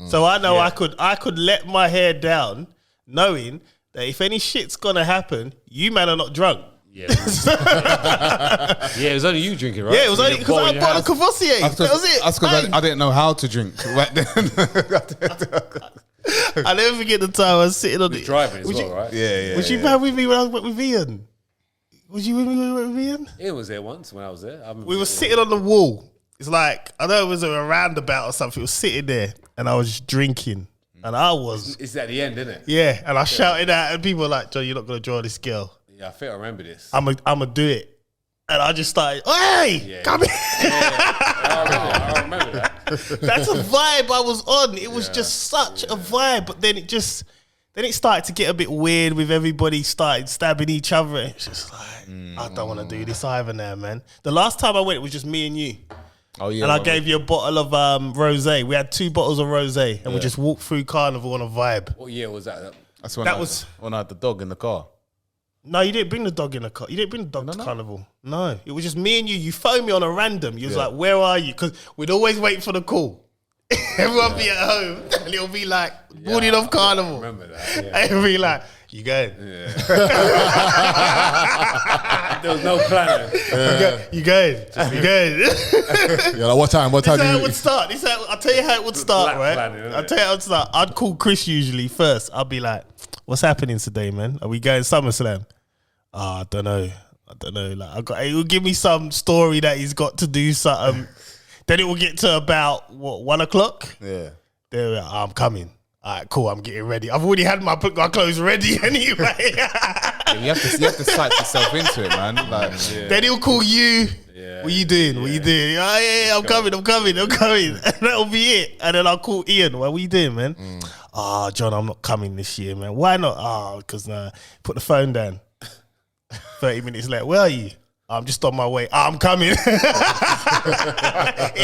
So I know I could let my hair down, knowing that if any shit's gonna happen, you, man, are not drunk. Yeah. It was only you drinking, right? Yeah, it was only because I bought a Cavassier. That was it. That's because I didn't know how to drink right then. I never forget the time I was sitting on the driving as well, right? Yeah. Was you bad with me when I went with Ian? Was you with me when I went with Ian? Ian was there once when I was there. We were sitting on the wall. It's like, I know it was a roundabout or something. It was sitting there and I was just drinking. And I was... It's at the end, isn't it? Yeah. And I shouted out and people were like, John, you're not going to draw this girl. Yeah, I think I remember this. I'm going to do it. And I just started, hey, come here. I remember that. That's a vibe I was on. It was just such a vibe. But then it started to get a bit weird with everybody started stabbing each other. It's just like, I don't want to do this either now, man. The last time I went, it was just me and you. Oh yeah. And I gave you a bottle of rosé. We had 2 bottles of rosé, and we just walked through Carnival on a vibe. What year was that? That's when That I was- when I had the dog in the car. No, you didn't bring the dog in the car. You didn't bring the dog to Carnival. No, it was just me and you. You phoned me on a random. You was like, "Where are you?" Because we'd always wait for the call. Everyone be at home, and it'll be like morning of Carnival. I remember that. Yeah. And it'll be like, "You going? There was no plan. You going? You going?" Yeah, like what time? What time? This is how Do it would start. I'll tell you how it would start, black right? planning, isn't I'll it? tell you how it would start. I'd call Chris usually first. I'll be like, "What's happening today, man? Are we going SummerSlam?" I don't know. Like he will give me some story that he's got to do something. Then it will get to about 1 o'clock. Yeah. Then we're like, I'm coming. All right, cool. I'm getting ready. I've already had my clothes ready anyway. You have to psych yourself into it, man. Like, Then he'll call you. What you doing? What you doing? Oh, yeah, I'm coming. And that'll be it. And then I'll call Ian. What you doing, man? John, I'm not coming this year, man. Why not? Because put the phone down. 30 minutes later, where are you? I'm just on my way. I'm coming. It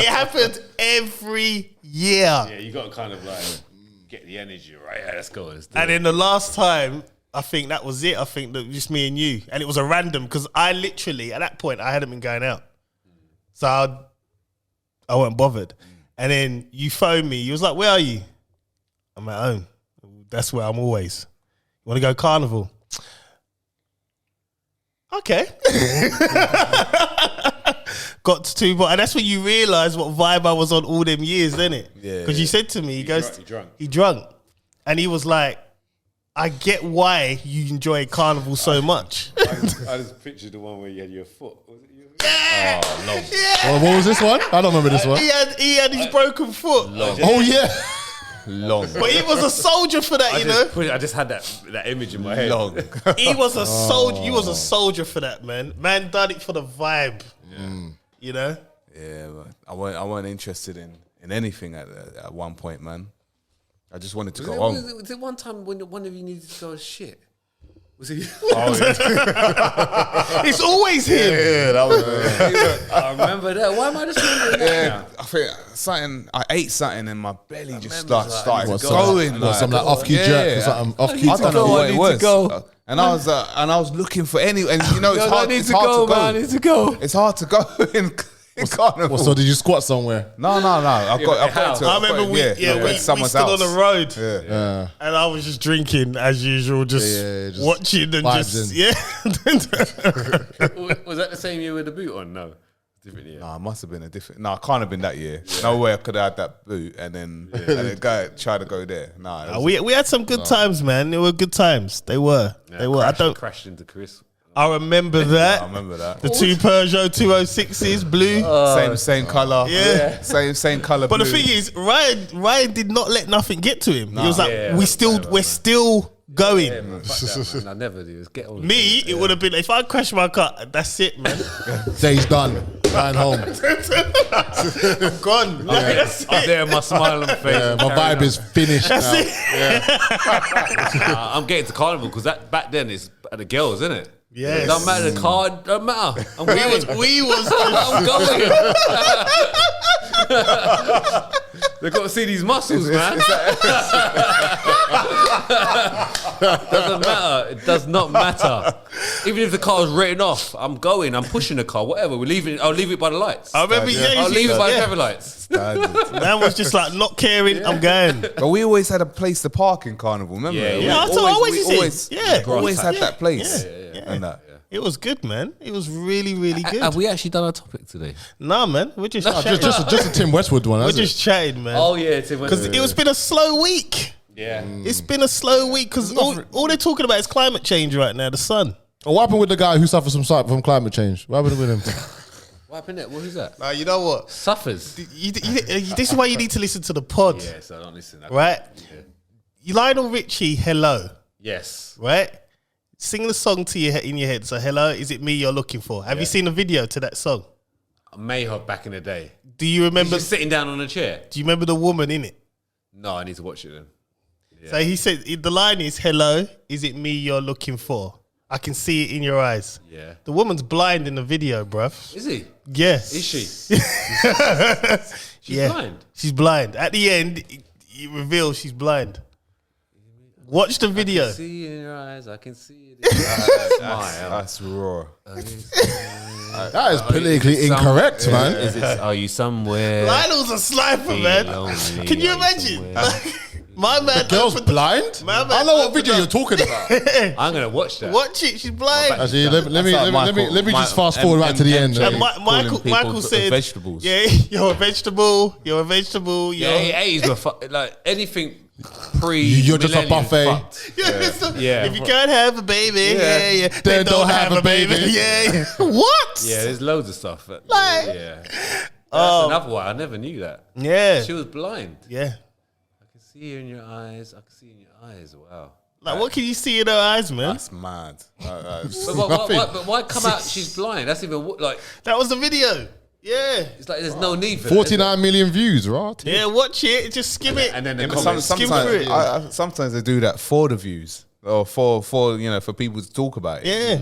happened every year. Yeah, you got to kind of like get the energy right. Yeah, let's go. Let's do And it. then the last time, I think that was it. I think that just me and you. And it was a random because I literally, at that point, I hadn't been going out. So I wasn't bothered. And then you phoned me. You was like, where are you? I'm at home. That's where I'm always. You want to go Carnival? Okay. Got to, but and that's when you realise what vibe I was on all them years, didn't it? Yeah, Because you said to me, he drunk. drunk. And he was like, I get why you enjoy Carnival so much. I just pictured the one where you had your foot. Was it you? Yeah. Oh, long. Yeah. What was this one? I don't remember this one. He had his broken foot. Oh yeah. Long. But he was a soldier for that, you know. I just had that image in my head. Long. He was a soldier. He was a soldier for that, man. Man done it for the vibe. You know. Yeah, but I weren't interested in anything at one point, man. I just wanted to go home. Was it one time when one of you needed to go shit? Was it? It's always him. Yeah, that was. I remember that. Why am I just remembering that now? I think I ate something and my belly just remember started What, going. some like off-key jerk or something. Off-key. I don't know what it was. go. And I was looking for any, and you know, it's hard. I need It's to hard go, to go. man. I need to go. It's hard to go in Carnival. So did you squat somewhere? No. I've got how? to. I remember we someone's stood on the road, Yeah. and I was just drinking as usual, just just watching and vibes just Was that the same year with the boot on? No, different year. Nah, it must have been a different. No, it can't have been that year. No way I could have had that boot and then try to go there. Nah, it was- we had some good times, man. They were good times. They were. They were. Crashed into Chris. I remember that. I remember that. The two Peugeot 206s, blue. Same color. Yeah. Same color. But blue. the thing is, Ryan did not let nothing get to him. He was like, Yeah, we're still going. Yeah, man, fuck that, man. I never do. Get on. Me, it would have been if I crashed my car. That's it, man. Day's done. Going home. I'm gone. Like, that's it. Up there, my smiling face. Yeah, my vibe is finished That's now. it. I'm getting to Carnival because that back then it's the girls, isn't it? Yes. It don't matter the card, don't matter. I'm We was I'm going. They've got to see these muscles, man. Doesn't matter. It does not matter. Even if the car's written off, I'm going. I'm pushing the car. Whatever. We're leaving. I'll leave it by the lights. I remember. I'll leave it by the traffic lights. Man was just like not caring. I'm going. But we always had a place to park in Carnival. Remember? Yeah, We yeah. I always had that place. Yeah. And that. It was good, man. It was really, really good. Have we actually done our topic today? Nah, man. We're just chatting. Just a Tim Westwood one. We're That's just chatting, man. Oh yeah, Because it's been a slow week. yeah. It's been a slow week because all they're talking about is climate change right now. The sun. What happened with the guy who suffers from climate change? What happened with him? What happened there? Who's that? You know what? Suffers. This is why you need to listen to the pod, Yeah, so I don't listen. right? You Lionel Richie, hello, Yes. right? Sing the song to your in your head. So, hello, is it me you're looking for? Have you seen the video to that song? I may have back in the day. Do you remember? Just sitting down on a chair. Do you remember the woman in it? No, I need to watch it then. So he said the line is, "Hello, is it me you're looking for? I can see it in your eyes." Yeah. The woman's blind in the video, bruv. Is he? Yes. Is she? She's blind. She's blind. At the end, it reveals she's blind. Watch the video. I can see it in your eyes. I can see it. In your eyes. That's raw. That is politically incorrect, man. Are you somewhere? Lionel's a sniper, man. lonely? Can you Are you imagine? somewhere? My man. Girl's opened the- blind? My man I know what opened video up- you're talking about. I'm gonna watch that. Watch it. She's blind. Actually, let me just fast and- forward right to the end. And calling Michael people said, vegetables. "Yeah, you're a vegetable. You're a vegetable. Yeah, You're, 80s were like anything pre. You're just a millennium buffet. fucked. Yeah. If you can't have a baby, yeah, Then don't have a baby. Yeah. What? Yeah, there's loads of stuff. But, Like- yeah. That's another one. I never knew that. Yeah. She was blind. Yeah. I can see you in your eyes. I can see in your eyes. Wow. Like, what can you see in her eyes, man? That's mad. But why come out? She's blind. That's even like That was the video. Yeah. it's like there's no need for that, 49 million views, right? Yeah, watch it. Just skim it. And then the Yeah, but comments. skim through it. sometimes they do that for the views or for for people to talk about it. Yeah.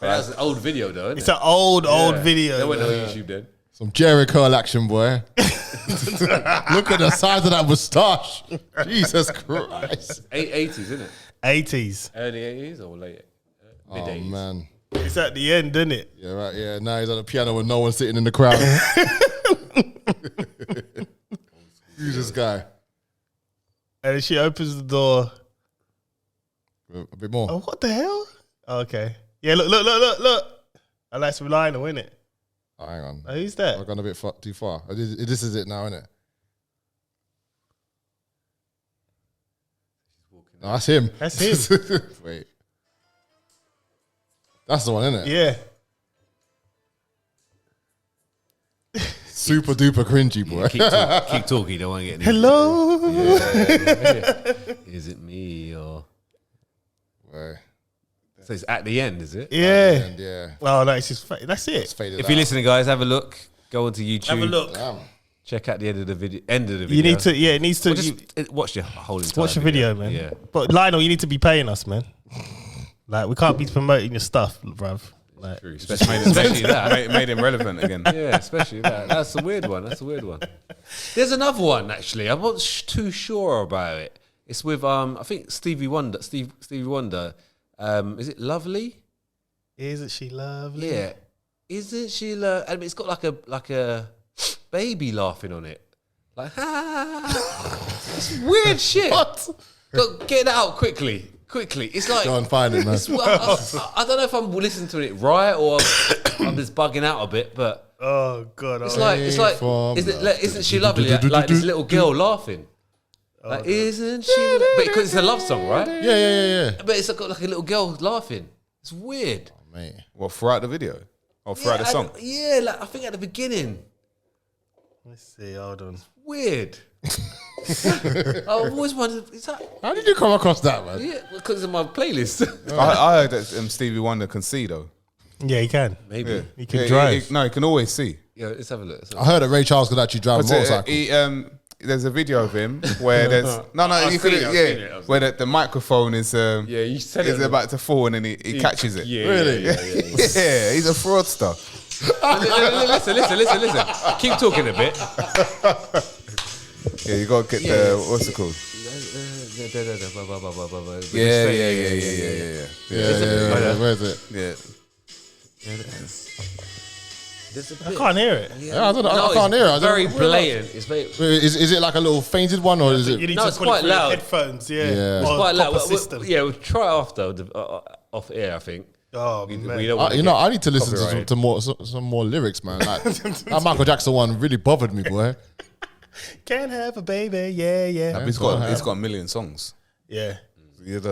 But that's an old video though. Isn't It's it? an old video. They went on man. YouTube then. Some Jerry Curl action, boy. Look at the size of that moustache. Jesus Christ. 80s, isn't it? 80s. Early 80s or late mid Oh, 80s. man. It's at the end, isn't it? Yeah, right. Yeah, now he's on the piano with no one sitting in the crowd. Who's this guy? And then she opens the door. A bit more. Oh, what the hell? Oh, okay. Yeah, look. And that's Lionel, isn't it? Oh, hang on. Oh, who's that? I've gone a bit too far. This is it now, isn't it? No, that's him. That's him. Wait. That's the one, isn't it? Yeah. Super duper cringy, boy. Keep talking. Don't want to get any. Hello. Is it me or? Wait. So it's at the end, is it? Yeah. And yeah, Oh no, it's just that's it's it. faded If out. you're listening, guys, have a look. Go onto YouTube. Have a look. Damn. Check out the end of the video. You need to. Yeah, it needs to. Or just watch the whole entire watch the video, man. Yeah. But Lionel, you need to be paying us, man. Like we can't be promoting your stuff, bruv. Like, True. Especially that. Made him relevant again. Yeah, especially that. That's a weird one. There's another one actually. I'm not too sure about it. It's with I think Stevie Wonder. Stevie Wonder. Is it Lovely? isn't she lovely? Yeah. Isn't she? I mean, it's got like a baby laughing on it. Like, it's weird shit. What? Go, get that out quickly. It's like, Go and find it, man. I don't know if I'm listening to it right or I'm just bugging out a bit, but Oh god. it's oh, like, From isn't she lovely? Like this little girl laughing. Like, isn't she? But because it's a love song, right? Yeah. But it's got like a little girl laughing. It's weird. Mate. What, throughout the video? Or throughout the song? Yeah, like I think at the beginning. let's see. Hold on. Weird. I've always wondered, is that? How did you come across that, man? Yeah, because of my playlist. I heard that Stevie Wonder can see though. Yeah, he can. Maybe. He can drive. No, he can always see. Yeah, let's have a look. I heard that Ray Charles could actually drive a But, motorcycle. there's a video of him where there's you could where the microphone is you said is it. about to fall and then he catches it. Really? Yeah, he's a fraudster. Listen. Keep talking a bit. Yeah, you gotta get the what's it called? Yeah. Yeah. Where is it? Yeah. There's a I bit. can't hear it. Yeah, I don't know. I No, can't hear it. I it's don't very know. blatant. It's very. Is it like a little fainted one or is You it? need No, to it's put quite it through your loud. headphones. Yeah. Yeah. It's Or Quite loud. proper system. Yeah, we'll try after off air. I think. Oh We man. don't wanna You know, get I need to listen to copyrighted. some more lyrics, man. Like, that Michael Jackson one really bothered me, boy. Can't have a baby. Yeah, yeah. He's got a million songs. Yeah. You'd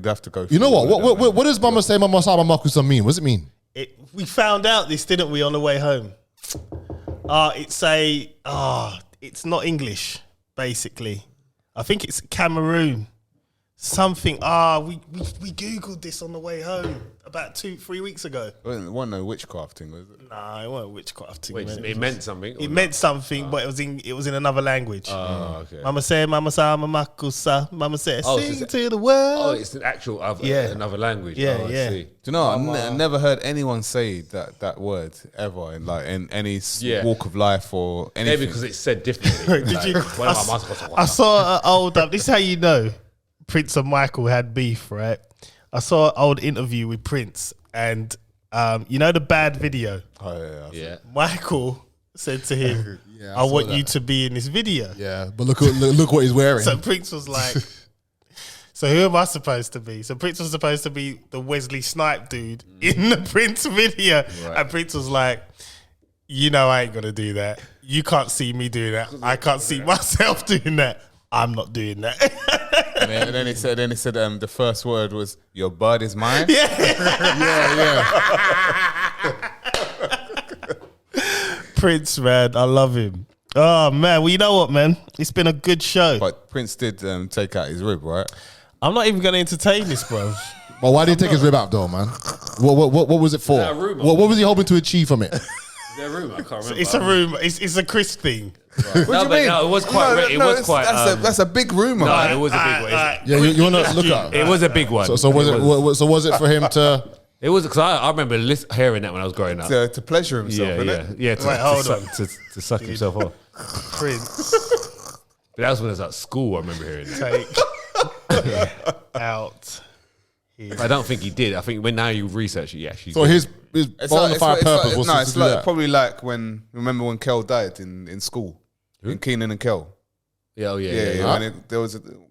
have to go. You know through all of what? them, man. What does Mama say? Mama Sama Makusa mean? What does it mean? We found out this, didn't we, on the way home? It's not English, basically. I think it's Cameroon. Something. We Googled this on the way home about 2-3 weeks ago. It wasn't no witchcraft thing, was it? Nah, it wasn't witchcraft. Wait, it meant something. It meant something, but it was in another language. Oh, okay. Mama said, Mama sa, Mama makusa. Mama said, Oh, sing so to the world. Oh, it's an actual another language. Yeah, Oh, I yeah. see. Do you know? I've never heard anyone say that word ever in any walk of life or anything. Maybe because it's said differently. Did you? What am I- I saw an old. This is how you know Prince and Michael had beef, right? I saw an old interview with Prince, and you know the bad video. Oh yeah. Yeah. Michael said to him, Yeah, "I saw want that. you to be in this video." Yeah, but look what he's wearing. So Prince was like, "So who am I supposed to be?" So Prince was supposed to be the Wesley Snipes dude in the Prince video, and Prince was like, "You know I ain't gonna do that. You can't see me doing that. I can't see myself doing that. I'm not doing that." And then he said, the first word was, "Your bud is mine." Prince, man, I love him. Oh man, well you know what, man? It's been a good show. But Prince did take out his rib, right? I'm not even gonna entertain this, bro. But why did he take his rib out though, man? What was it for? that a rumour? What was he hoping to achieve from it? Their room, I can't remember. It's a rumor. It's a Chris thing. No, it was quite. That's a big rumor. No, man. it was a big one. Yeah, you want to look at It was a big one. So was it for him to? It was because I remember hearing that when I was growing up. to pleasure himself, innit? Yeah. Wait, hold on. To suck himself off. Prince, But that was when I was at school. I remember hearing that. take out. I don't think he did. I think when now you research it, yeah, actually. So his bona fide purpose was to do that. probably like remember when Kel died in school, in Keenan and Kel. Yeah, When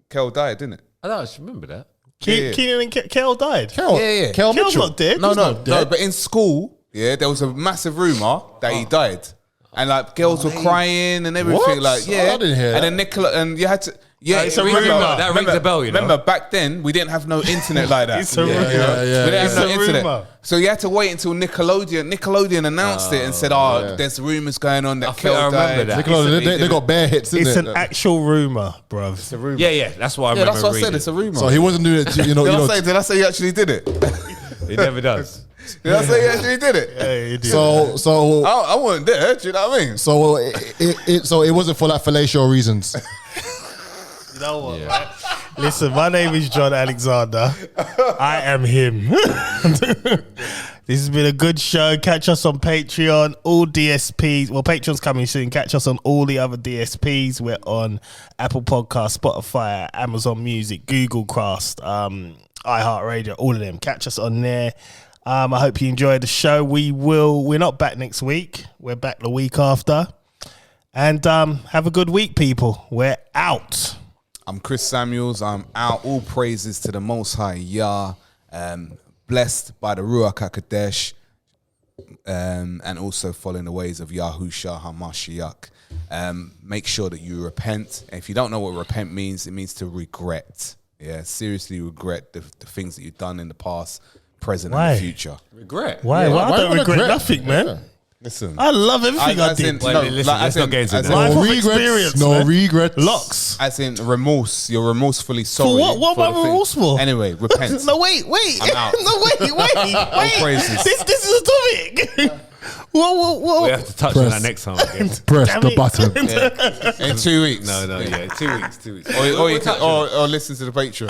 Kel died, didn't it? I don't actually remember that. Keenan and Kel died. Kel Yeah. Kel Kel's Mitchell. not dead. No, He's no, not dead. but in school, there was a massive rumor that he died, and like girls were crying and everything. What? Like, Oh, I didn't hear and that. then Nicola, and you had to. Yeah, It's a remember- rumour. That rings a bell, you know. Remember, back then, we didn't have no internet like that. It's a rumour. We didn't It's have a no internet. rumour. So you had to wait until Nickelodeon announced it and said, there's rumours going on that I think I Kel remember died. that. Nickelodeon, they got bare hits, It's didn't an it? actual rumour, bruv. It's a rumor. Yeah, that's what I Yeah, remember. that's what I said. reading. It's a rumour. So he wasn't doing it, Did I say he actually did it? He never does. Did I say he actually did it? Yeah, you did. So I wasn't there. Do you know what I mean? So it wasn't for like fellatio reasons. You know what, right? Listen, my name is John Alexander. I am him. This has been a good show. Catch us on Patreon, all DSPs. Well, Patreon's coming soon. Catch us on all the other DSPs. We're on Apple Podcasts, Spotify, Amazon Music, Google Cast, iHeartRadio, all of them. Catch us on there. I hope you enjoyed the show. We're not back next week. We're back the week after. And have a good week, people. We're out. I'm Chris Samuels. I'm out. All praises to the Most High Yah. Blessed by the Ruach HaKodesh. And also following the ways of Yahushua HaMashiach. Make sure that you repent. And if you don't know what repent means, it means to regret. Yeah, seriously regret the things that you've done in the past, present, Why? and the future. Regret. Why? Yeah, Well, I why don't would I regret regret? nothing, man. Yeah. Listen. I love everything I as in- did. Wait, no, listen, like, let's as not in- get into as that. in- Life No of regrets. experience, No man. regrets. Locks. As in remorse. You're remorsefully sorry. What am for I the thing. remorseful? Anyway, repent. No, wait. I'm out. No, wait. praises. This is a topic. Whoa. We have to touch on that next time. I guess. Press Damn the it. button. In 2 weeks. No, yeah, 2 weeks. 2 weeks. Or listen to the Patreon.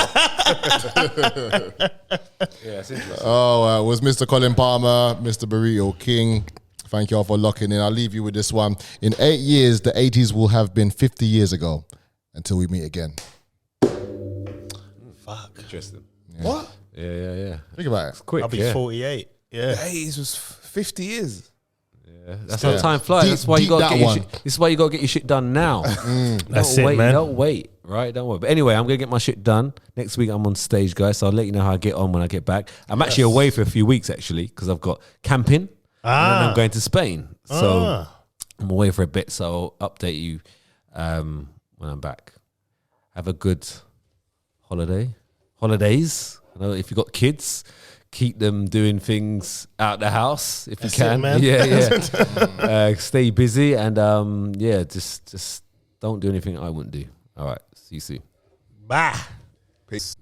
Yeah, it's interesting. Oh, it was Mr. Colin Palmer, Mr. Burrito King. Thank you all for locking in. I'll leave you with this one. In 8 years, the 80s will have been 50 years ago. Until we meet again. Fuck. Interesting. What? Yeah. Think about it. Quick. I'll be yeah. 48. Yeah. Hey, this was 50 years. That's how time flies. Deep- That's why you deep got to that get your one. shit. This is why you got to get your shit done now. That's Don't it, wait, man. Don't wait. Right? Don't wait. But anyway, I'm gonna get my shit done next week. I'm on stage, guys. So I'll let you know how I get on when I get back. I'm actually away for a few weeks actually because I've got camping and then I'm going to Spain. So I'm away for a bit. So I'll update you when I'm back. Have a good holidays. I know if you've got kids, keep them doing things out the house if That's you can. it, man. Yeah. Stay busy and just don't do anything I wouldn't do. All right. See you soon. Bye. Peace.